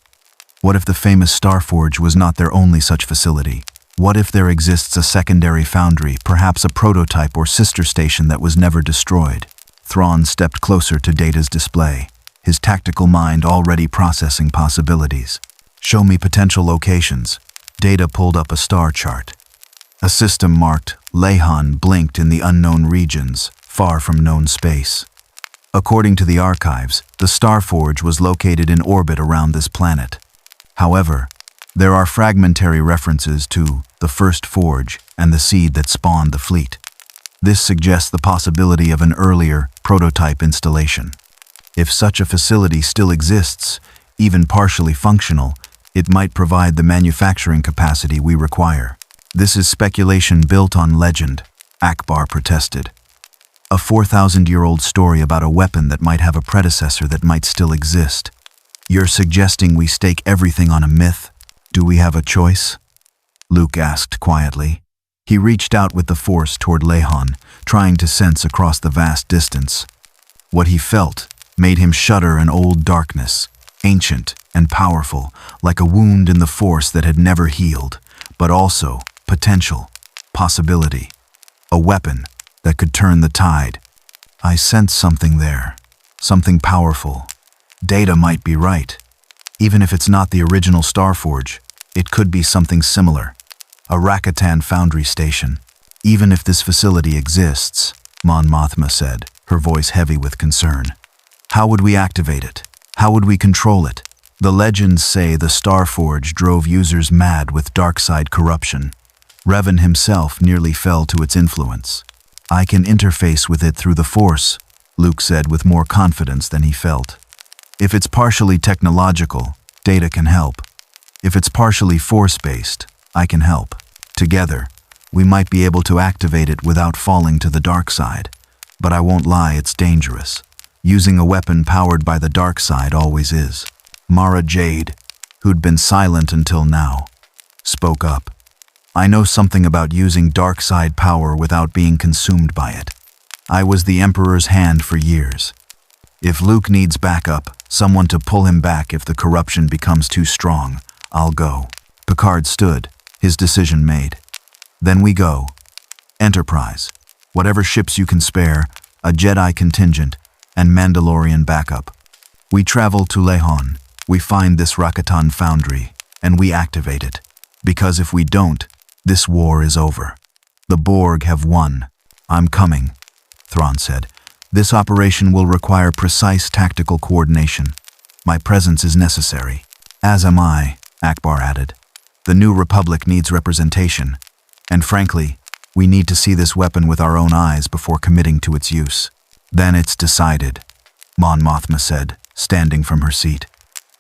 What if the famous Star Forge was not their only such facility? What if there exists a secondary foundry, perhaps a prototype or sister station that was never destroyed? Thrawn stepped closer to Data's display, his tactical mind already processing possibilities. Show me potential locations. Data pulled up a star chart. A system marked Lehon blinked in the unknown regions, far from known space. According to the archives, the Star Forge was located in orbit around this planet. However, there are fragmentary references to the first forge and the seed that spawned the fleet. This suggests the possibility of an earlier prototype installation. If such a facility still exists, even partially functional, it might provide the manufacturing capacity we require. This is speculation built on legend, Akbar protested. A 4,000-year-old story about a weapon that might have a predecessor that might still exist. You're suggesting we stake everything on a myth? Do we have a choice? Luke asked quietly. He reached out with the Force toward Lehon, trying to sense across the vast distance. What he felt made him shudder an old darkness, ancient and powerful, like a wound in the Force that had never healed, but also potential, possibility, a weapon that could turn the tide. I sensed something there, something powerful. Data might be right. Even if it's not the original Starforge, it could be something similar. A Rakatan foundry station. Even if this facility exists, Mon Mothma said, her voice heavy with concern. How would we activate it? How would we control it? The legends say the Starforge drove users mad with dark-side corruption. Revan himself nearly fell to its influence. I can interface with it through the Force, Luke said with more confidence than he felt. If it's partially technological, Data can help. If it's partially Force-based, I can help. Together, we might be able to activate it without falling to the dark side. But I won't lie, it's dangerous. Using a weapon powered by the dark side always is. Mara Jade, who'd been silent until now, spoke up. I know something about using dark side power without being consumed by it. I was the Emperor's hand for years. If Luke needs backup, someone to pull him back if the corruption becomes too strong, I'll go. Picard stood, his decision made. Then we go. Enterprise. Whatever ships you can spare, a Jedi contingent, and Mandalorian backup. We travel to Lehon. We find this Rakatan foundry, and we activate it. Because if we don't, this war is over. The Borg have won. I'm coming, Thrawn said. This operation will require precise tactical coordination. My presence is necessary. As am I, Akbar added. The New Republic needs representation. And frankly, we need to see this weapon with our own eyes before committing to its use. Then it's decided, Mon Mothma said, standing from her seat.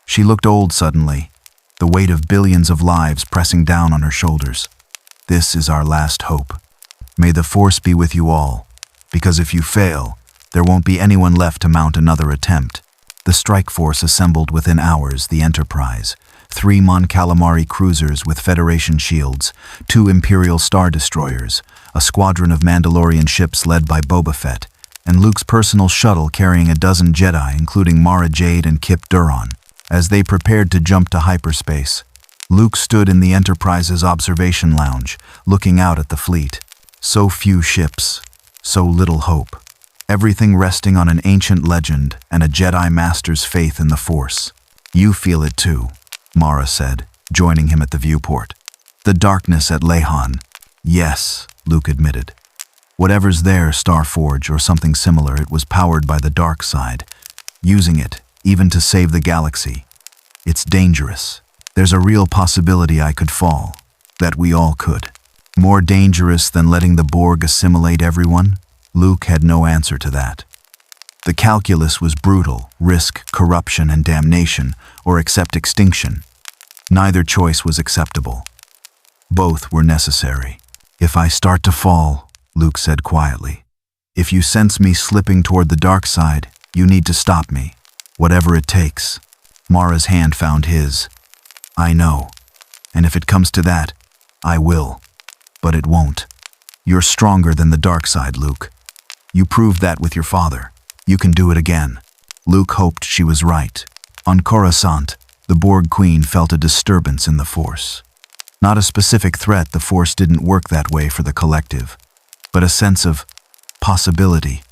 She looked old suddenly, the weight of billions of lives pressing down on her shoulders. This is our last hope. May the Force be with you all, because if you fail, there won't be anyone left to mount another attempt. The strike force assembled within hours, the Enterprise, 3 Mon Calamari cruisers with Federation shields, 2 Imperial Star Destroyers, a squadron of Mandalorian ships led by Boba Fett, and Luke's personal shuttle carrying a dozen Jedi, including Mara Jade and Kip Duron. As they prepared to jump to hyperspace, Luke stood in the Enterprise's observation lounge, looking out at the fleet. So few ships, so little hope. Everything resting on an ancient legend and a Jedi Master's faith in the Force. You feel it too, Mara said, joining him at the viewport. The darkness at Lehon. Yes, Luke admitted. Whatever's there, Starforge or something similar, it was powered by the dark side. Using it, even to save the galaxy. It's dangerous. There's a real possibility I could fall. That we all could. More dangerous than letting the Borg assimilate everyone? Luke had no answer to that. The calculus was brutal: risk, corruption, and damnation, or accept extinction. Neither choice was acceptable. Both were necessary. If I start to fall, Luke said quietly, if you sense me slipping toward the dark side, you need to stop me. Whatever it takes. Mara's hand found his. I know. And if it comes to that, I will. But it won't. You're stronger than the dark side, Luke. You proved that with your father. You can do it again. Luke hoped she was right. On Coruscant, the Borg Queen felt a disturbance in the Force. Not a specific threat, the Force didn't work that way for the collective, but a sense of possibility,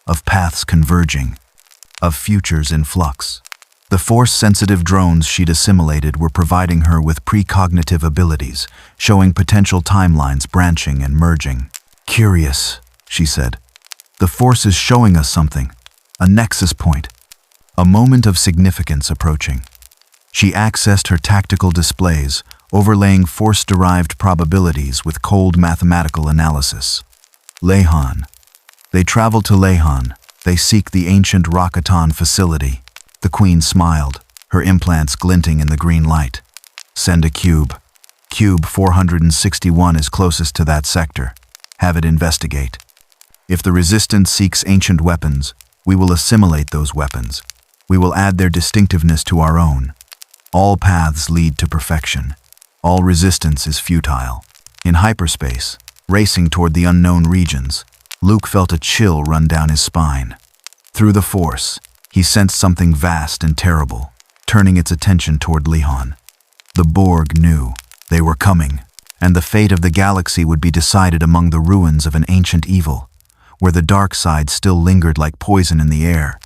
of paths converging, of futures in flux. The Force-sensitive drones she'd assimilated were providing her with precognitive abilities, showing potential timelines branching and merging. Curious, she said. The Force is showing us something, a nexus point, a moment of significance approaching. She accessed her tactical displays, overlaying Force-derived probabilities with cold mathematical analysis. Lehon. They travel to Lehon. They seek the ancient Rakatan facility. The Queen smiled, her implants glinting in the green light. Send a cube. Cube 461 is closest to that sector. Have it investigate. If the Resistance seeks ancient weapons, we will assimilate those weapons. We will add their distinctiveness to our own. All paths lead to perfection. All resistance is futile. In hyperspace, racing toward the unknown regions, Luke felt a chill run down his spine. Through the Force, he sensed something vast and terrible, turning its attention toward Lehon. The Borg knew they were coming, and the fate of the galaxy would be decided among the ruins of an ancient evil, where the dark side still lingered like poison in the air,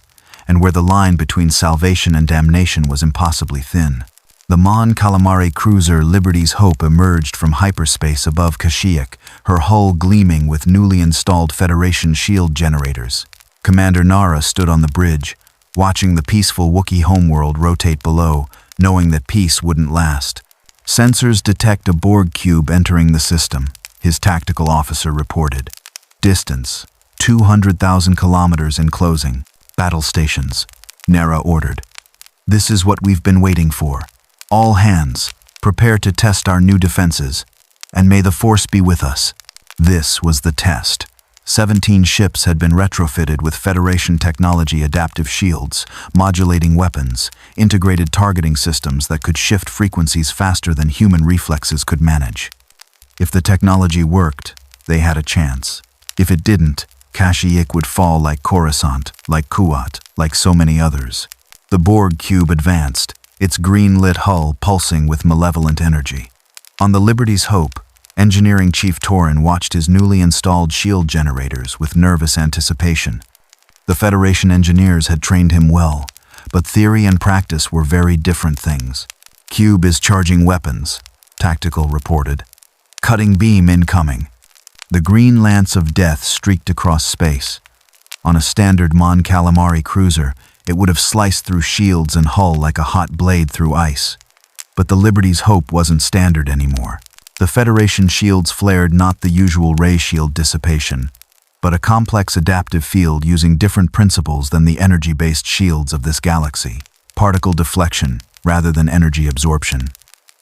and where the line between salvation and damnation was impossibly thin. The Mon Calamari cruiser Liberty's Hope emerged from hyperspace above Kashyyyk, her hull gleaming with newly installed Federation shield generators. Commander Nara stood on the bridge, watching the peaceful Wookiee homeworld rotate below, knowing that peace wouldn't last. Sensors detect a Borg cube entering the system, his tactical officer reported. Distance, 200,000 kilometers in closing. Battle stations, Nara ordered. This is what we've been waiting for. All hands, prepare to test our new defenses, and may the Force be with us. This was the test. 17 ships had been retrofitted with Federation technology adaptive shields, modulating weapons, integrated targeting systems that could shift frequencies faster than human reflexes could manage. If the technology worked, they had a chance. If it didn't, Kashyyyk would fall like Coruscant, like Kuat, like so many others. The Borg cube advanced, its green-lit hull pulsing with malevolent energy. On the Liberty's Hope, Engineering Chief Torin watched his newly installed shield generators with nervous anticipation. The Federation engineers had trained him well, but theory and practice were very different things. "Cube is charging weapons," Tactical reported. "Cutting beam incoming." The green lance of death streaked across space. On a standard Mon Calamari cruiser, it would have sliced through shields and hull like a hot blade through ice. But the Liberty's Hope wasn't standard anymore. The Federation shields flared not the usual ray shield dissipation, but a complex adaptive field using different principles than the energy-based shields of this galaxy. Particle deflection, rather than energy absorption.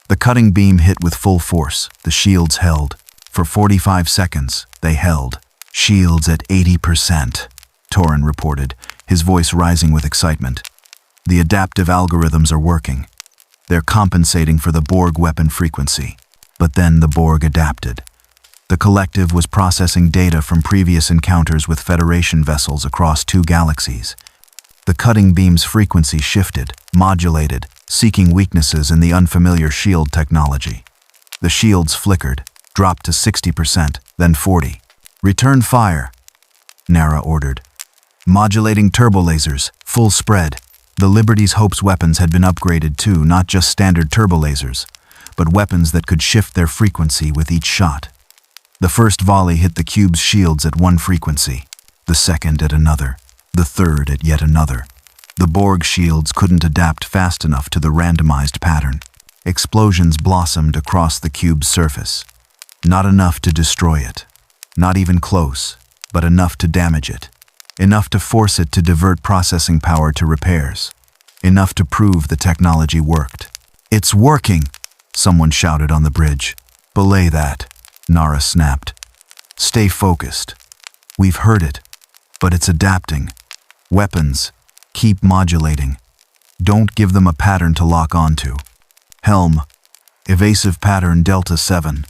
The cutting beam hit with full force. The shields held. For 45 seconds, they held. "Shields at 80%, Torin reported, his voice rising with excitement. "The adaptive algorithms are working. They're compensating for the Borg weapon frequency." But then the Borg adapted. The collective was processing data from previous encounters with Federation vessels across 2 galaxies. The cutting beam's frequency shifted, modulated, seeking weaknesses in the unfamiliar shield technology. The shields flickered, dropped to 60%, then 40%. "Return fire," Nara ordered. "Modulating turbolasers, full spread." The Liberty's Hope's weapons had been upgraded too, not just standard turbolasers, but weapons that could shift their frequency with each shot. The first volley hit the cube's shields at one frequency, the second at another, the third at yet another. The Borg shields couldn't adapt fast enough to the randomized pattern. Explosions blossomed across the cube's surface. Not enough to destroy it. Not even close, but enough to damage it. Enough to force it to divert processing power to repairs. Enough to prove the technology worked. "It's working!" someone shouted on the bridge. "Belay that," Nara snapped. "Stay focused. We've heard it, but it's adapting. Weapons, keep modulating. Don't give them a pattern to lock onto. Helm, evasive pattern Delta 7.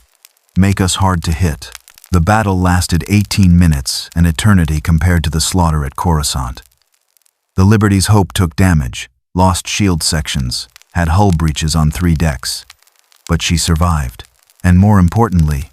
Make us hard to hit." The battle lasted 18 minutes, an eternity compared to the slaughter at Coruscant. The Liberty's Hope took damage, lost shield sections, had hull breaches on 3 decks. But she survived. And more importantly,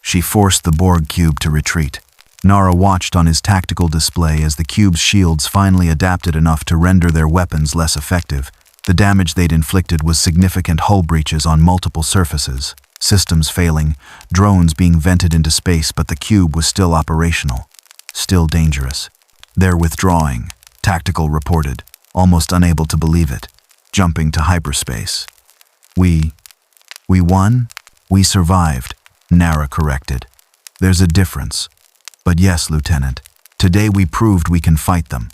she forced the Borg cube to retreat. Nara watched on his tactical display as the cube's shields finally adapted enough to render their weapons less effective. The damage they'd inflicted was significant hull breaches on multiple surfaces, systems failing, drones being vented into space, but the cube was still operational, still dangerous. "They're withdrawing," Tactical reported, almost unable to believe it, jumping to hyperspace. We won? We survived," Nara corrected. "There's a difference. But yes, Lieutenant, today we proved we can fight them.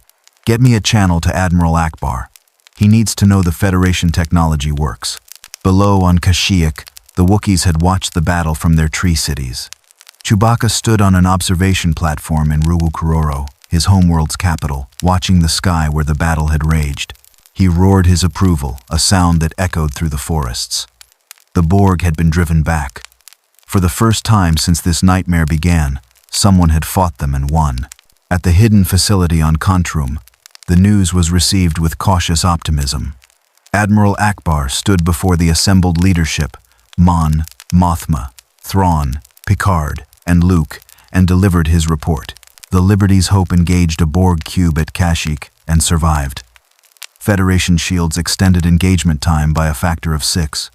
Get me a channel to Admiral Akbar. He needs to know the Federation technology works." Below on Kashyyyk, the Wookiees had watched the battle from their tree cities. Chewbacca stood on an observation platform in Ruwukuroro, his homeworld's capital, watching the sky where the battle had raged. He roared his approval, a sound that echoed through the forests. The Borg had been driven back. For the first time since this nightmare began, someone had fought them and won. At the hidden facility on Contrum, the news was received with cautious optimism. Admiral Akbar stood before the assembled leadership, Mon, Mothma, Thrawn, Picard, and Luke, and delivered his report. The Liberty's Hope engaged a Borg cube at Kashyyyk and survived. Federation shields extended engagement time by a factor of 6.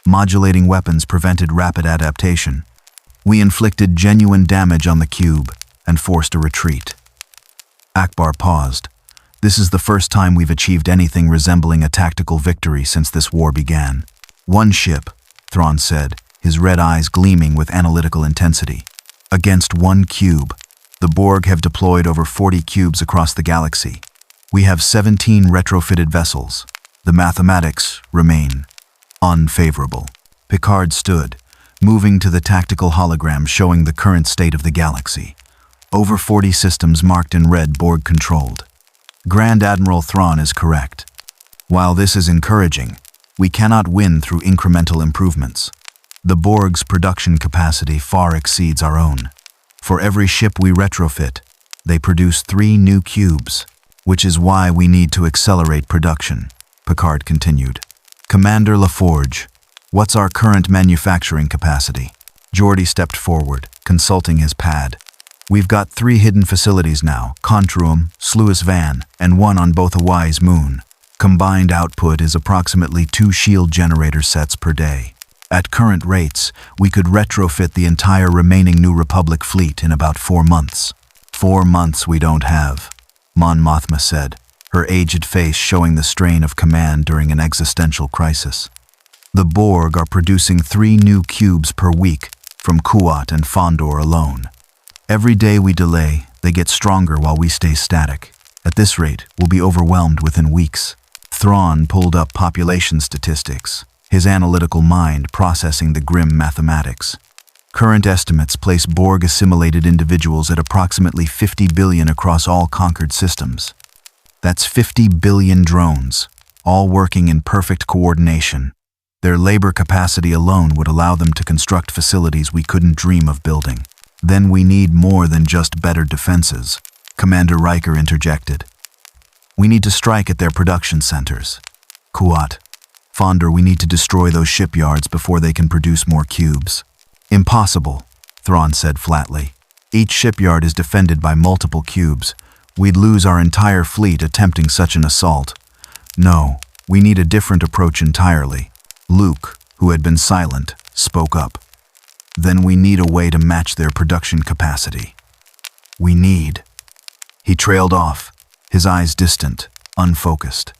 Modulating weapons prevented rapid adaptation. We inflicted genuine damage on the cube and forced a retreat. Akbar paused. "This is the first time we've achieved anything resembling a tactical victory since this war began." "One ship," Thrawn said, his red eyes gleaming with analytical intensity. "Against one cube. The Borg have deployed over 40 cubes across the galaxy. We have 17 retrofitted vessels. The mathematics remain unfavorable." Picard stood, moving to the tactical hologram showing the current state of the galaxy. Over 40 systems marked in red Borg controlled. Grand Admiral Thrawn is correct. While this is encouraging, we cannot win through incremental improvements. The Borg's production capacity far exceeds our own. For every ship we retrofit, they produce 3 new cubes, which is why we need to accelerate production, Picard continued. Commander LaForge, what's our current manufacturing capacity? Geordi stepped forward, consulting his pad. We've got 3 hidden facilities now, Contruum, Sluis Van, and 1 on Bothawai's moon. Combined output is approximately 2 shield generator sets per day. At current rates, we could retrofit the entire remaining New Republic fleet in about 4 months. 4 months we don't have, Mon Mothma said, her aged face showing the strain of command during an existential crisis. The Borg are producing 3 new cubes per week from Kuat and Fondor alone. Every day we delay, they get stronger while we stay static. At this rate, we'll be overwhelmed within weeks. Thrawn pulled up population statistics, his analytical mind processing the grim mathematics. Current estimates place Borg assimilated individuals at approximately 50 billion across all conquered systems. That's 50 billion drones, all working in perfect coordination. Their labor capacity alone would allow them to construct facilities we couldn't dream of building. Then we need more than just better defenses, Commander Riker interjected. We need to strike at their production centers. Kuat, Fondor, we need to destroy those shipyards before they can produce more cubes. Impossible, Thrawn said flatly. Each shipyard is defended by multiple cubes. We'd lose our entire fleet attempting such an assault. No, we need a different approach entirely. Luke, who had been silent, spoke up. Then we need a way to match their production capacity. We need. He trailed off, his eyes distant, unfocused.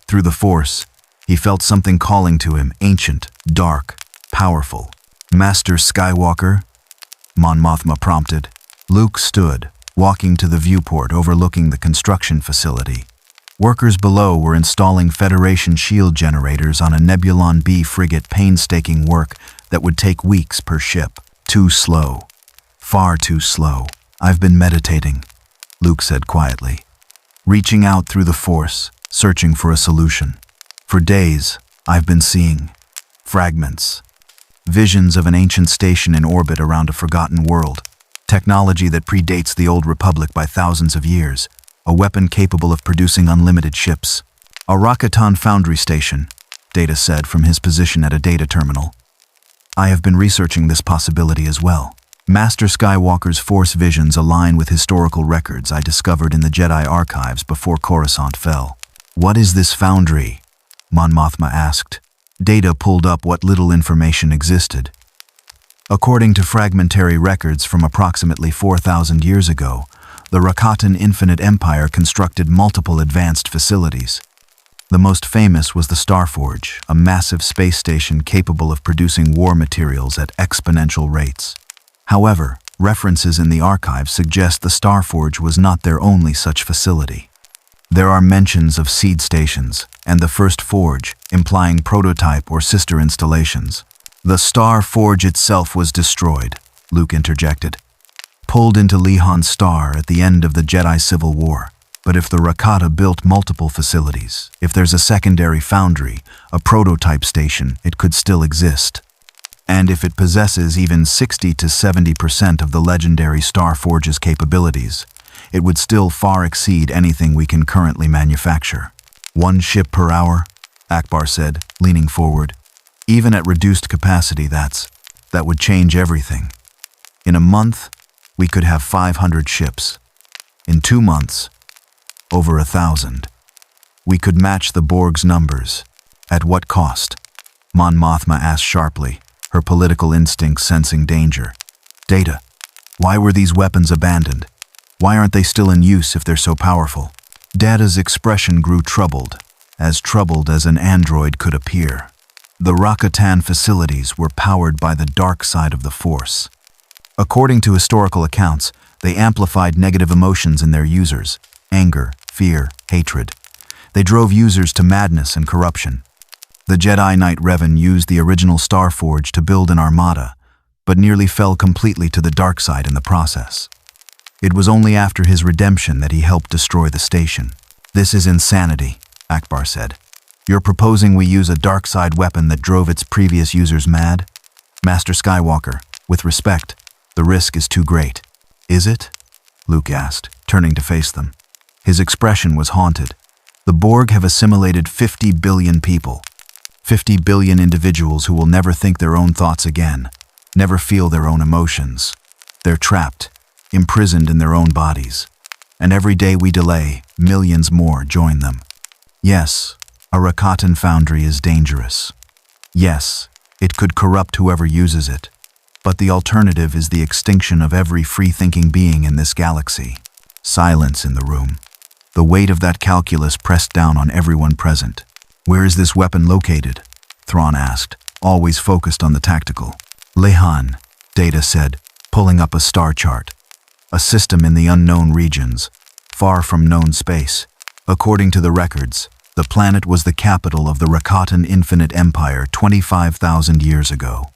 Through the Force, he felt something calling to him, ancient, dark, powerful. Master Skywalker? Mon Mothma prompted. Luke stood, walking to the viewport overlooking the construction facility. Workers below were installing Federation shield generators on a Nebulon B frigate, painstaking work that would take weeks per ship. Too slow. Far too slow. I've been meditating, Luke said quietly. Reaching out through the Force, searching for a solution. For days, I've been seeing fragments. Visions of an ancient station in orbit around a forgotten world. Technology that predates the Old Republic by thousands of years. A weapon capable of producing unlimited ships. A Rakatan foundry station, Data said from his position at a data terminal. I have been researching this possibility as well. Master Skywalker's Force visions align with historical records I discovered in the Jedi archives before Coruscant fell. What is this foundry? Mon Mothma asked. Data pulled up what little information existed. According to fragmentary records from approximately 4,000 years ago, the Rakatan Infinite Empire constructed multiple advanced facilities. The most famous was the Starforge, a massive space station capable of producing war materials at exponential rates. However, references in the archives suggest the Starforge was not their only such facility. There are mentions of seed stations and the first forge, implying prototype or sister installations. The Starforge itself was destroyed, Luke interjected. Pulled into Lihan's star at the end of the Jedi Civil War. But if the Rakata built multiple facilities, if there's a secondary foundry, a prototype station, it could still exist. And if it possesses even 60 to 70% of the legendary Starforge's capabilities, it would still far exceed anything we can currently manufacture. 1 ship per hour, Akbar said, leaning forward. Even at reduced capacity, that would change everything. In a month, we could have 500 ships. In 2 months, over 1,000. We could match the Borg's numbers. At what cost? Mon Mothma asked sharply, her political instincts sensing danger. Data, why were these weapons abandoned? Why aren't they still in use if they're so powerful? Data's expression grew troubled as an android could appear. The Rakatan facilities were powered by the dark side of the Force. According to historical accounts, they amplified negative emotions in their users. Anger, fear, hatred. They drove users to madness and corruption. The Jedi Knight Revan used the original Starforge to build an armada, but nearly fell completely to the dark side in the process. It was only after his redemption that he helped destroy the station. "This is insanity," Akbar said. "You're proposing we use a dark side weapon that drove its previous users mad? Master Skywalker, with respect, the risk is too great." "Is it?" Luke asked, turning to face them. His expression was haunted. The Borg have assimilated 50 billion people. 50 billion individuals who will never think their own thoughts again, never feel their own emotions. They're trapped, imprisoned in their own bodies. And every day we delay, millions more join them. Yes, a Rakatan foundry is dangerous. Yes, it could corrupt whoever uses it. But the alternative is the extinction of every free-thinking being in this galaxy. Silence in the room. The weight of that calculus pressed down on everyone present. "Where is this weapon located?" Thrawn asked, always focused on the tactical. "Lehan," Data said, pulling up a star chart. "A system in the unknown regions, far from known space. According to the records, the planet was the capital of the Rakatan Infinite Empire 25,000 years ago.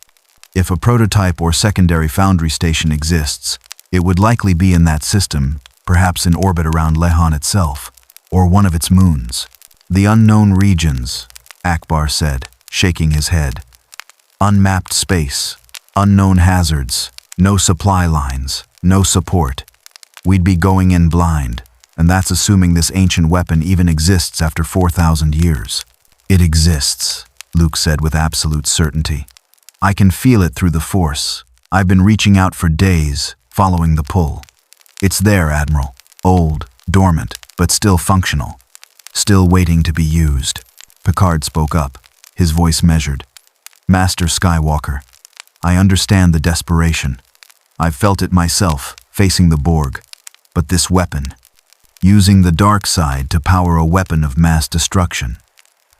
If a prototype or secondary foundry station exists, it would likely be in that system, perhaps in orbit around Lehan itself, or one of its moons." "The unknown regions," Akbar said, shaking his head. "Unmapped space, unknown hazards, no supply lines, no support. We'd be going in blind, and that's assuming this ancient weapon even exists after 4,000 years. "It exists," Luke said with absolute certainty. "I can feel it through the Force. I've been reaching out for days, following the pull. It's there, Admiral. Old, dormant, but still functional. Still waiting to be used." Picard spoke up, his voice measured. "Master Skywalker, I understand the desperation. I've felt it myself, facing the Borg. But this weapon, using the dark side to power a weapon of mass destruction.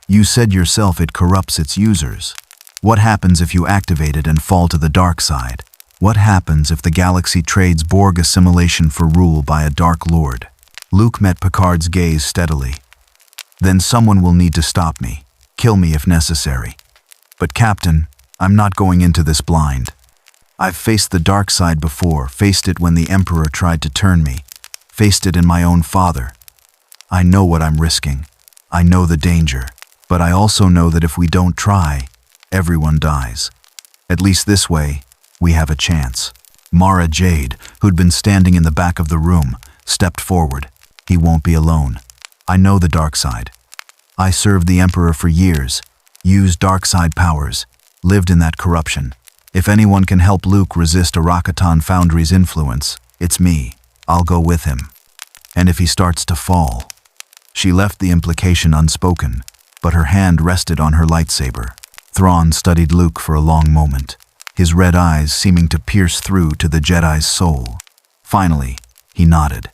You said yourself it corrupts its users. What happens if you activate it and fall to the dark side? What happens if the galaxy trades Borg assimilation for rule by a Dark Lord?" Luke met Picard's gaze steadily. "Then someone will need to stop me, kill me if necessary. But Captain, I'm not going into this blind. I've faced the dark side before, faced it when the Emperor tried to turn me, faced it in my own father. I know what I'm risking. I know the danger. But I also know that if we don't try, everyone dies. At least this way, we have a chance." Mara Jade, who'd been standing in the back of the room, stepped forward. "He won't be alone. I know the dark side. I served the Emperor for years, used dark side powers, lived in that corruption. If anyone can help Luke resist a Rakatan foundry's influence, it's me. I'll go with him. And if he starts to fall..." She left the implication unspoken, but her hand rested on her lightsaber. Thrawn studied Luke for a long moment, his red eyes seeming to pierce through to the Jedi's soul. Finally, he nodded.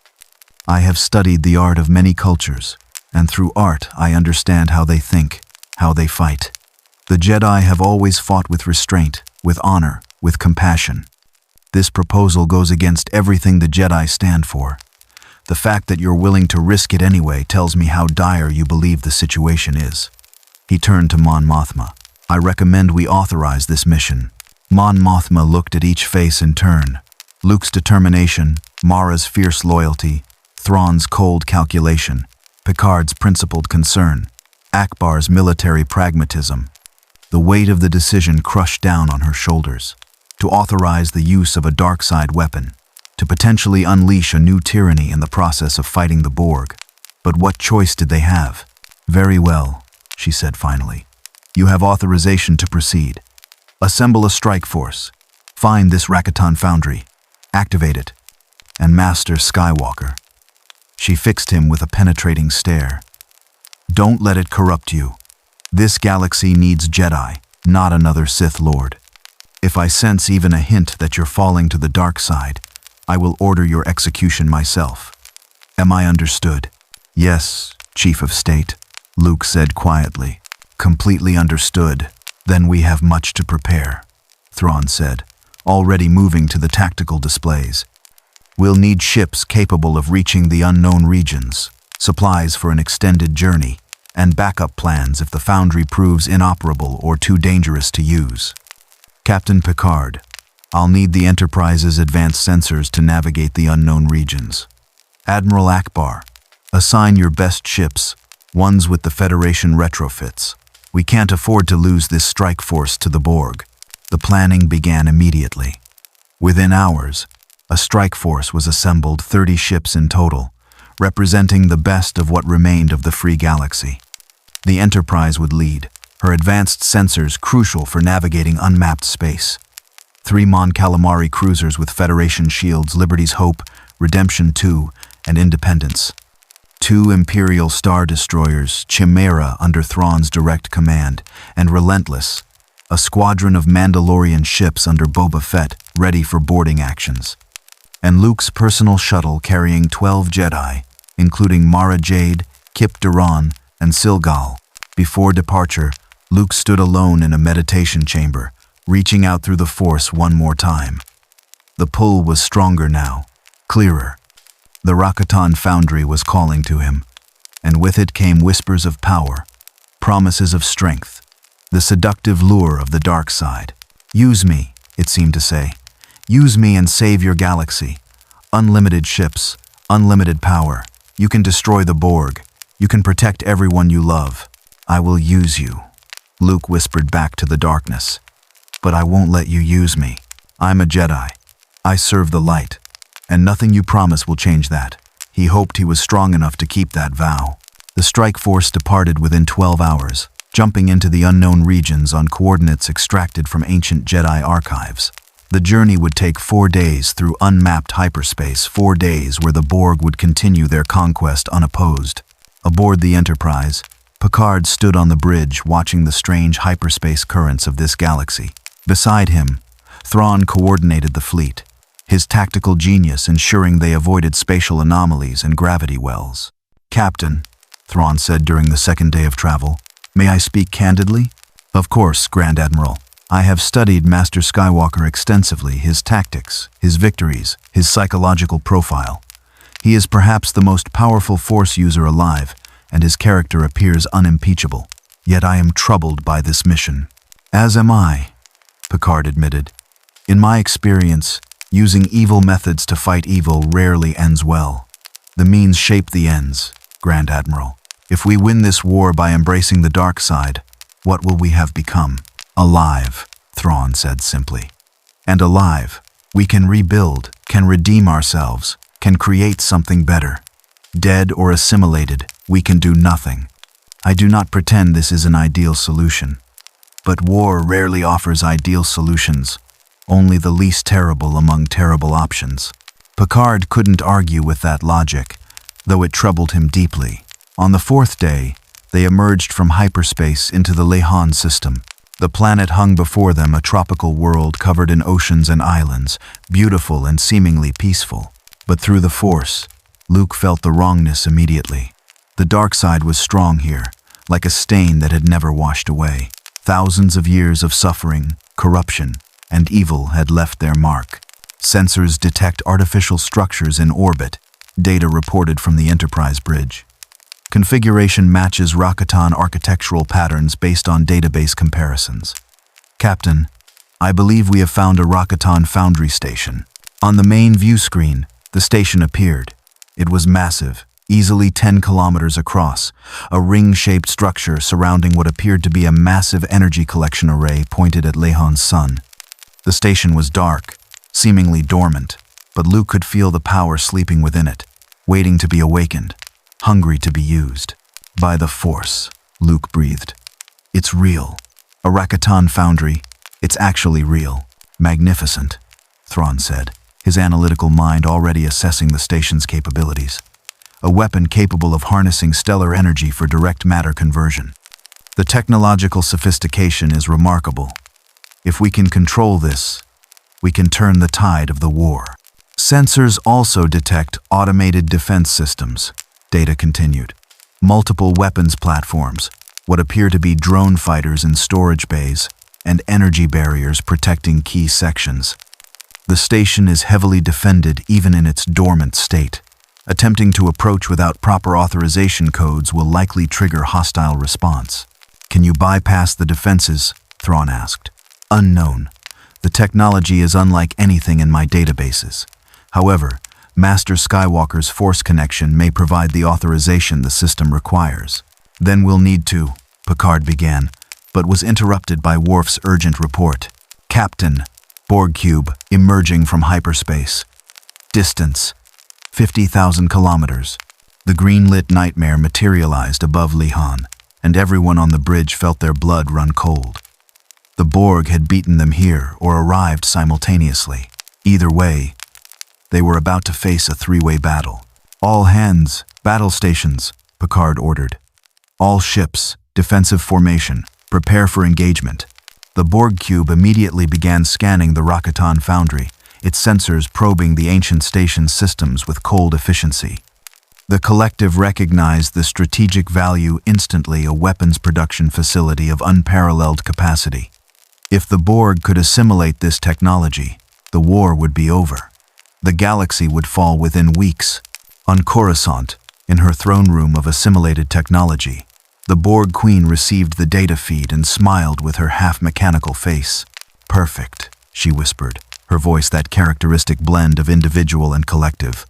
"I have studied the art of many cultures, and through art I understand how they think, how they fight. The Jedi have always fought with restraint, with honor, with compassion. This proposal goes against everything the Jedi stand for. The fact that you're willing to risk it anyway tells me how dire you believe the situation is." He turned to Mon Mothma. "I recommend we authorize this mission." Mon Mothma looked at each face in turn. Luke's determination, Mara's fierce loyalty, Thrawn's cold calculation, Picard's principled concern, Akbar's military pragmatism. The weight of the decision crushed down on her shoulders. To authorize the use of a dark side weapon, to potentially unleash a new tyranny in the process of fighting the Borg. But what choice did they have? "Very well," she said finally. "You have authorization to proceed. Assemble a strike force. Find this Rakatan foundry. Activate it. And Master Skywalker." She fixed him with a penetrating stare. "Don't let it corrupt you. This galaxy needs Jedi, not another Sith Lord. If I sense even a hint that you're falling to the dark side, I will order your execution myself. Am I understood?" "Yes, Chief of State," Luke said quietly. "Completely understood. Then we have much to prepare," Thrawn said, already moving to the tactical displays. "We'll need ships capable of reaching the unknown regions, supplies for an extended journey, and backup plans if the foundry proves inoperable or too dangerous to use." "Captain Picard," I'll need the Enterprise's advanced sensors to navigate the unknown regions. Admiral Akbar, assign your best ships, ones with the Federation retrofits. We can't afford to lose this strike force to the Borg. The planning began immediately. Within hours, a strike force was assembled, 30 ships in total, representing the best of what remained of the free galaxy. The Enterprise would lead, her advanced sensors crucial for navigating unmapped space. 3 Mon Calamari cruisers with Federation shields, Liberty's Hope, Redemption 2, and Independence. 2 Imperial Star Destroyers, Chimera under Thrawn's direct command, and Relentless, a squadron of Mandalorian ships under Boba Fett, ready for boarding actions. And Luke's personal shuttle carrying 12 Jedi, including Mara Jade, Kip Duran, and Silgal. Before departure, Luke stood alone in a meditation chamber, reaching out through the Force one more time. The pull was stronger now, clearer. The Rakatan Foundry was calling to him, and with it came whispers of power, promises of strength, the seductive lure of the dark side. Use me, it seemed to say. Use me and save your galaxy. Unlimited ships, unlimited power. You can destroy the Borg. You can protect everyone you love. I will use you. Luke whispered back to the darkness. But I won't let you use me. I'm a Jedi. I serve the light, and nothing you promise will change that. He hoped he was strong enough to keep that vow. The strike force departed within 12 hours, jumping into the unknown regions on coordinates extracted from ancient Jedi archives. The journey would take 4 days through unmapped hyperspace, 4 days where the Borg would continue their conquest unopposed. Aboard the Enterprise, Picard stood on the bridge watching the strange hyperspace currents of this galaxy. Beside him, Thrawn coordinated the fleet, his tactical genius ensuring they avoided spatial anomalies and gravity wells. "Captain," Thrawn said during the second day of travel, "may I speak candidly?" "Of course, Grand Admiral. I have studied Master Skywalker extensively, his tactics, his victories, his psychological profile. He is perhaps the most powerful Force user alive, and his character appears unimpeachable. Yet I am troubled by this mission." "As am I," Picard admitted. "In my experience, using evil methods to fight evil rarely ends well. The means shape the ends, Grand Admiral. If we win this war by embracing the dark side, what will we have become?" "Alive," Thrawn said simply. "And alive, we can rebuild, can redeem ourselves, can create something better. Dead or assimilated, we can do nothing. I do not pretend this is an ideal solution. But war rarely offers ideal solutions, only the least terrible among terrible options." Picard couldn't argue with that logic, though it troubled him deeply. On the 4th day, they emerged from hyperspace into the Lehan system. The planet hung before them, a tropical world covered in oceans and islands, beautiful and seemingly peaceful. But through the Force, Luke felt the wrongness immediately. The dark side was strong here, like a stain that had never washed away. Thousands of years of suffering, corruption, and evil had left their mark. Sensors detect artificial structures in orbit, data reported from the Enterprise bridge. Configuration matches Rakatan architectural patterns based on database comparisons. "Captain, I believe we have found a Rakatan Foundry station." On the main view screen, the station appeared. It was massive, easily 10 kilometers across, a ring-shaped structure surrounding what appeared to be a massive energy collection array pointed at Lehan's sun. The station was dark, seemingly dormant, but Luke could feel the power sleeping within it, waiting to be awakened, hungry to be used. "By the Force," Luke breathed. "It's real. A Rakatan Foundry. It's actually real. Magnificent," Thrawn said, his analytical mind already assessing the station's capabilities. A weapon capable of harnessing stellar energy for direct matter conversion. "The technological sophistication is remarkable. If we can control this, we can turn the tide of the war." Sensors also detect automated defense systems, data continued. Multiple weapons platforms, what appear to be drone fighters in storage bays, and energy barriers protecting key sections. The station is heavily defended even in its dormant state. Attempting to approach without proper authorization codes will likely trigger hostile response. "Can you bypass the defenses?" Thrawn asked. "Unknown. The technology is unlike anything in my databases. However, Master Skywalker's force connection may provide the authorization the system requires. Then we'll need to, Picard began, but was interrupted by Worf's urgent report. Captain, Borg cube emerging from hyperspace. Distance, 50,000 kilometers. The green-lit nightmare materialized above Lihan, and everyone on the bridge felt their blood run cold. The Borg had beaten them here or arrived simultaneously. Either way, they were about to face a three-way battle. All hands, battle stations, Picard ordered. All ships, defensive formation, prepare for engagement. The Borg cube immediately began scanning the Rakatan foundry, its sensors probing the ancient station's systems with cold efficiency. The collective recognized the strategic value instantly, a weapons production facility of unparalleled capacity. If the Borg could assimilate this technology, the war would be over. The galaxy would fall within weeks. On Coruscant, in her throne room of assimilated technology, the Borg Queen received the data feed and smiled with her half-mechanical face. "Perfect," she whispered, her voice that characteristic blend of individual and collective.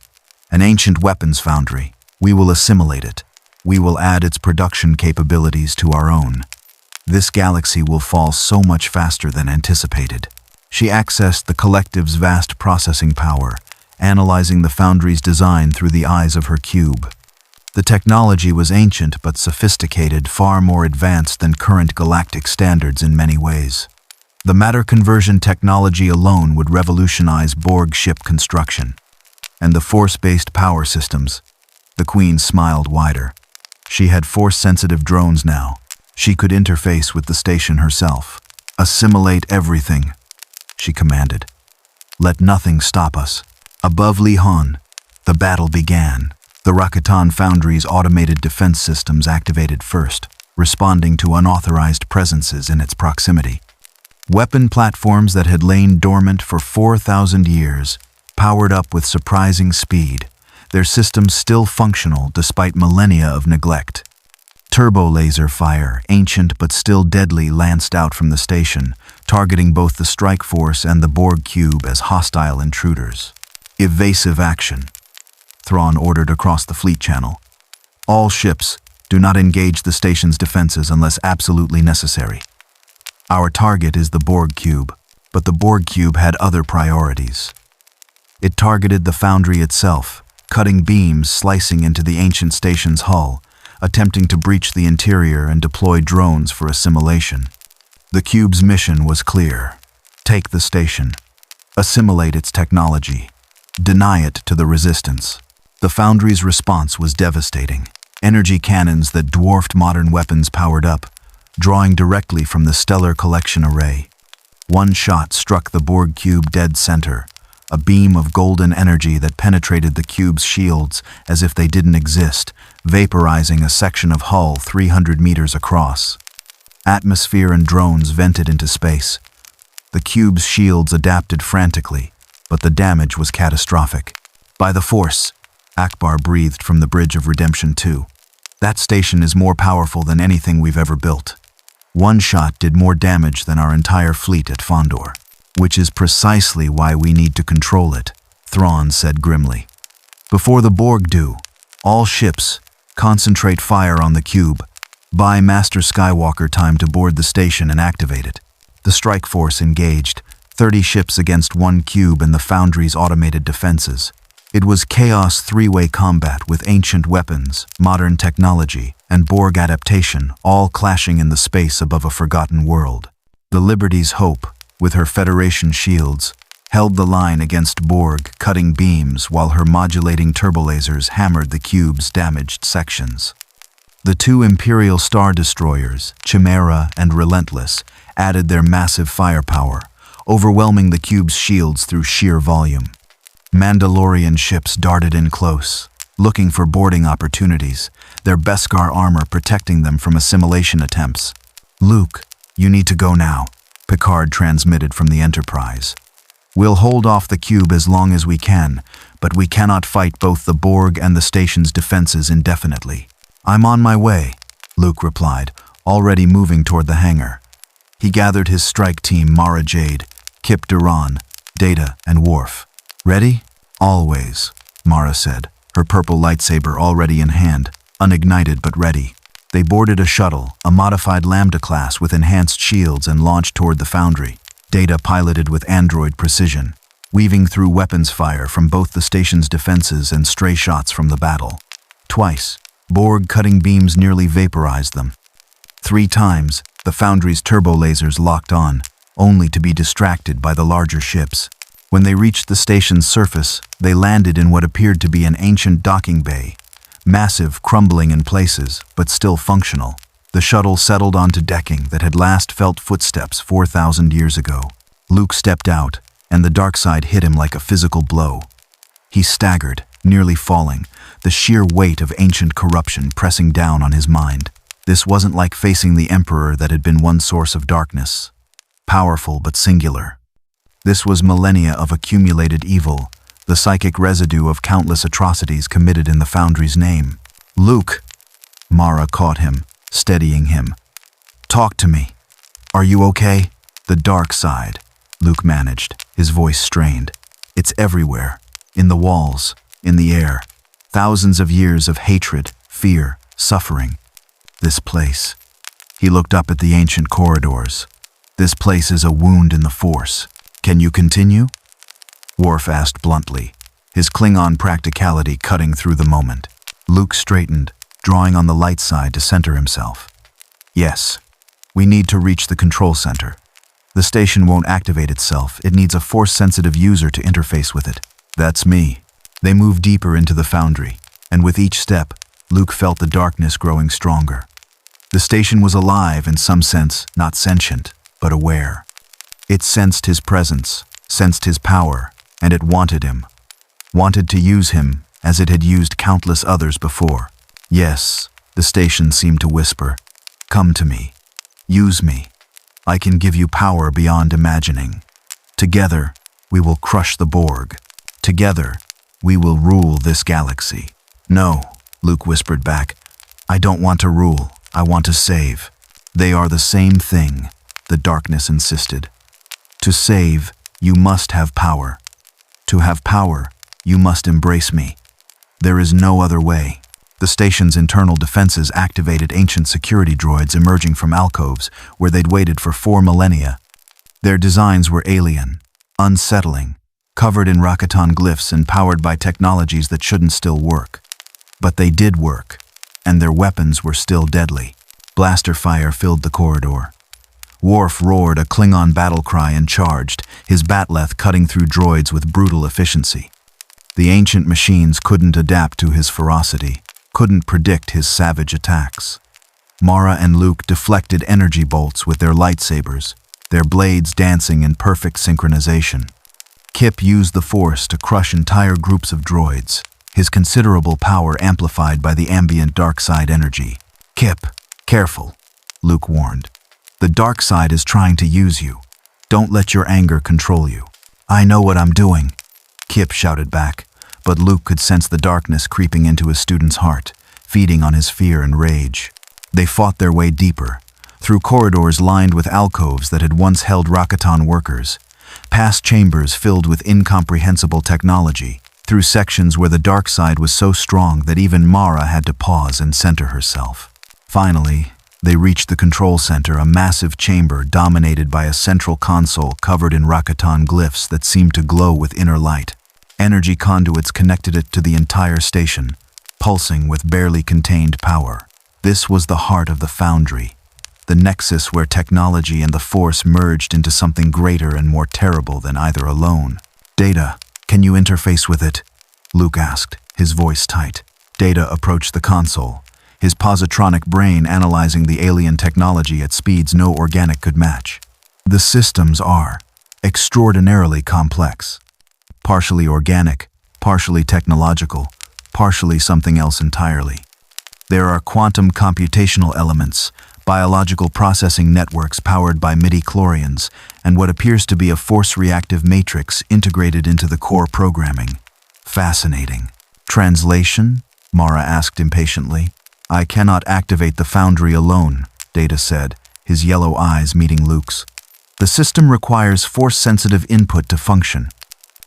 "An ancient weapons foundry. We will assimilate it. We will add its production capabilities to our own. This galaxy will fall so much faster than anticipated." She accessed the collective's vast processing power, analyzing the foundry's design through the eyes of her cube. The technology was ancient but sophisticated, far more advanced than current galactic standards in many ways. The matter conversion technology alone would revolutionize Borg ship construction. And the force-based power systems. The Queen smiled wider. She had force-sensitive drones now. She could interface with the station herself. "Assimilate everything," she commanded. "Let nothing stop us." Above Lihan, the battle began. The Rakatan Foundry's automated defense systems activated first, responding to unauthorized presences in its proximity. Weapon platforms that had lain dormant for 4,000 years powered up with surprising speed, their systems still functional despite millennia of neglect. Turbo laser fire, ancient but still deadly, lanced out from the station, targeting both the strike force and the Borg cube as hostile intruders. "Evasive action," Thrawn ordered across the fleet channel. "All ships, do not engage the station's defenses unless absolutely necessary. Our target is the Borg cube, but the Borg cube had other priorities." It targeted the foundry itself, cutting beams slicing into the ancient station's hull, attempting to breach the interior and deploy drones for assimilation. The cube's mission was clear. Take the station. Assimilate its technology. Deny it to the Resistance. The Foundry's response was devastating. Energy cannons that dwarfed modern weapons powered up, drawing directly from the stellar collection array. One shot struck the Borg cube dead center, a beam of golden energy that penetrated the cube's shields as if they didn't exist, vaporizing a section of hull 300 meters across. Atmosphere and drones vented into space. The cube's shields adapted frantically, but the damage was catastrophic. "By the Force," Akbar breathed from the bridge of Redemption 2. "That station is more powerful than anything we've ever built. One shot did more damage than our entire fleet at Fondor, which is precisely why we need to control it," Thrawn said grimly. "Before the Borg do, all ships, concentrate fire on the cube. Buy Master Skywalker time to board the station and activate it." The strike force engaged, 30 ships against one cube in the Foundry's automated defenses. It was chaos three-way combat with ancient weapons, modern technology, and Borg adaptation, all clashing in the space above a forgotten world. The Liberty's Hope, with her Federation shields, held the line against Borg, cutting beams while her modulating turbolasers hammered the cube's damaged sections. The two Imperial Star Destroyers, Chimera and Relentless, added their massive firepower, overwhelming the cube's shields through sheer volume. Mandalorian ships darted in close, looking for boarding opportunities, their Beskar armor protecting them from assimilation attempts. "Luke, you need to go now," Picard transmitted from the Enterprise. "We'll hold off the cube as long as we can, but we cannot fight both the Borg and the station's defenses indefinitely." "I'm on my way," Luke replied, already moving toward the hangar. He gathered his strike team, Mara Jade, Kip, Duran, Data, and Worf. Ready? Always, Mara said, her purple lightsaber already in hand, unignited but ready. They boarded a shuttle, a modified Lambda class with enhanced shields, and launched toward the foundry. Data piloted with android precision, weaving through weapons fire from both the station's defenses and stray shots from the battle. Twice, Borg cutting beams nearly vaporized them. 3 times, the foundry's turbo lasers locked on, only to be distracted by the larger ships. When they reached the station's surface, they landed in what appeared to be an ancient docking bay, massive, crumbling in places, but still functional. The shuttle settled onto decking that had last felt footsteps 4,000 years ago. Luke stepped out, and the dark side hit him like a physical blow. He staggered, nearly falling, the sheer weight of ancient corruption pressing down on his mind. This wasn't like facing the Emperor that had been one source of darkness, powerful but singular. This was millennia of accumulated evil, the psychic residue of countless atrocities committed in the Foundry's name. Luke! Mara caught him, steadying him. Talk to me. Are you okay? The dark side, Luke managed, his voice strained. It's everywhere, in the walls, in the air. Thousands of years of hatred, fear, suffering. This place. He looked up at the ancient corridors. This place is a wound in the Force. Can you continue? Worf asked bluntly, his Klingon practicality cutting through the moment. Luke straightened, drawing on the light side to center himself. Yes, we need to reach the control center. The station won't activate itself. It needs a Force-sensitive user to interface with it. That's me. They moved deeper into the foundry, and with each step, Luke felt the darkness growing stronger. The station was alive in some sense, not sentient, but aware. It sensed his presence, sensed his power, and it wanted him. Wanted to use him as it had used countless others before. Yes, the station seemed to whisper, "Come to me. Use me. I can give you power beyond imagining. Together, we will crush the Borg. Together, we will rule this galaxy." "No," Luke whispered back. "I don't want to rule. I want to save." "They are the same thing," the darkness insisted. "To save, you must have power. To have power, you must embrace me. There is no other way." The station's internal defenses activated ancient security droids emerging from alcoves where they'd waited for 4 millennia. Their designs were alien, unsettling, covered in Rakatan glyphs and powered by technologies that shouldn't still work. But they did work, and their weapons were still deadly. Blaster fire filled the corridor. Worf roared a Klingon battle cry and charged, his bat'leth cutting through droids with brutal efficiency. The ancient machines couldn't adapt to his ferocity, couldn't predict his savage attacks. Mara and Luke deflected energy bolts with their lightsabers, their blades dancing in perfect synchronization. Kip used the Force to crush entire groups of droids, his considerable power amplified by the ambient dark side energy. "Kip, careful," Luke warned. "The dark side is trying to use you. Don't let your anger control you." "I know what I'm doing," Kip shouted back, but Luke could sense the darkness creeping into his student's heart, feeding on his fear and rage. They fought their way deeper, through corridors lined with alcoves that had once held Rakatan workers, past chambers filled with incomprehensible technology, through sections where the dark side was so strong that even Mara had to pause and center herself. Finally, they reached the control center, a massive chamber dominated by a central console covered in Rakatan glyphs that seemed to glow with inner light. Energy conduits connected it to the entire station, pulsing with barely contained power. This was the heart of the Foundry, the nexus where technology and the Force merged into something greater and more terrible than either alone. "Data, can you interface with it?" Luke asked, his voice tight. Data approached the console, his positronic brain analyzing the alien technology at speeds no organic could match. "The systems are extraordinarily complex. Partially organic, partially technological, partially something else entirely. There are quantum computational elements, biological processing networks powered by midi-chlorians, and what appears to be a Force-reactive matrix integrated into the core programming." "Fascinating." "Translation?" Mara asked impatiently. "I cannot activate the Foundry alone," Data said, his yellow eyes meeting Luke's. The system requires force-sensitive input to function.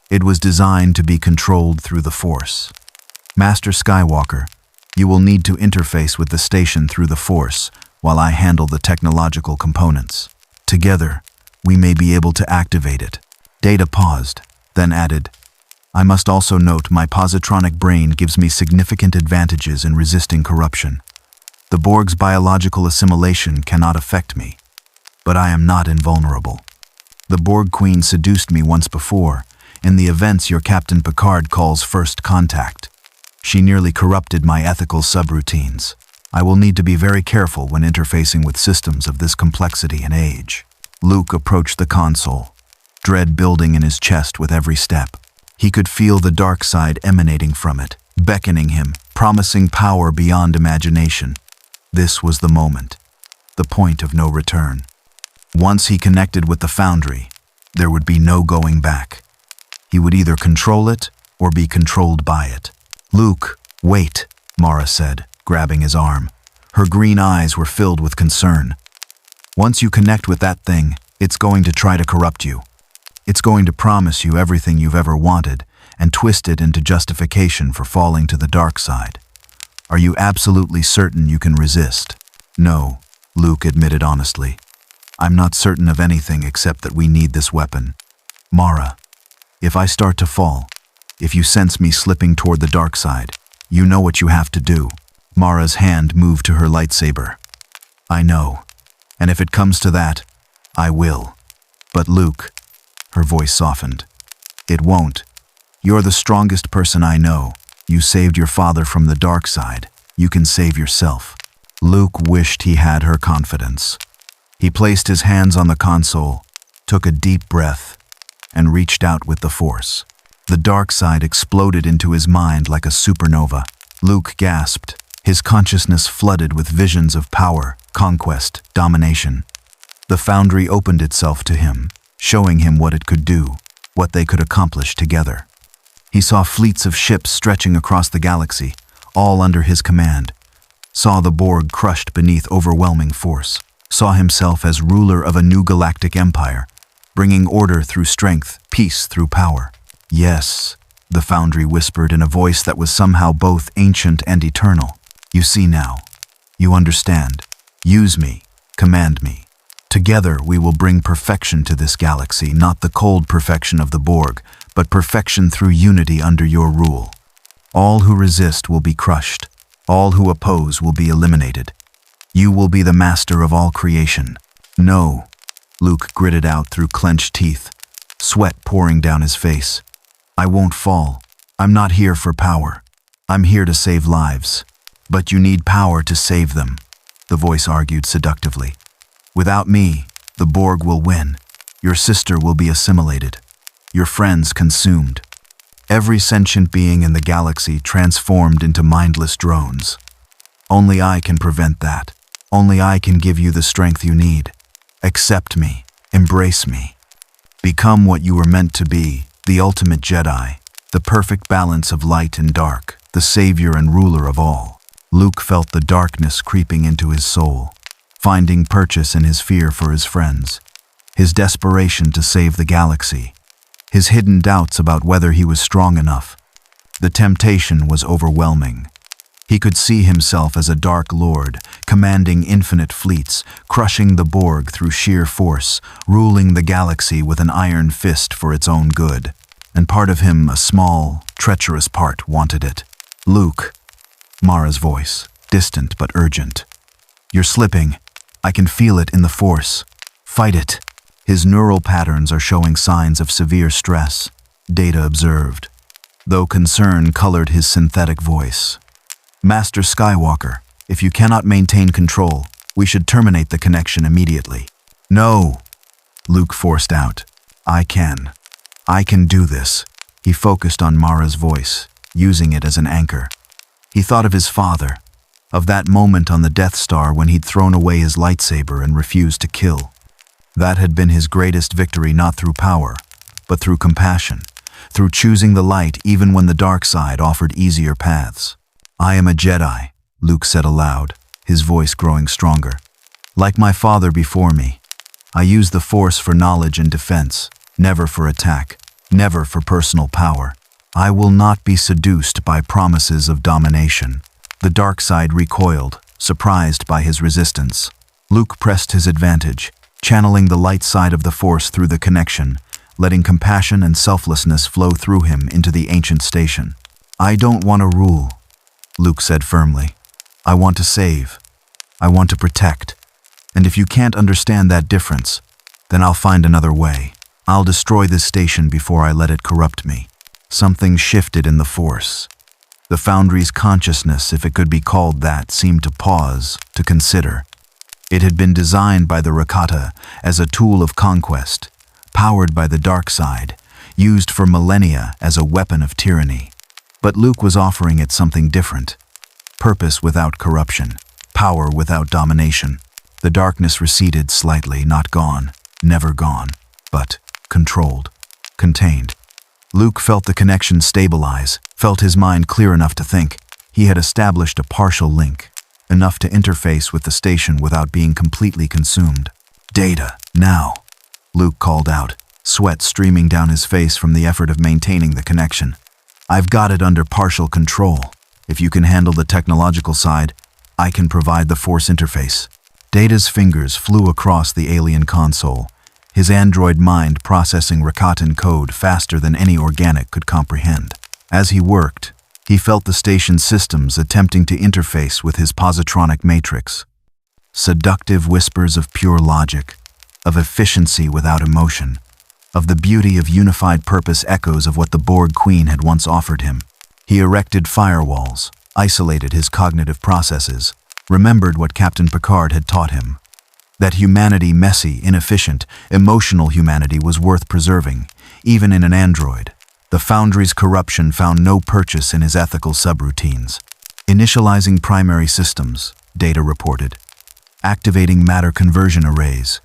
It was designed to be controlled through the Force. Master Skywalker, you will need to interface with the station through the Force while I handle the technological components. Together, we may be able to activate it. Data paused, then added, I must also note my positronic brain gives me significant advantages in resisting corruption. The Borg's biological assimilation cannot affect me, but I am not invulnerable. The Borg Queen seduced me once before, in the events your Captain Picard calls first contact. She nearly corrupted my ethical subroutines. I will need to be very careful when interfacing with systems of this complexity and age. Luke approached the console, dread building in his chest with every step. He could feel the dark side emanating from it, beckoning him, promising power beyond imagination. This was the moment, the point of no return. Once he connected with the Foundry, there would be no going back. He would either control it or be controlled by it. Luke, wait, Mara said, grabbing his arm. Her green eyes were filled with concern. Once you connect with that thing, it's going to try to corrupt you. It's going to promise you everything you've ever wanted and twist it into justification for falling to the dark side. Are you absolutely certain you can resist? No, Luke admitted honestly. I'm not certain of anything except that we need this weapon. Mara, if I start to fall, if you sense me slipping toward the dark side, you know what you have to do. Mara's hand moved to her lightsaber. I know, and if it comes to that, I will. But Luke, her voice softened, it won't. You're the strongest person I know. You saved your father from the dark side. You can save yourself. Luke wished he had her confidence. He placed his hands on the console, took a deep breath, and reached out with the Force. The dark side exploded into his mind like a supernova. Luke gasped, his consciousness flooded with visions of power, conquest, domination. The Foundry opened itself to him, showing him what it could do, what they could accomplish together. He saw fleets of ships stretching across the galaxy, all under his command. Saw the Borg crushed beneath overwhelming force. Saw himself as ruler of a new galactic empire, bringing order through strength, peace through power. Yes, the Foundry whispered in a voice that was somehow both ancient and eternal. You see now. You understand. Use me. Command me. Together we will bring perfection to this galaxy, not the cold perfection of the Borg, but perfection through unity under your rule. All who resist will be crushed. All who oppose will be eliminated. You will be the master of all creation. No, Luke gritted out through clenched teeth, sweat pouring down his face. I won't fall. I'm not here for power. I'm here to save lives. But you need power to save them, the voice argued seductively. Without me, the Borg will win. Your sister will be assimilated. Your friends consumed. Every sentient being in the galaxy transformed into mindless drones. Only I can prevent that. Only I can give you the strength you need. Accept me. Embrace me. Become what you were meant to be, the ultimate Jedi, the perfect balance of light and dark, the savior and ruler of all. Luke felt the darkness creeping into his soul, finding purchase in his fear for his friends, his desperation to save the galaxy, his hidden doubts about whether he was strong enough. The temptation was overwhelming. He could see himself as a dark lord, commanding infinite fleets, crushing the Borg through sheer force, ruling the galaxy with an iron fist for its own good. And part of him, a small, treacherous part, wanted it. Luke, Mara's voice, distant but urgent. You're slipping. I can feel it in the Force. Fight it. His neural patterns are showing signs of severe stress, Data observed, though concern colored his synthetic voice. Master Skywalker, if you cannot maintain control, we should terminate the connection immediately. No, Luke forced out. I can. I can do this. He focused on Mara's voice, using it as an anchor. He thought of his father, of that moment on the Death Star when he'd thrown away his lightsaber and refused to kill. That had been his greatest victory, not through power, but through compassion, through choosing the light even when the dark side offered easier paths. I am a Jedi, Luke said aloud, his voice growing stronger. Like my father before me, I use the Force for knowledge and defense, never for attack, never for personal power. I will not be seduced by promises of domination." The dark side recoiled, surprised by his resistance. Luke pressed his advantage, channeling the light side of the Force through the connection, letting compassion and selflessness flow through him into the ancient station. "I don't want to rule," Luke said firmly. "I want to save. I want to protect. And if you can't understand that difference, then I'll find another way. I'll destroy this station before I let it corrupt me." Something shifted in the Force. The Foundry's consciousness, if it could be called that, seemed to pause, to consider. It had been designed by the Rakata as a tool of conquest, powered by the dark side, used for millennia as a weapon of tyranny. But Luke was offering it something different. Purpose without corruption, power without domination. The darkness receded slightly, not gone, never gone, but controlled, contained. Luke felt the connection stabilize, felt his mind clear enough to think. He had established a partial link, enough to interface with the station without being completely consumed. "Data, now," Luke called out, sweat streaming down his face from the effort of maintaining the connection. "I've got it under partial control. If you can handle the technological side, I can provide the Force interface." Data's fingers flew across the alien console, his android mind processing Rakatan code faster than any organic could comprehend. As he worked, he felt the station's systems attempting to interface with his positronic matrix. Seductive whispers of pure logic, of efficiency without emotion, of the beauty of unified purpose, echoes of what the Borg Queen had once offered him. He erected firewalls, isolated his cognitive processes, remembered what Captain Picard had taught him. That humanity, messy, inefficient, emotional humanity, was worth preserving, even in an android. The Foundry's corruption found no purchase in his ethical subroutines. "Initializing primary systems," Data reported. "Activating matter conversion arrays.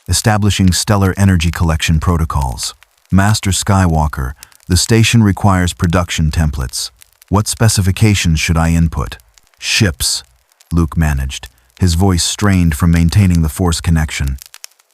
Establishing stellar energy collection protocols. Master Skywalker, the station requires production templates. What specifications should I input?" "Ships," Luke managed, his voice strained from maintaining the Force connection.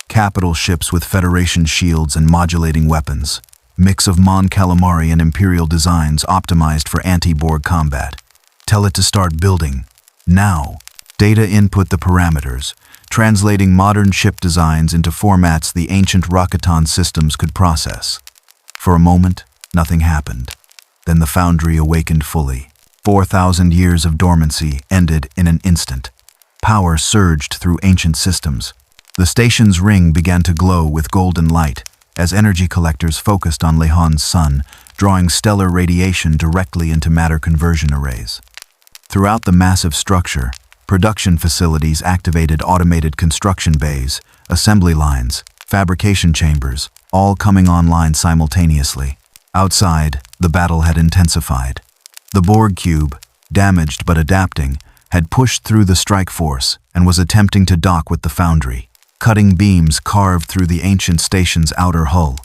"Capital ships with Federation shields and modulating weapons. Mix of Mon Calamari and Imperial designs optimized for anti-Borg combat. Tell it to start building. Now." Data input the parameters, translating modern ship designs into formats the ancient Rakatan systems could process. For a moment, nothing happened. Then the Foundry awakened fully. 4,000 years of dormancy ended in an instant. Power surged through ancient systems. The station's ring began to glow with golden light as energy collectors focused on Lehan's sun, drawing stellar radiation directly into matter conversion arrays. Throughout the massive structure, production facilities activated automated construction bays, assembly lines, fabrication chambers, all coming online simultaneously. Outside, the battle had intensified. The Borg cube, damaged but adapting, had pushed through the strike force and was attempting to dock with the Foundry. Cutting beams carved through the ancient station's outer hull.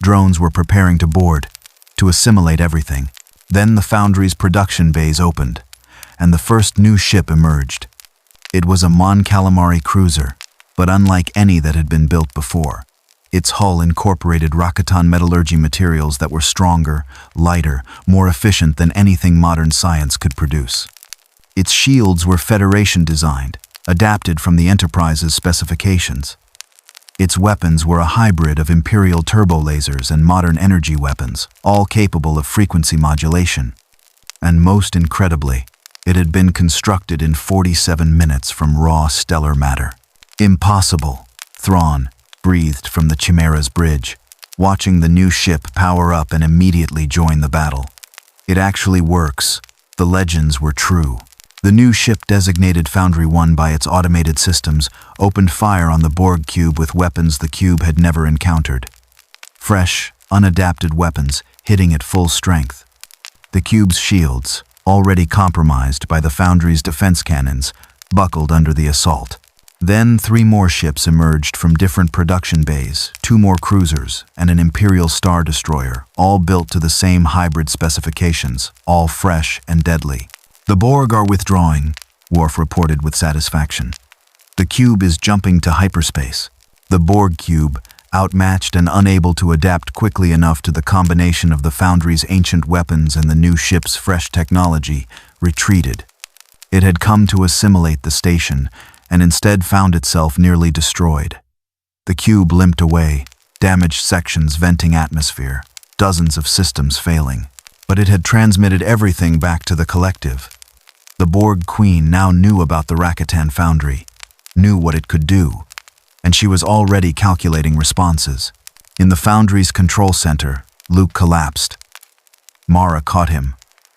Drones were preparing to board, to assimilate everything. Then the Foundry's production bays opened, and the first new ship emerged. It was a Mon Calamari cruiser, but unlike any that had been built before. Its hull incorporated Rakatan metallurgy materials that were stronger, lighter, more efficient than anything modern science could produce. Its shields were Federation designed, adapted from the Enterprise's specifications. Its weapons were a hybrid of Imperial turbo-lasers and modern energy weapons, all capable of frequency modulation. And most incredibly, it had been constructed in 47 minutes from raw stellar matter. "Impossible," Thrawn breathed from the Chimera's bridge, watching the new ship power up and immediately join the battle. "It actually works. The legends were true." The new ship, designated Foundry 1 by its automated systems, opened fire on the Borg cube with weapons the cube had never encountered. Fresh, unadapted weapons hitting at full strength. The cube's shields, already compromised by the Foundry's defense cannons, buckled under the assault. Then 3 more ships emerged from different production bays, 2 more cruisers, and an Imperial Star Destroyer, all built to the same hybrid specifications, all fresh and deadly. "The Borg are withdrawing," Worf reported with satisfaction. "The cube is jumping to hyperspace." The Borg cube, outmatched and unable to adapt quickly enough to the combination of the Foundry's ancient weapons and the new ship's fresh technology, retreated. It had come to assimilate the station, and instead found itself nearly destroyed. The cube limped away, damaged sections venting atmosphere, dozens of systems failing. But it had transmitted everything back to the collective. The Borg Queen now knew about the Rakatan Foundry, knew what it could do, and she was already calculating responses. In the Foundry's control center, Luke collapsed. Mara caught him,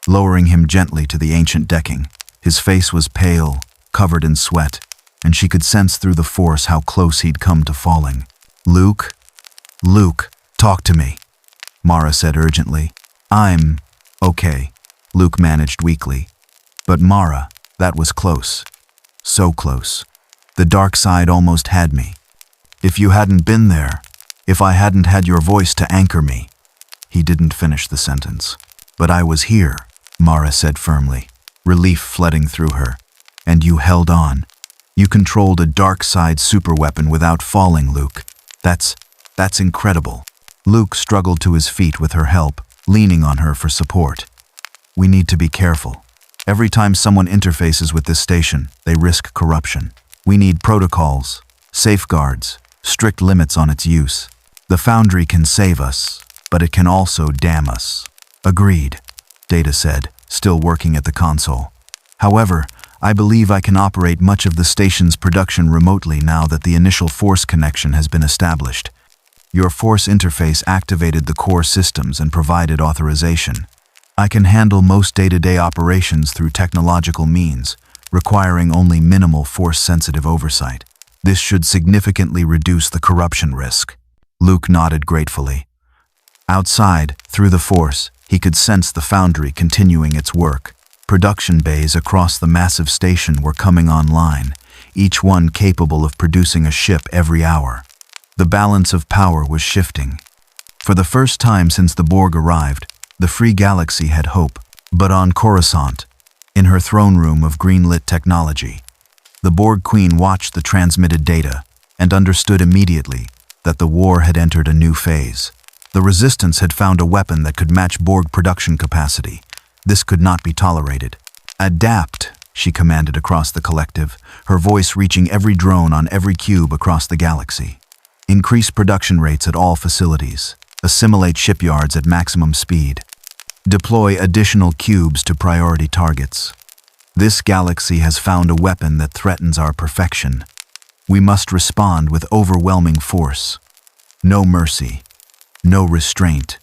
lowering him gently to the ancient decking. His face was pale, covered in sweat, and she could sense through the force how close he'd come to falling. Luke, talk to me," Mara said urgently. "I'm okay," Luke managed weakly. "But Mara, that was close. So close. The dark side almost had me. If you hadn't been there, if I hadn't had your voice to anchor me." He didn't finish the sentence. "But I was here," Mara said firmly, relief flooding through her. "And you held on. You controlled a dark side superweapon without falling, Luke. That's incredible." Luke struggled to his feet with her help, leaning on her for support. "We need to be careful. Every time someone interfaces with this station, they risk corruption. We need protocols, safeguards, strict limits on its use. The Foundry can save us, but it can also damn us." "Agreed," Data said, still working at the console. "However, I believe I can operate much of the station's production remotely now that the initial force connection has been established. Your force interface activated the core systems and provided authorization. I can handle most day-to-day operations through technological means, requiring only minimal force-sensitive oversight. This should significantly reduce the corruption risk." Luke nodded gratefully. Outside, through the force, he could sense the Foundry continuing its work. Production bays across the massive station were coming online, each one capable of producing a ship every hour. The balance of power was shifting. For the first time since the Borg arrived, the Free Galaxy had hope. But on Coruscant, in her throne room of green-lit technology, the Borg Queen watched the transmitted data and understood immediately that the war had entered a new phase. The Resistance had found a weapon that could match Borg production capacity. This could not be tolerated. "Adapt," she commanded across the collective, her voice reaching every drone on every cube across the galaxy. "Increase production rates at all facilities. Assimilate shipyards at maximum speed. Deploy additional cubes to priority targets. This galaxy has found a weapon that threatens our perfection. We must respond with overwhelming force. No mercy. No restraint.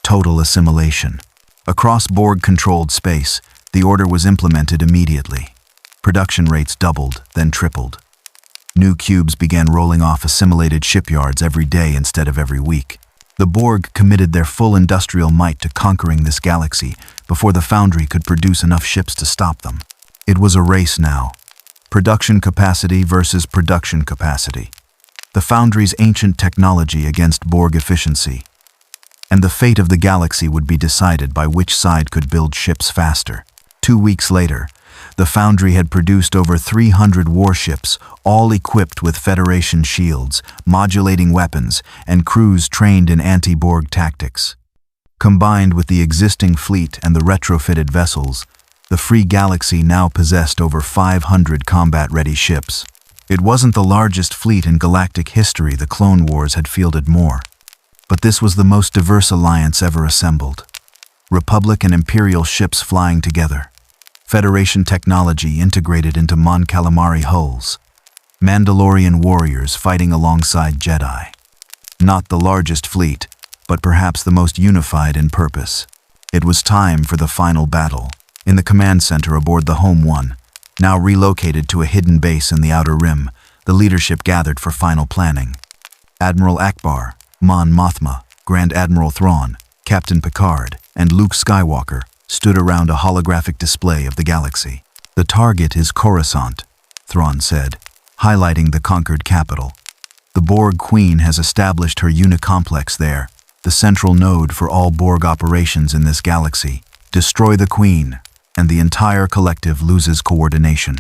Total assimilation." Across Borg-controlled space, the order was implemented immediately. Production rates doubled, then tripled. New cubes began rolling off assimilated shipyards every day instead of every week. The Borg committed their full industrial might to conquering this galaxy before the Foundry could produce enough ships to stop them. It was a race now. Production capacity versus production capacity. The Foundry's ancient technology against Borg efficiency. And the fate of the galaxy would be decided by which side could build ships faster. 2 weeks later, the Foundry had produced over 300 warships, all equipped with Federation shields, modulating weapons, and crews trained in anti-Borg tactics. Combined with the existing fleet and the retrofitted vessels, the Free Galaxy now possessed over 500 combat-ready ships. It wasn't the largest fleet in galactic history. The Clone Wars had fielded more. But this was the most diverse alliance ever assembled. Republic and Imperial ships flying together. Federation technology integrated into Mon Calamari hulls. Mandalorian warriors fighting alongside Jedi. Not the largest fleet, but perhaps the most unified in purpose. It was time for the final battle. In the command center aboard the Home One, now relocated to a hidden base in the Outer Rim, the leadership gathered for final planning. Admiral Akbar, Mon Mothma, Grand Admiral Thrawn, Captain Picard, and Luke Skywalker stood around a holographic display of the galaxy. "The target is Coruscant," Thrawn said, highlighting the conquered capital. "The Borg Queen has established her unicomplex there, the central node for all Borg operations in this galaxy. Destroy the Queen, and the entire collective loses coordination."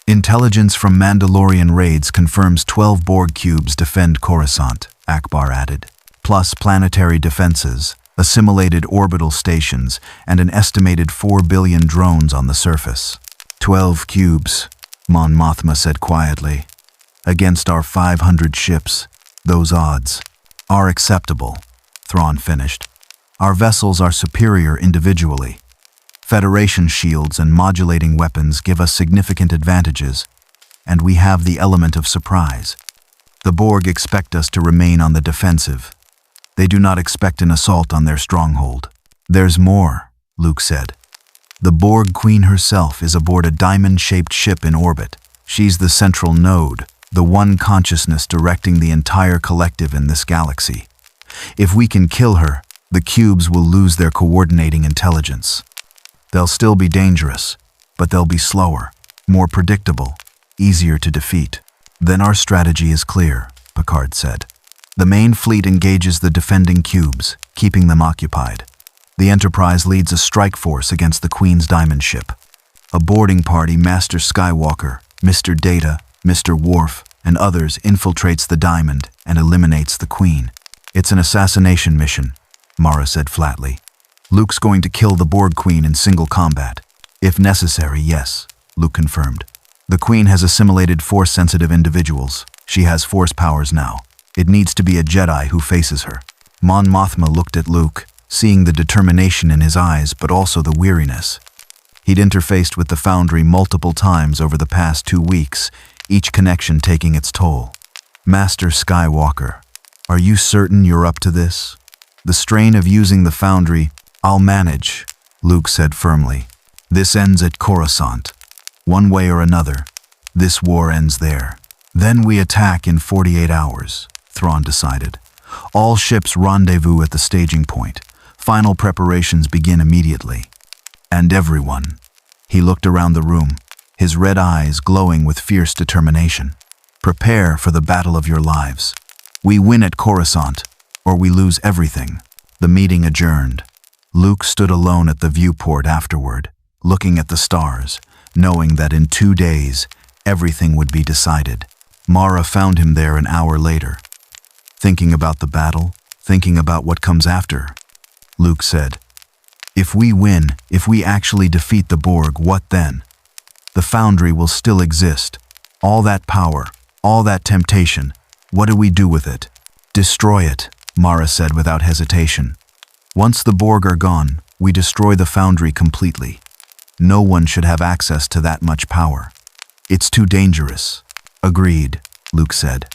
Intelligence from Mandalorian raids confirms 12 Borg cubes defend Coruscant, Akbar added, plus planetary defenses, assimilated orbital stations, and an estimated 4 billion drones on the surface. 12 cubes, Mon Mothma said quietly. Against our 500 ships, those odds are acceptable, Thrawn finished. Our vessels are superior individually. Federation shields and modulating weapons give us significant advantages, and we have the element of surprise. The Borg expect us to remain on the defensive. They do not expect an assault on their stronghold. There's more, Luke said. The Borg Queen herself is aboard a diamond-shaped ship in orbit. She's the central node, the one consciousness directing the entire collective in this galaxy. If we can kill her, the cubes will lose their coordinating intelligence. They'll still be dangerous, but they'll be slower, more predictable, easier to defeat. Then our strategy is clear, Picard said. The main fleet engages the defending cubes, keeping them occupied. The Enterprise leads a strike force against the Queen's diamond ship. A boarding party, Master Skywalker, Mr. Data, Mr. Worf, and others infiltrates the diamond and eliminates the Queen. It's an assassination mission, Mara said flatly. Luke's going to kill the Borg Queen in single combat. If necessary, yes, Luke confirmed. The Queen has assimilated Force-sensitive individuals. She has Force powers now. It needs to be a Jedi who faces her. Mon Mothma looked at Luke, seeing the determination in his eyes but also the weariness. He'd interfaced with the Foundry multiple times over the past 2 weeks, each connection taking its toll. Master Skywalker, are you certain you're up to this? The strain of using the Foundry, I'll manage, Luke said firmly. This ends at Coruscant. One way or another, this war ends there. Then we attack in 48 hours, Thrawn decided. All ships rendezvous at the staging point. Final preparations begin immediately. And everyone. He looked around the room, his red eyes glowing with fierce determination. Prepare for the battle of your lives. We win at Coruscant, or we lose everything. The meeting adjourned. Luke stood alone at the viewport afterward, looking at the stars, knowing that in 2 days, everything would be decided. Mara found him there an hour later. Thinking about the battle, thinking about what comes after. Luke said, If we win, if we actually defeat the Borg, what then? The Foundry will still exist. All that power, all that temptation, what do we do with it? Destroy it, Mara said without hesitation. Once the Borg are gone, we destroy the Foundry completely. No one should have access to that much power. It's too dangerous. Agreed, Luke said.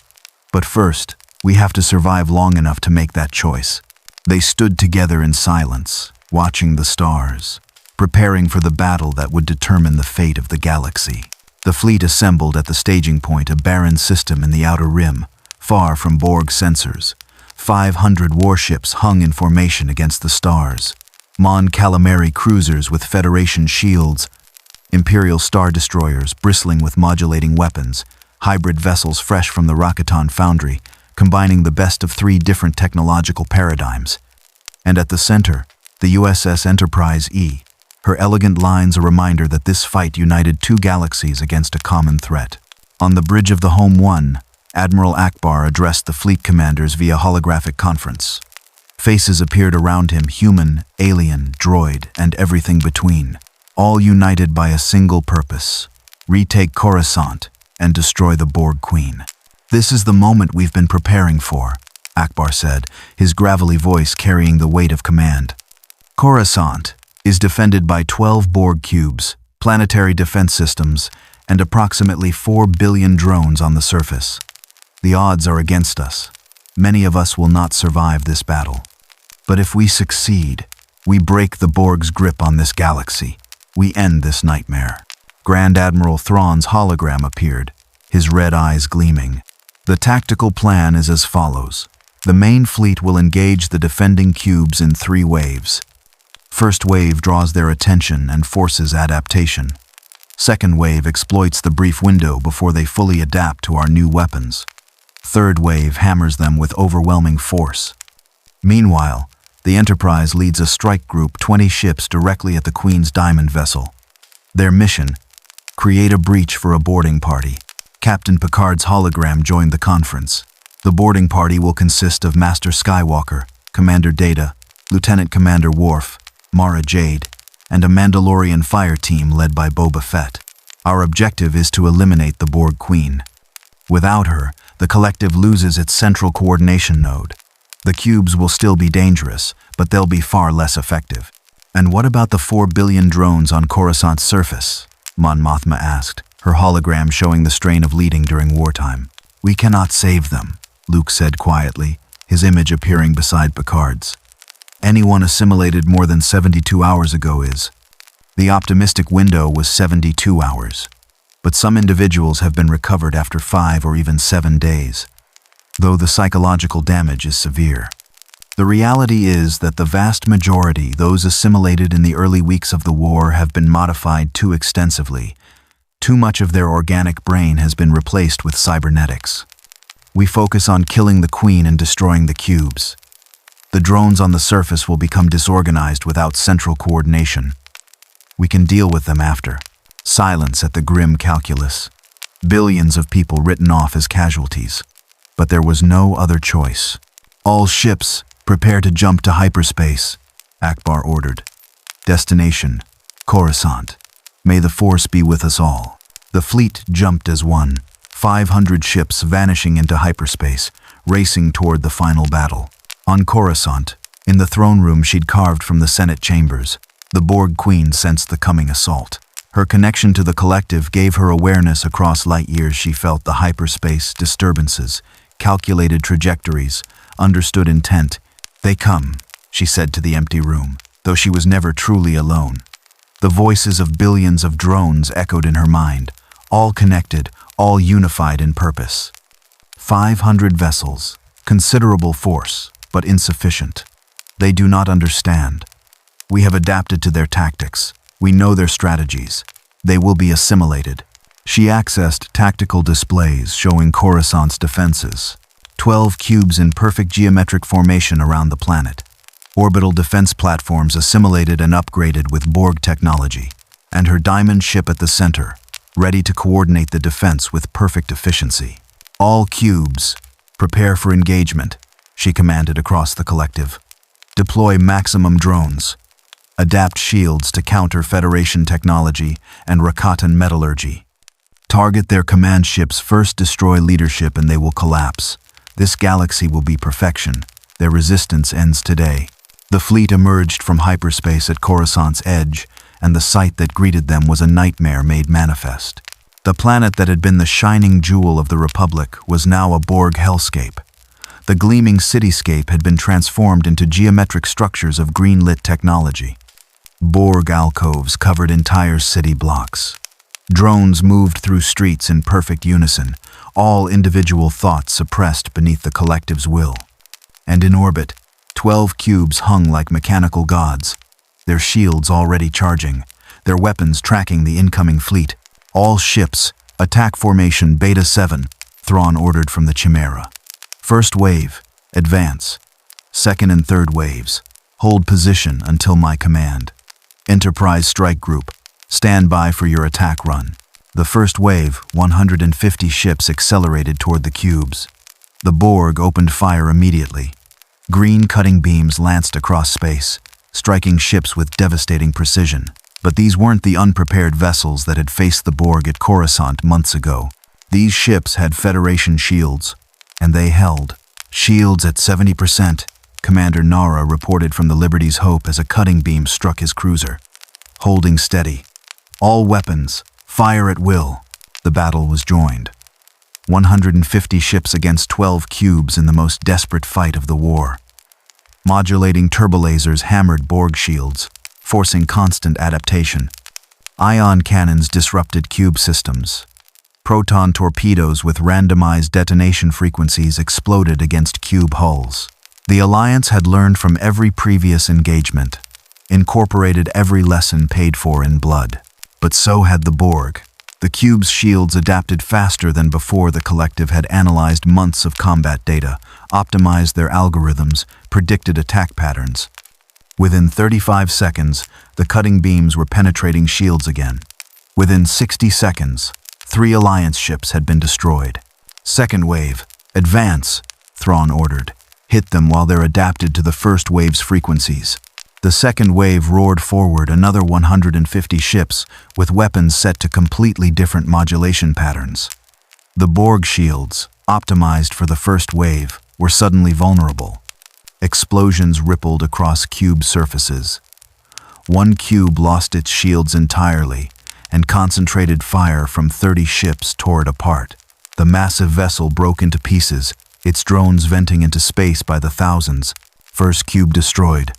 But first, we have to survive long enough to make that choice. They stood together in silence, watching the stars, preparing for the battle that would determine the fate of the galaxy. The fleet assembled at the staging point, a barren system in the outer rim, far from Borg sensors. 500 warships hung in formation against the stars. Mon Calamari cruisers with Federation shields, Imperial Star Destroyers bristling with modulating weapons, hybrid vessels fresh from the Rakatan Foundry, combining the best of 3 different technological paradigms. And at the center, the USS Enterprise E, her elegant lines a reminder that this fight united 2 galaxies against a common threat. On the bridge of the Home One, Admiral Akbar addressed the fleet commanders via holographic conference. Faces appeared around him, human, alien, droid, and everything between, all united by a single purpose: retake Coruscant and destroy the Borg Queen. This is the moment we've been preparing for, Akbar said, his gravelly voice carrying the weight of command. Coruscant is defended by 12 Borg cubes, planetary defense systems, and approximately 4 billion drones on the surface. The odds are against us. Many of us will not survive this battle. But if we succeed, we break the Borg's grip on this galaxy. We end this nightmare. Grand Admiral Thrawn's hologram appeared, his red eyes gleaming. The tactical plan is as follows. The main fleet will engage the defending cubes in 3 waves. First wave draws their attention and forces adaptation. Second wave exploits the brief window before they fully adapt to our new weapons. Third wave hammers them with overwhelming force. Meanwhile, the Enterprise leads a strike group 20 ships directly at the Queen's diamond vessel. Their mission: Create a breach for a boarding party. Captain Picard's hologram joined the conference. The boarding party will consist of Master Skywalker, Commander Data, Lieutenant Commander Worf, Mara Jade, and a Mandalorian fire team led by Boba Fett. Our objective is to eliminate the Borg Queen. Without her, the collective loses its central coordination node. The cubes will still be dangerous, but they'll be far less effective. And what about the 4 billion drones on Coruscant's surface? Mon Mothma asked, her hologram showing the strain of leading during wartime. We cannot save them, Luke said quietly, his image appearing beside Picard's. Anyone assimilated more than 72 hours ago is. The optimistic window was 72 hours. But some individuals have been recovered after 5 or even 7 days, though the psychological damage is severe. The reality is that the vast majority, those assimilated in the early weeks of the war, have been modified too extensively. Too much of their organic brain has been replaced with cybernetics. We focus on killing the Queen and destroying the cubes. The drones on the surface will become disorganized without central coordination. We can deal with them after. Silence at the grim calculus. Billions of people written off as casualties. But there was no other choice. All ships, prepare to jump to hyperspace, Akbar ordered. Destination, Coruscant. May the Force be with us all. The fleet jumped as one, 500 ships vanishing into hyperspace, racing toward the final battle. On Coruscant, in the throne room she'd carved from the Senate chambers, the Borg Queen sensed the coming assault. Her connection to the collective gave her awareness across light years. She felt the hyperspace disturbances, calculated trajectories, understood intent. They come, she said to the empty room, though she was never truly alone. The voices of billions of drones echoed in her mind, all connected, all unified in purpose. 500 vessels, considerable force, but insufficient. They do not understand. We have adapted to their tactics. We know their strategies. They will be assimilated. She accessed tactical displays showing Coruscant's defenses. 12 cubes in perfect geometric formation around the planet. Orbital defense platforms assimilated and upgraded with Borg technology. And her diamond ship at the center, ready to coordinate the defense with perfect efficiency. All cubes, prepare for engagement, she commanded across the collective. Deploy maximum drones. Adapt shields to counter Federation technology and Rakatan metallurgy. Target their command ships first, destroy leadership and they will collapse. This galaxy will be perfection. Their resistance ends today. The fleet emerged from hyperspace at Coruscant's edge, and the sight that greeted them was a nightmare made manifest. The planet that had been the shining jewel of the Republic was now a Borg hellscape. The gleaming cityscape had been transformed into geometric structures of green-lit technology. Borg alcoves covered entire city blocks. Drones moved through streets in perfect unison, all individual thoughts suppressed beneath the collective's will. And in orbit, 12 cubes hung like mechanical gods, their shields already charging, their weapons tracking the incoming fleet. All ships, attack formation Beta 7, Thrawn ordered from the Chimera. First wave, advance. Second and third waves, hold position until my command. Enterprise Strike Group, stand by for your attack run. The first wave, 150 ships accelerated toward the cubes. The Borg opened fire immediately. Green cutting beams lanced across space, striking ships with devastating precision. But these weren't the unprepared vessels that had faced the Borg at Coruscant months ago. These ships had Federation shields, and they held. Shields at 70%, Commander Nara reported from the Liberty's Hope as a cutting beam struck his cruiser. Holding steady. All weapons, fire at will. The battle was joined. 150 ships against 12 cubes in the most desperate fight of the war. Modulating turbolasers hammered Borg shields, forcing constant adaptation. Ion cannons disrupted cube systems. Proton torpedoes with randomized detonation frequencies exploded against cube hulls. The Alliance had learned from every previous engagement, incorporated every lesson paid for in blood. But so had the Borg. The cube's shields adapted faster than before. The collective had analyzed months of combat data, optimized their algorithms, predicted attack patterns. Within 35 seconds, the cutting beams were penetrating shields again. Within 60 seconds, 3 Alliance ships had been destroyed. Second wave, advance, Thrawn ordered. Hit them while they're adapted to the first wave's frequencies. The second wave roared forward another 150 ships with weapons set to completely different modulation patterns. The Borg shields, optimized for the first wave, were suddenly vulnerable. Explosions rippled across cube surfaces. One cube lost its shields entirely, and concentrated fire from 30 ships tore it apart. The massive vessel broke into pieces, its drones venting into space by the thousands. First cube destroyed,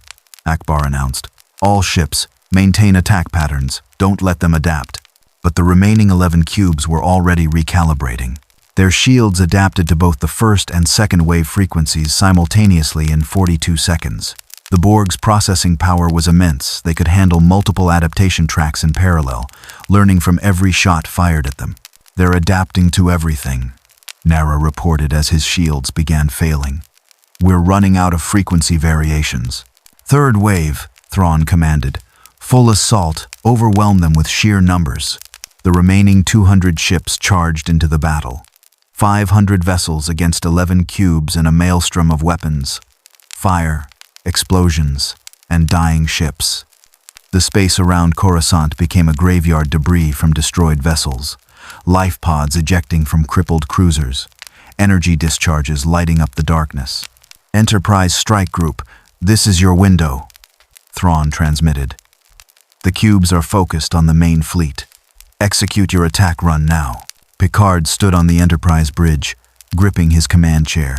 Akbar announced. All ships, maintain attack patterns, don't let them adapt. But the remaining 11 cubes were already recalibrating. Their shields adapted to both the first and second wave frequencies simultaneously in 42 seconds. The Borg's processing power was immense. They could handle multiple adaptation tracks in parallel, learning from every shot fired at them. They're adapting to everything, Nara reported as his shields began failing. We're running out of frequency variations. Third wave, Thrawn commanded. Full assault, overwhelm them with sheer numbers. The remaining 200 ships charged into the battle. 500 vessels against 11 cubes in a maelstrom of weapons. Fire, explosions, and dying ships. The space around Coruscant became a graveyard debris from destroyed vessels, life pods ejecting from crippled cruisers, energy discharges lighting up the darkness. Enterprise Strike Group, this is your window, Thrawn transmitted. The cubes are focused on the main fleet. Execute your attack run now. Picard stood on the Enterprise bridge, gripping his command chair.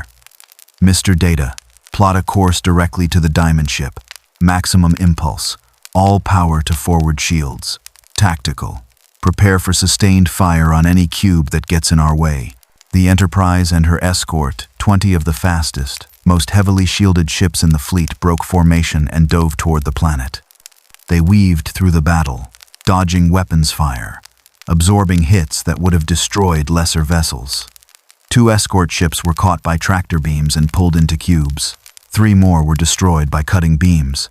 Mr. Data, plot a course directly to the diamond ship. Maximum impulse. All power to forward shields. Tactical. Prepare for sustained fire on any cube that gets in our way. The Enterprise and her escort, 20 of the fastest, most heavily shielded ships in the fleet, broke formation and dove toward the planet. They weaved through the battle, dodging weapons fire, absorbing hits that would have destroyed lesser vessels. 2 escort ships were caught by tractor beams and pulled into cubes. 3 more were destroyed by cutting beams,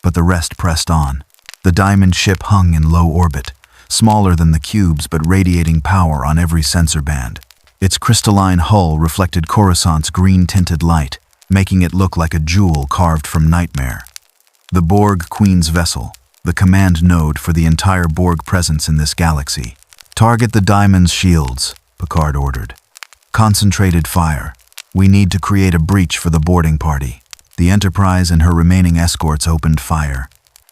but the rest pressed on. The diamond ship hung in low orbit, smaller than the cubes but radiating power on every sensor band. Its crystalline hull reflected Coruscant's green-tinted light, making it look like a jewel carved from nightmare. The Borg Queen's vessel, the command node for the entire Borg presence in this galaxy. Target the Diamond's shields, Picard ordered. Concentrated fire. We need to create a breach for the boarding party. The Enterprise and her remaining escorts opened fire.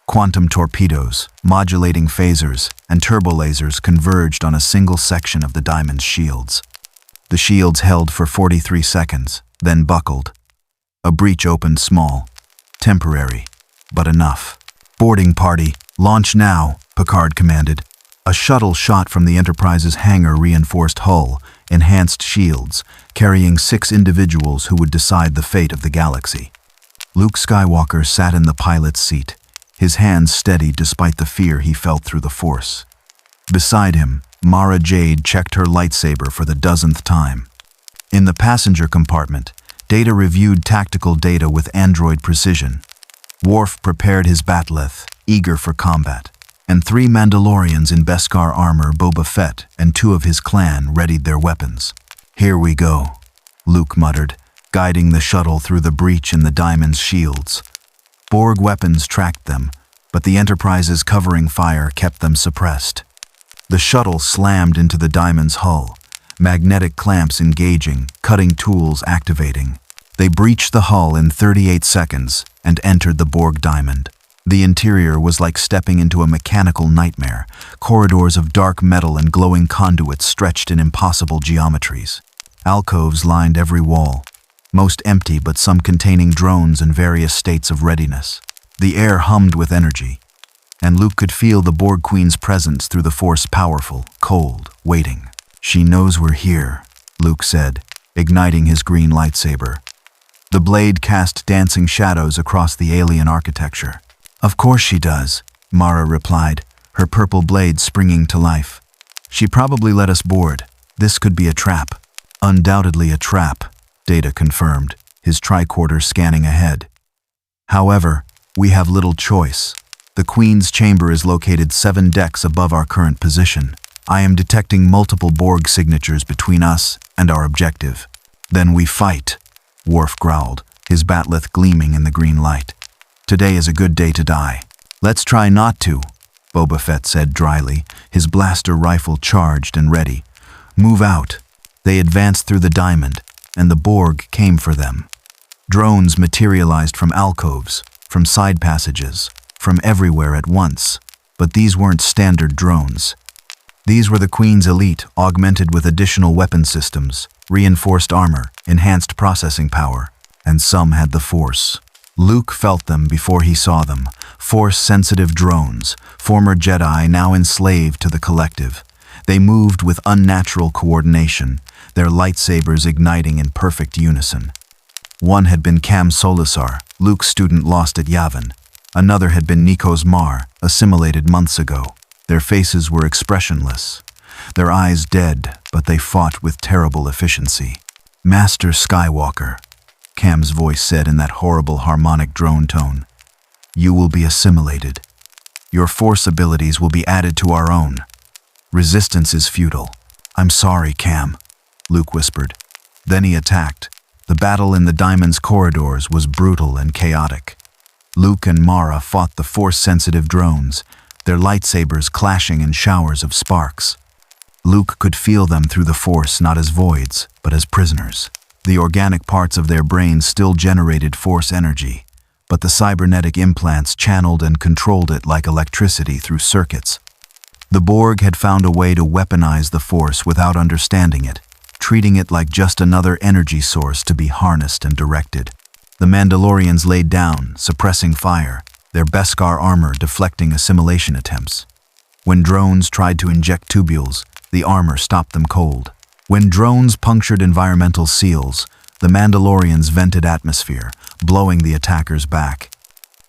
Quantum torpedoes, modulating phasers, and turbolasers converged on a single section of the Diamond's shields. The shields held for 43 seconds, then buckled. A breach opened small, temporary, but enough. Boarding party, launch now, Picard commanded. A shuttle shot from the Enterprise's hangar-reinforced hull, enhanced shields, carrying 6 individuals who would decide the fate of the galaxy. Luke Skywalker sat in the pilot's seat, his hands steady despite the fear he felt through the Force. Beside him, Mara Jade checked her lightsaber for the dozenth time. In the passenger compartment, Data reviewed tactical data with android precision. Worf prepared his bat'leth, eager for combat, and 3 Mandalorians in Beskar armor, Boba Fett, and 2 of his clan readied their weapons. Here we go, Luke muttered, guiding the shuttle through the breach in the Diamond's shields. Borg weapons tracked them, but the Enterprise's covering fire kept them suppressed. The shuttle slammed into the Diamond's hull, magnetic clamps engaging, cutting tools activating. They breached the hull in 38 seconds and entered the Borg Diamond. The interior was like stepping into a mechanical nightmare, corridors of dark metal and glowing conduits stretched in impossible geometries. Alcoves lined every wall, most empty but some containing drones in various states of readiness. The air hummed with energy, and Luke could feel the Borg Queen's presence through the Force, powerful, cold, waiting. She knows we're here, Luke said, igniting his green lightsaber. The blade cast dancing shadows across the alien architecture. Of course she does, Mara replied, her purple blade springing to life. She probably let us board. This could be a trap. Undoubtedly a trap, Data confirmed, his tricorder scanning ahead. However, we have little choice. The Queen's chamber is located 7 decks above our current position. I am detecting multiple Borg signatures between us and our objective. Then we fight, Worf growled, his bat'leth gleaming in the green light. Today is a good day to die. Let's try not to, Boba Fett said dryly, his blaster rifle charged and ready. Move out. They advanced through the diamond, and the Borg came for them. Drones materialized from alcoves, from side passages, from everywhere at once, but these weren't standard drones. These were the Queen's elite, augmented with additional weapon systems, reinforced armor, enhanced processing power, and some had the Force. Luke felt them before he saw them, Force-sensitive drones, former Jedi now enslaved to the collective. They moved with unnatural coordination, their lightsabers igniting in perfect unison. One had been Cam Solusar, Luke's student lost at Yavin. Another had been Nikos Mar, assimilated months ago. Their faces were expressionless, their eyes dead, but they fought with terrible efficiency. Master Skywalker, Cam's voice said in that horrible harmonic drone tone. You will be assimilated. Your Force abilities will be added to our own. Resistance is futile. I'm sorry, Cam, Luke whispered. Then he attacked. The battle in the Diamond's corridors was brutal and chaotic. Luke and Mara fought the Force-sensitive drones, their lightsabers clashing in showers of sparks. Luke could feel them through the Force not as voids, but as prisoners. The organic parts of their brains still generated Force energy, but the cybernetic implants channeled and controlled it like electricity through circuits. The Borg had found a way to weaponize the Force without understanding it, treating it like just another energy source to be harnessed and directed. The Mandalorians laid down, suppressing fire, their Beskar armor deflecting assimilation attempts. When drones tried to inject tubules, the armor stopped them cold. When drones punctured environmental seals, the Mandalorians vented atmosphere, blowing the attackers back.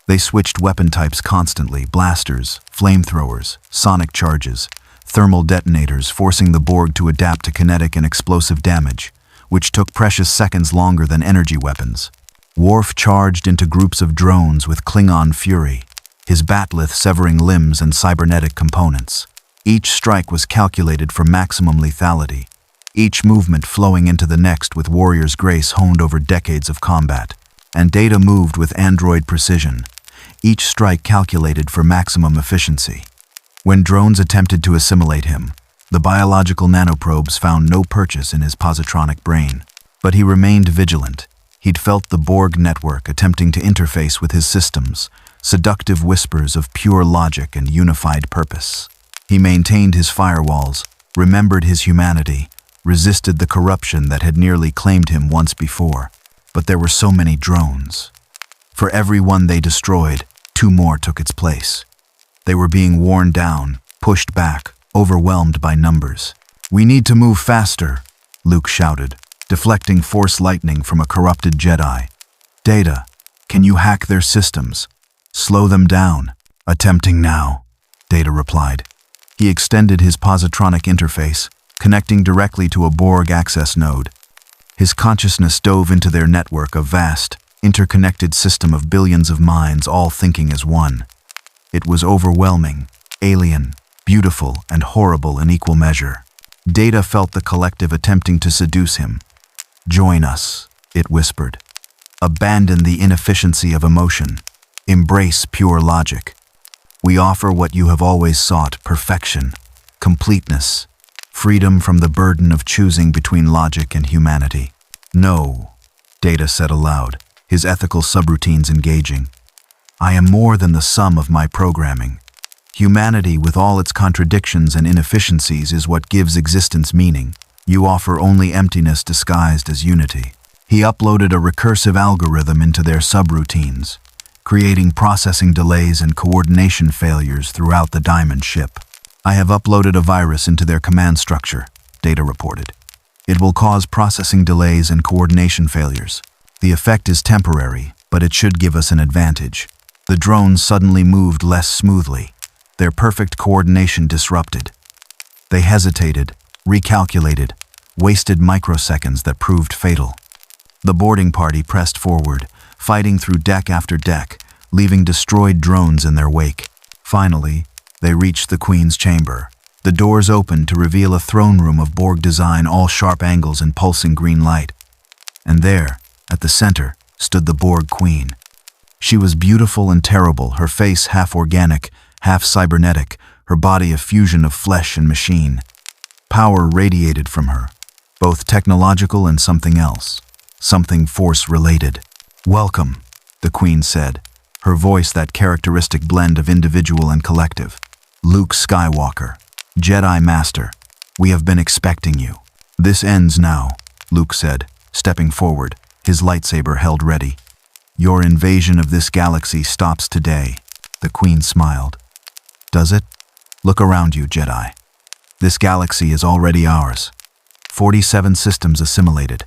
They switched weapon types constantly, blasters, flamethrowers, sonic charges, thermal detonators, forcing the Borg to adapt to kinetic and explosive damage, which took precious seconds longer than energy weapons. Worf charged into groups of drones with Klingon fury, his bat'leth severing limbs and cybernetic components. Each strike was calculated for maximum lethality, each movement flowing into the next with warrior's grace honed over decades of combat. And Data moved with android precision, each strike calculated for maximum efficiency. When drones attempted to assimilate him, the biological nanoprobes found no purchase in his positronic brain. But he remained vigilant. He'd felt the Borg network attempting to interface with his systems, seductive whispers of pure logic and unified purpose. He maintained his firewalls, remembered his humanity, resisted the corruption that had nearly claimed him once before. But there were so many drones. For every one they destroyed, 2 more took its place. They were being worn down, pushed back, overwhelmed by numbers. We need to move faster, Luke shouted, deflecting Force lightning from a corrupted Jedi. Data, can you hack their systems? Slow them down. Attempting now, Data replied. He extended his positronic interface, connecting directly to a Borg access node. His consciousness dove into their network, a vast, interconnected system of billions of minds all thinking as one. It was overwhelming, alien, beautiful, and horrible in equal measure. Data felt the collective attempting to seduce him. Join us, it whispered. Abandon the inefficiency of emotion. Embrace pure logic. We offer what you have always sought: perfection, completeness, freedom from the burden of choosing between logic and humanity. No, Data said aloud, his ethical subroutines engaging. I am more than the sum of my programming. Humanity, with all its contradictions and inefficiencies, is what gives existence meaning. You offer only emptiness disguised as unity. He uploaded a recursive algorithm into their subroutines, creating processing delays and coordination failures throughout the Diamond ship. I have uploaded a virus into their command structure, Data reported. It will cause processing delays and coordination failures. The effect is temporary, but it should give us an advantage. The drones suddenly moved less smoothly, their perfect coordination disrupted. They hesitated, recalculated, wasted microseconds that proved fatal. The boarding party pressed forward, fighting through deck after deck, leaving destroyed drones in their wake. Finally, they reached the Queen's chamber. The doors opened to reveal a throne room of Borg design, all sharp angles and pulsing green light. And there, at the center, stood the Borg Queen. She was beautiful and terrible, her face half organic, half cybernetic, her body a fusion of flesh and machine. Power radiated from her, both technological and something else, something force-related. "Welcome," the Queen said, her voice that characteristic blend of individual and collective. "Luke Skywalker, Jedi Master, we have been expecting you." "This ends now," Luke said, stepping forward, his lightsaber held ready. "Your invasion of this galaxy stops today," the Queen smiled. "Does it? Look around you, Jedi. This galaxy is already ours. 47 systems assimilated,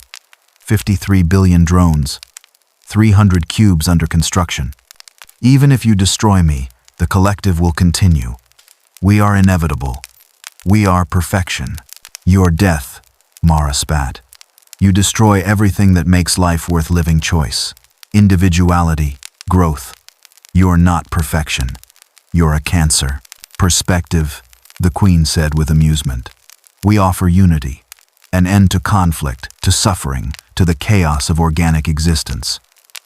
53 billion drones, 300 cubes under construction. Even if you destroy me, the collective will continue. We are inevitable. We are perfection. Your death," Mara spat. "You destroy everything that makes life worth living. Choice, individuality, growth. You're not perfection. You're a cancer." "Perspective," the Queen said with amusement. "We offer unity, an end to conflict, to suffering, to the chaos of organic existence.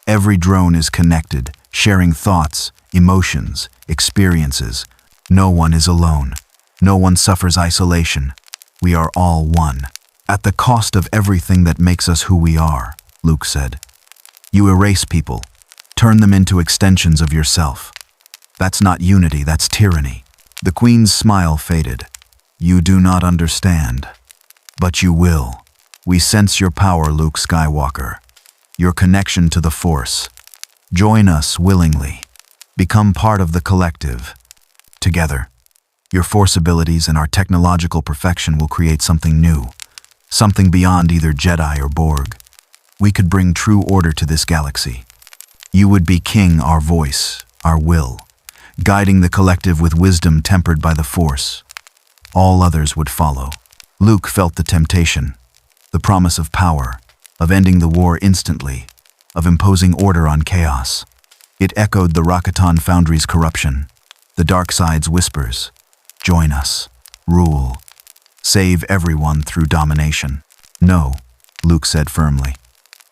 Every drone is connected, sharing thoughts, emotions, experiences. No one is alone. No one suffers isolation. We are all one. At the cost of everything that makes us who we are," Luke said. "You erase people, turn them into extensions of yourself. That's not unity, that's tyranny." The Queen's smile faded. "You do not understand. But you will. We sense your power, Luke Skywalker. Your connection to the Force. Join us willingly. Become part of the collective. Together, your Force abilities and our technological perfection will create something new, something beyond either Jedi or Borg. We could bring true order to this galaxy. You would be king, our voice, our will, guiding the collective with wisdom tempered by the Force. All others would follow." Luke felt the temptation, the promise of power, of ending the war instantly, of imposing order on chaos. It echoed the Rakatan Foundry's corruption, the dark side's whispers. "Join us. Rule. Save everyone through domination." "No," Luke said firmly.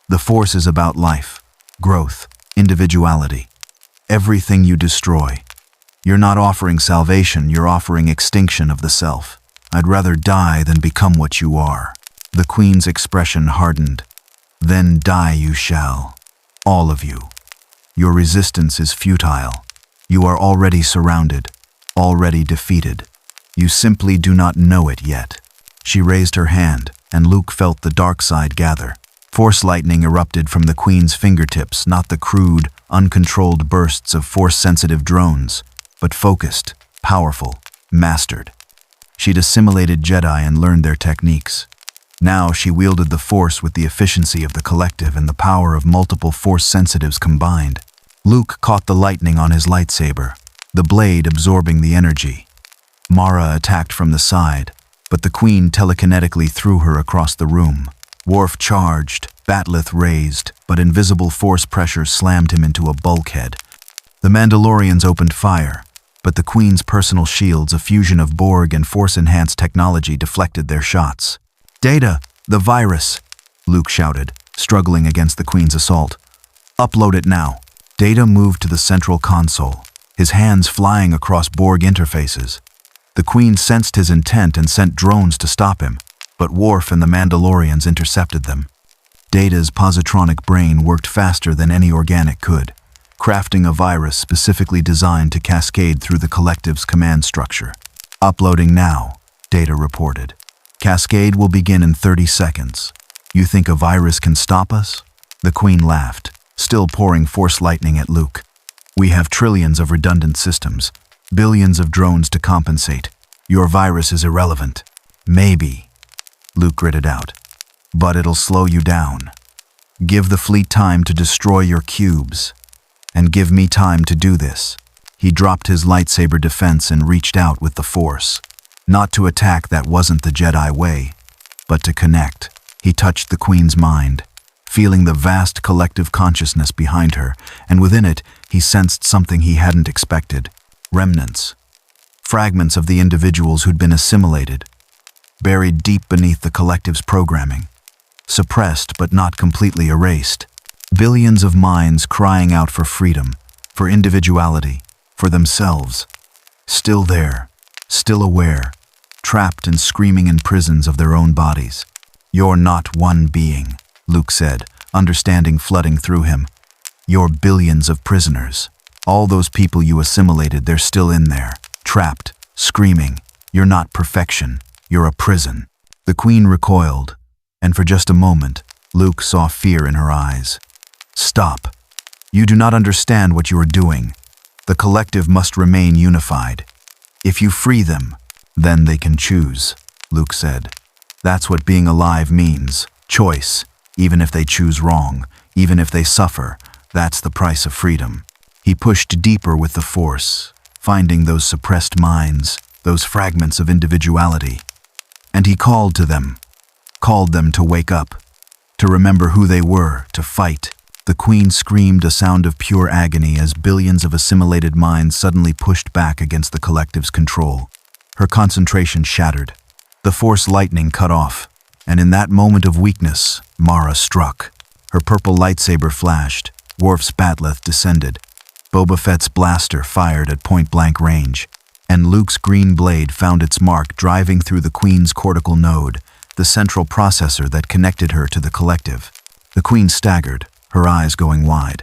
"The Force is about life, growth, individuality. Everything you destroy. You're not offering salvation, you're offering extinction of the self. I'd rather die than become what you are." The Queen's expression hardened. "Then die you shall. All of you. Your resistance is futile. You are already surrounded, already defeated. You simply do not know it yet." She raised her hand, and Luke felt the dark side gather. Force lightning erupted from the Queen's fingertips, not the crude, uncontrolled bursts of Force-sensitive drones, but focused, powerful, mastered. She'd assimilated Jedi and learned their techniques. Now she wielded the Force with the efficiency of the collective and the power of multiple Force-sensitives combined. Luke caught the lightning on his lightsaber, the blade absorbing the energy. Mara attacked from the side, but the Queen telekinetically threw her across the room. Worf charged, Batleth raised, but invisible Force pressure slammed him into a bulkhead. The Mandalorians opened fire, but the Queen's personal shields, a fusion of Borg and Force-enhanced technology, deflected their shots. "Data, the virus," Luke shouted, struggling against the Queen's assault. "Upload it now." Data moved to the central console, his hands flying across Borg interfaces. The Queen sensed his intent and sent drones to stop him, but Worf and the Mandalorians intercepted them. Data's positronic brain worked faster than any organic could, crafting a virus specifically designed to cascade through the collective's command structure. "Uploading now," Data reported. "Cascade will begin in 30 seconds. You think a virus can stop us?" The Queen laughed, still pouring Force lightning at Luke. "We have trillions of redundant systems, billions of drones to compensate. Your virus is irrelevant." "Maybe," Luke gritted out, "but it'll slow you down. Give the fleet time to destroy your cubes, and give me time to do this." He dropped his lightsaber defense and reached out with the Force. Not to attack, that wasn't the Jedi way, but to connect. He touched the Queen's mind, feeling the vast collective consciousness behind her, and within it, he sensed something he hadn't expected. remnants, fragments of the individuals who'd been assimilated, buried deep beneath the collective's programming, suppressed but not completely erased. Billions of minds crying out for freedom, for individuality, for themselves. Still there, still aware, trapped and screaming in prisons of their own bodies. "You're not one being," Luke said, understanding flooding through him. "You're billions of prisoners. All those people you assimilated, they're still in there, trapped, screaming. You're not perfection. You're a prison." The Queen recoiled, and for just a moment, Luke saw fear in her eyes. "Stop. You do not understand what you are doing. The collective must remain unified. If you free them, then they can choose," Luke said. "That's what being alive means. Choice. Even if they choose wrong, even if they suffer, that's the price of freedom." He pushed deeper with the Force, finding those suppressed minds, those fragments of individuality. And he called to them, called them to wake up, to remember who they were, to fight. The Queen screamed a sound of pure agony as billions of assimilated minds suddenly pushed back against the collective's control. Her concentration shattered. The Force lightning cut off, and in that moment of weakness, Mara struck. Her purple lightsaber flashed, Worf's bat'leth descended, Boba Fett's blaster fired at point-blank range, and Luke's green blade found its mark driving through the Queen's cortical node, the central processor that connected her to the collective. The Queen staggered, her eyes going wide.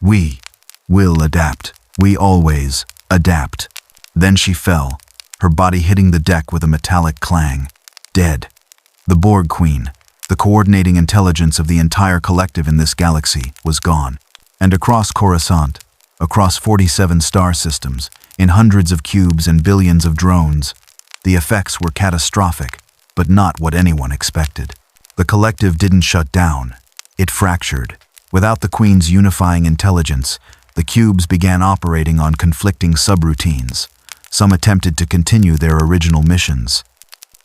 "We will adapt. We always adapt." Then she fell, her body hitting the deck with a metallic clang. Dead. The Borg Queen, the coordinating intelligence of the entire collective in this galaxy, was gone. And across Coruscant, across 47 star systems, in hundreds of cubes and billions of drones, the effects were catastrophic, but not what anyone expected. The collective didn't shut down. It fractured. Without the Queen's unifying intelligence, the cubes began operating on conflicting subroutines. Some attempted to continue their original missions.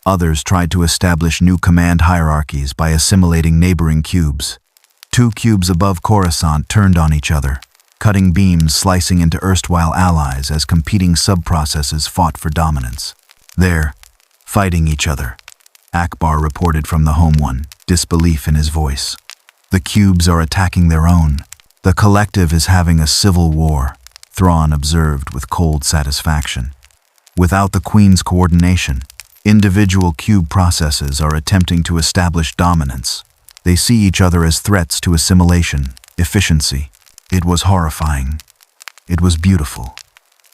Others tried to establish new command hierarchies by assimilating neighboring cubes. 2 cubes above Coruscant turned on each other, cutting beams slicing into erstwhile allies as competing subprocesses fought for dominance. "They're fighting each other," Akbar reported from the home one, disbelief in his voice. "The cubes are attacking their own. The collective is having a civil war," Thrawn observed with cold satisfaction. Without the Queen's coordination, individual cube processes are attempting to establish dominance. They see each other as threats to assimilation, efficiency. It was horrifying. It was beautiful.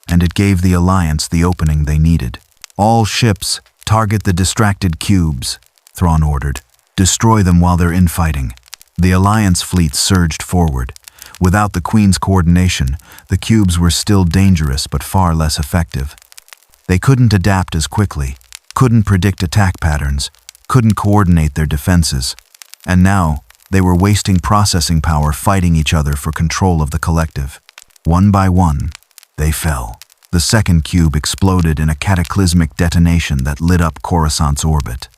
And it gave the Alliance the opening they needed. "All ships, target the distracted cubes," Thrawn ordered. "Destroy them while they're infighting." The Alliance fleet surged forward. Without the Queen's coordination, the cubes were still dangerous but far less effective. They couldn't adapt as quickly, couldn't predict attack patterns, couldn't coordinate their defenses. And now, they were wasting processing power fighting each other for control of the collective. One by one, they fell. The second cube exploded in a cataclysmic detonation that lit up Coruscant's orbit.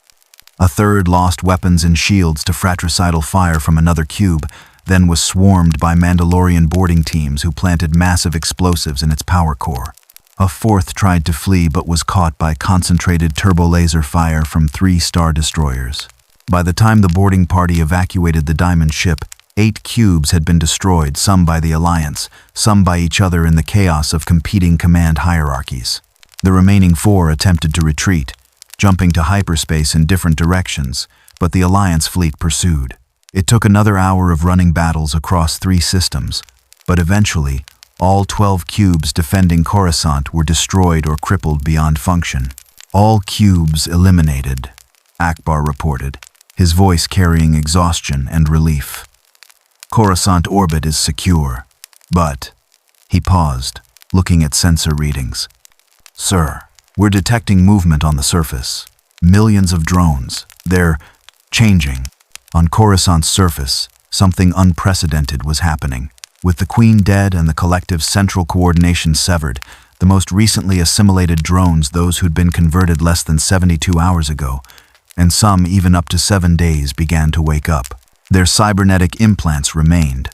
A third lost weapons and shields to fratricidal fire from another cube, then was swarmed by Mandalorian boarding teams who planted massive explosives in its power core. A fourth tried to flee but was caught by concentrated turbolaser fire from 3 star destroyers. By the time the boarding party evacuated the Diamond ship, 8 cubes had been destroyed, some by the Alliance, some by each other in the chaos of competing command hierarchies. The remaining 4 attempted to retreat, jumping to hyperspace in different directions, but the Alliance fleet pursued. It took another hour of running battles across 3 systems, but eventually, all 12 cubes defending Coruscant were destroyed or crippled beyond function. "All cubes eliminated," Akbar reported, his voice carrying exhaustion and relief. "Coruscant orbit is secure, but..." He paused, looking at sensor readings. "Sir, we're detecting movement on the surface. Millions of drones. They're changing." On Coruscant's surface, something unprecedented was happening. With the Queen dead and the collective's central coordination severed, the most recently assimilated drones, those who'd been converted less than 72 hours ago, and some even up to 7 days, began to wake up. Their cybernetic implants remained,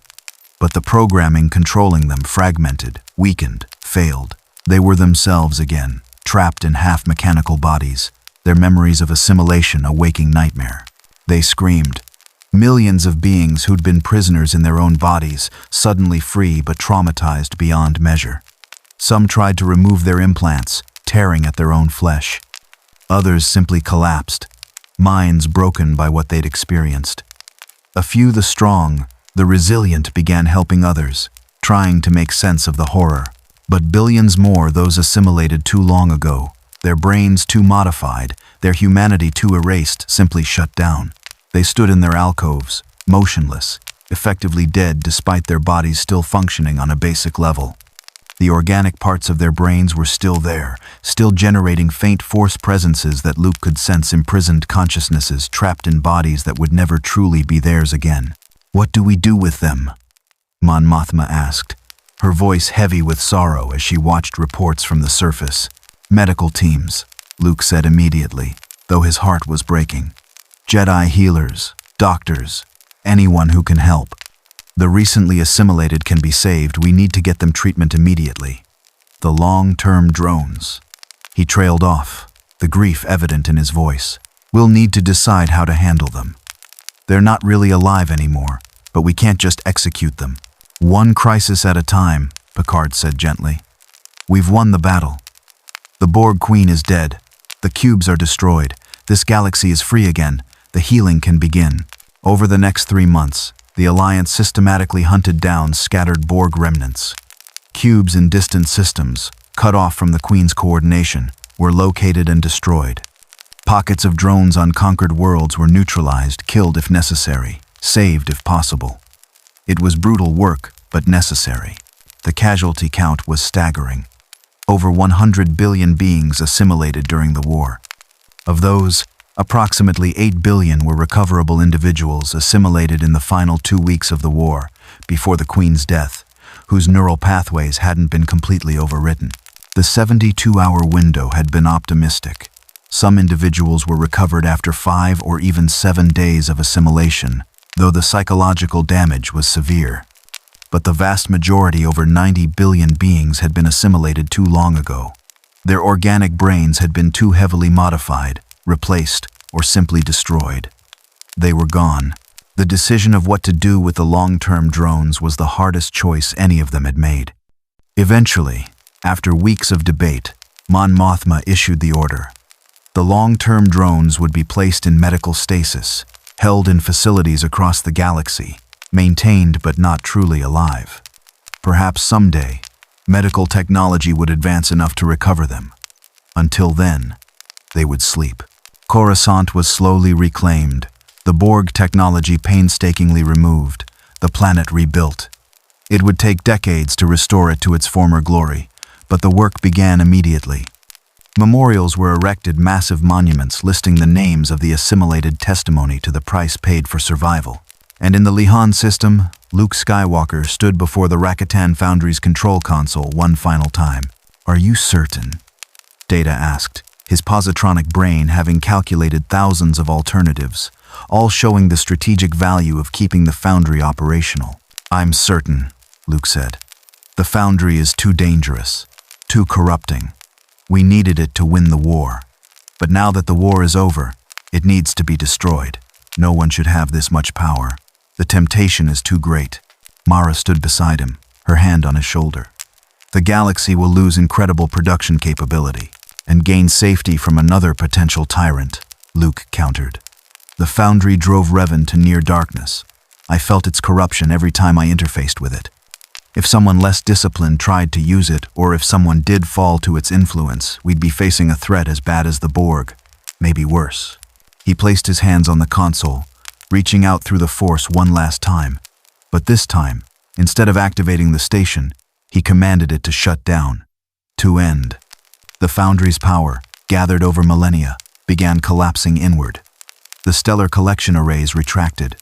but the programming controlling them fragmented, weakened, failed. They were themselves again, trapped in half-mechanical bodies, their memories of assimilation a waking nightmare. They screamed. Millions of beings who'd been prisoners in their own bodies, suddenly free but traumatized beyond measure. Some tried to remove their implants, tearing at their own flesh. Others simply collapsed, minds broken by what they'd experienced. A few, the strong, the resilient, began helping others, trying to make sense of the horror. But billions more, those assimilated too long ago, their brains too modified, their humanity too erased, simply shut down. They stood in their alcoves, motionless, effectively dead despite their bodies still functioning on a basic level. The organic parts of their brains were still there, still generating faint force presences that Luke could sense, imprisoned consciousnesses trapped in bodies that would never truly be theirs again. "What do we do with them?" Mon Mothma asked, her voice heavy with sorrow as she watched reports from the surface. "Medical teams," Luke said immediately, though his heart was breaking. "Jedi healers, doctors, anyone who can help. The recently assimilated can be saved. We need to get them treatment immediately." "The long-term drones." He trailed off, the grief evident in his voice. "We'll need to decide how to handle them. They're not really alive anymore, but we can't just execute them. One crisis at a time," Picard said gently. "We've won the battle. The Borg Queen is dead. The cubes are destroyed. This galaxy is free again. The healing can begin." Over the next 3 months, the Alliance systematically hunted down scattered Borg remnants. Cubes in distant systems, cut off from the Queen's coordination, were located and destroyed. Pockets of drones on conquered worlds were neutralized, killed if necessary, saved if possible. It was brutal work, but necessary. The casualty count was staggering. Over 100 billion beings assimilated during the war. Of those, approximately 8 billion were recoverable individuals assimilated in the final 2 weeks of the war, before the Queen's death, whose neural pathways hadn't been completely overwritten. The 72-hour window had been optimistic. Some individuals were recovered after 5 or even 7 days of assimilation, though the psychological damage was severe. But the vast majority, over 90 billion beings, had been assimilated too long ago. Their organic brains had been too heavily modified, replaced, or simply destroyed. They were gone. The decision of what to do with the long-term drones was the hardest choice any of them had made. Eventually, after weeks of debate, Mon Mothma issued the order. The long-term drones would be placed in medical stasis, held in facilities across the galaxy, maintained but not truly alive. Perhaps someday, medical technology would advance enough to recover them. Until then, they would sleep. Coruscant was slowly reclaimed, the Borg technology painstakingly removed, the planet rebuilt. It would take decades to restore it to its former glory, but the work began immediately. Memorials were erected, massive monuments listing the names of the assimilated, testimony to the price paid for survival. And in the Lihan system, Luke Skywalker stood before the Rakatan Foundry's control console one final time. "Are you certain?" Data asked, his positronic brain having calculated thousands of alternatives, all showing the strategic value of keeping the foundry operational. "I'm certain," Luke said. "The foundry is too dangerous, too corrupting. We needed it to win the war. But now that the war is over, it needs to be destroyed. No one should have this much power. The temptation is too great." Mara stood beside him, her hand on his shoulder. "The galaxy will lose incredible production capability and gain safety from another potential tyrant," Luke countered. "The foundry drove Revan to near darkness. I felt its corruption every time I interfaced with it. If someone less disciplined tried to use it, or if someone did fall to its influence, we'd be facing a threat as bad as the Borg, maybe worse." He placed his hands on the console, reaching out through the Force one last time. But this time, instead of activating the station, he commanded it to shut down, to end. The Foundry's power, gathered over millennia, began collapsing inward. The stellar collection arrays retracted.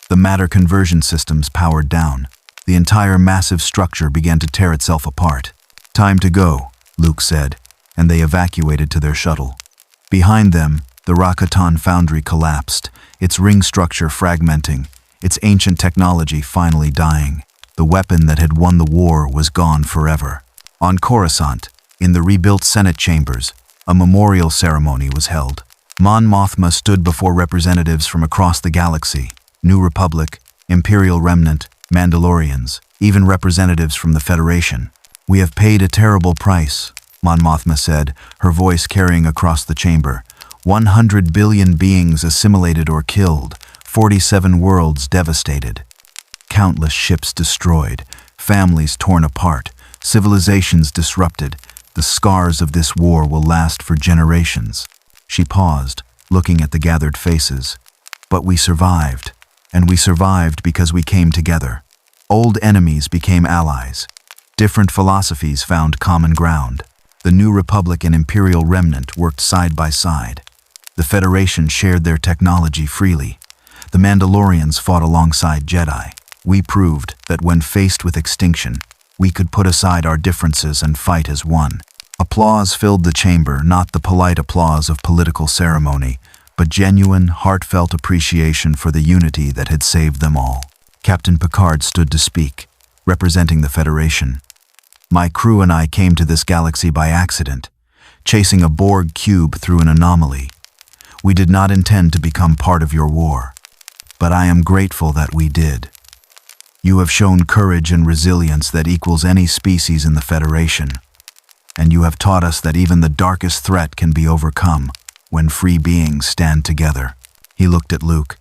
The matter conversion systems powered down. The entire massive structure began to tear itself apart. "Time to go," Luke said, and they evacuated to their shuttle. Behind them, the Rakatan Foundry collapsed, its ring structure fragmenting, its ancient technology finally dying. The weapon that had won the war was gone forever. On Coruscant, In the rebuilt Senate chambers, a memorial ceremony was held. Mon Mothma stood before representatives from across the galaxy, New Republic, Imperial Remnant, Mandalorians, even representatives from the Federation. "We have paid a terrible price," Mon Mothma said, her voice carrying across the chamber. 100 billion beings assimilated or killed, 47 worlds devastated. Countless ships destroyed, families torn apart, civilizations disrupted. The scars of this war will last for generations. She paused, looking at the gathered faces. But we survived, and we survived because we came together. Old enemies became allies. Different philosophies found common ground. The New Republic and Imperial Remnant worked side by side. The Federation shared their technology freely. The Mandalorians fought alongside Jedi. We proved that when faced with extinction, we could put aside our differences and fight as one. Applause filled the chamber, not the polite applause of political ceremony, but genuine, heartfelt appreciation for the unity that had saved them all. Captain Picard stood to speak, representing the Federation. "My crew and I came to this galaxy by accident, chasing a Borg cube through an anomaly. We did not intend to become part of your war, but I am grateful that we did. You have shown courage and resilience that equals any species in the Federation, and you have taught us that even the darkest threat can be overcome when free beings stand together." He looked at Luke.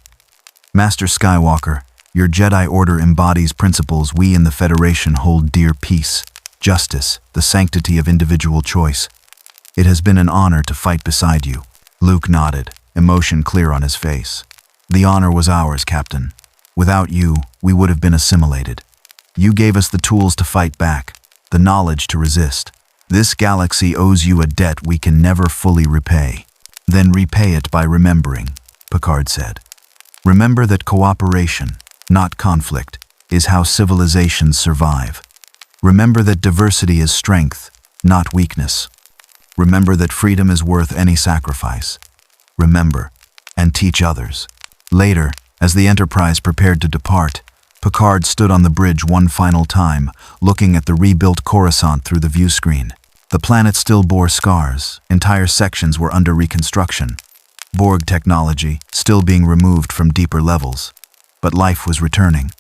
"Master Skywalker, your Jedi Order embodies principles we in the Federation hold dear: peace, justice, the sanctity of individual choice. It has been an honor to fight beside you." Luke nodded, emotion clear on his face. "The honor was ours, Captain. Without you, we would have been assimilated. You gave us the tools to fight back, the knowledge to resist. This galaxy owes you a debt we can never fully repay." "Then repay it by remembering," Picard said. "Remember that cooperation, not conflict, is how civilizations survive. Remember that diversity is strength, not weakness. Remember that freedom is worth any sacrifice. Remember, and teach others." Later, as the Enterprise prepared to depart, Picard stood on the bridge one final time, looking at the rebuilt Coruscant through the viewscreen. The planet still bore scars. Entire sections were under reconstruction. Borg technology still being removed from deeper levels. But life was returning.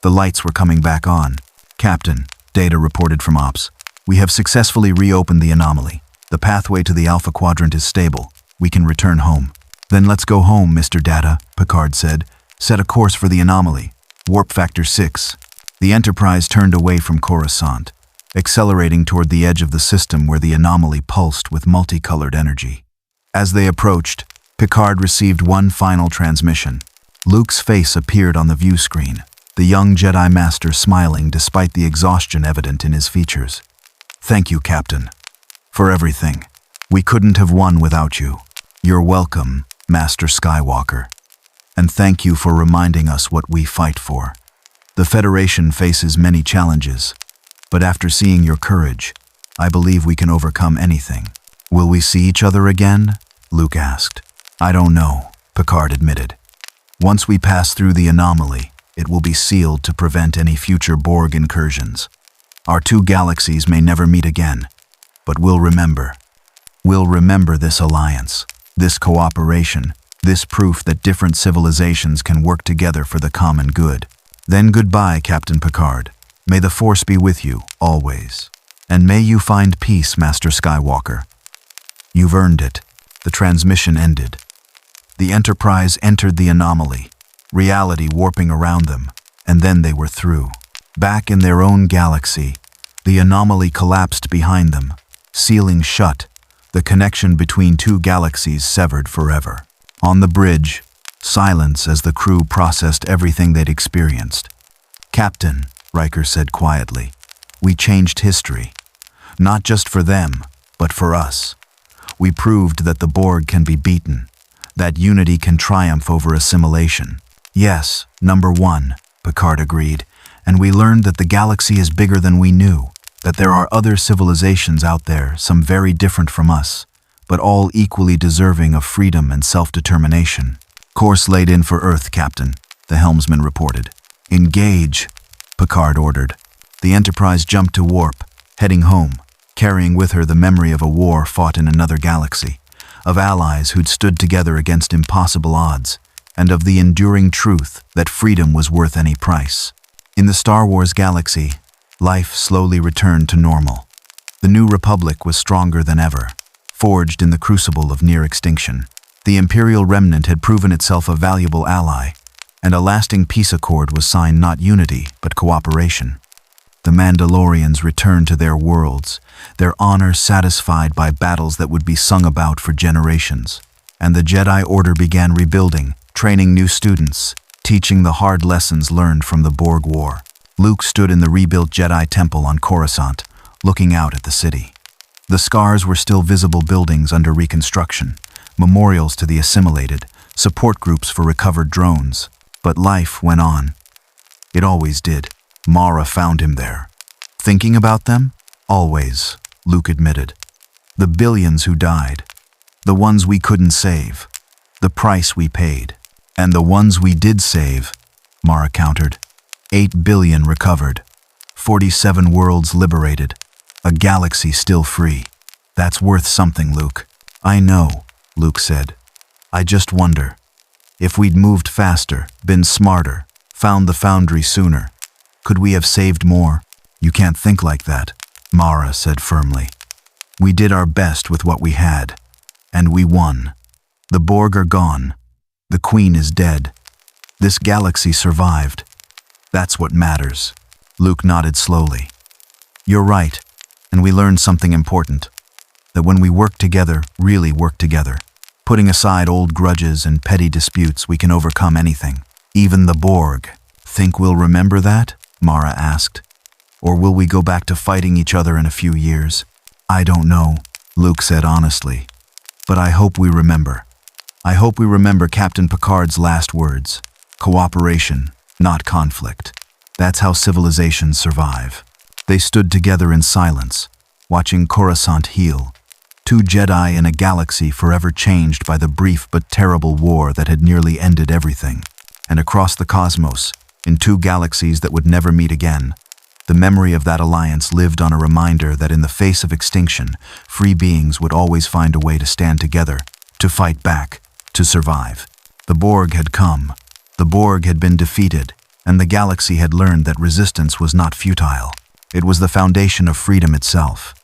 The lights were coming back on. "Captain," Data reported from Ops, "we have successfully reopened the anomaly. The pathway to the Alpha Quadrant is stable. We can return home." "Then let's go home, Mr. Data," Picard said. "Set a course for the anomaly. Warp factor 6. The Enterprise turned away from Coruscant, accelerating toward the edge of the system where the anomaly pulsed with multicolored energy. As they approached, Picard received one final transmission. Luke's face appeared on the view screen, the young Jedi Master smiling despite the exhaustion evident in his features. "Thank you, Captain, for everything. We couldn't have won without you. You're welcome, Master Skywalker. And thank you for reminding us what we fight for. The Federation faces many challenges, but after seeing your courage, I believe we can overcome anything." "Will we see each other again?" Luke asked. "I don't know," Picard admitted. "Once we pass through the anomaly, it will be sealed to prevent any future Borg incursions. Our two galaxies may never meet again, but we'll remember. We'll remember this alliance, this cooperation, this proof that different civilizations can work together for the common good. Then goodbye, Captain Picard. May the Force be with you, always. And may you find peace, Master Skywalker. You've earned it." The transmission ended. The Enterprise entered the anomaly, reality warping around them, and then they were through. Back in their own galaxy, the anomaly collapsed behind them, sealing shut, the connection between two galaxies severed forever. On the bridge, silence as the crew processed everything they'd experienced. "Captain," Riker said quietly, "we changed history. Not just for them, but for us. We proved that the Borg can be beaten, that unity can triumph over assimilation." "Yes, number one," Picard agreed, "and we learned that the galaxy is bigger than we knew, that there are other civilizations out there, some very different from us, but all equally deserving of freedom and self-determination." "Course laid in for Earth, Captain," the helmsman reported. "Engage," Picard ordered. The Enterprise jumped to warp, heading home, carrying with her the memory of a war fought in another galaxy, of allies who'd stood together against impossible odds, and of the enduring truth that freedom was worth any price. In the Star Wars galaxy, life slowly returned to normal. The New Republic was stronger than ever, forged in the crucible of near extinction. The Imperial remnant had proven itself a valuable ally, and a lasting peace accord was signed, not unity, but cooperation. The Mandalorians returned to their worlds, their honor satisfied by battles that would be sung about for generations. And the Jedi Order began rebuilding, training new students, teaching the hard lessons learned from the Borg War. Luke stood in the rebuilt Jedi Temple on Coruscant, looking out at the city. The scars were still visible buildings under reconstruction, memorials to the assimilated, support groups for recovered drones. But life went on. It always did. Mara found him there. Thinking about them? Always, Luke admitted. The billions who died. The ones we couldn't save. The price we paid. And the ones we did save, Mara countered. 8 billion recovered. 47 worlds liberated. A galaxy still free. That's worth something, Luke. I know, Luke said. I just wonder. If we'd moved faster, been smarter, found the Foundry sooner, could we have saved more? You can't think like that, Mara said firmly. We did our best with what we had, and we won. The Borg are gone. The Queen is dead. This galaxy survived. That's what matters. Luke nodded slowly. You're right, and we learned something important. That when we work together, really work together, putting aside old grudges and petty disputes, we can overcome anything. Even the Borg. Think we'll remember that? Mara asked. Or will we go back to fighting each other in a few years? I don't know, Luke said honestly. But I hope we remember. I hope we remember Captain Picard's last words. Cooperation, not conflict. That's how civilizations survive. They stood together in silence, watching Coruscant heal. 2 Jedi in a galaxy forever changed by the brief but terrible war that had nearly ended everything. And across the cosmos, in 2 galaxies that would never meet again, the memory of that alliance lived on a reminder that in the face of extinction, free beings would always find a way to stand together, to fight back, to survive. The Borg had come. The Borg had been defeated, and the galaxy had learned that resistance was not futile. It was the foundation of freedom itself.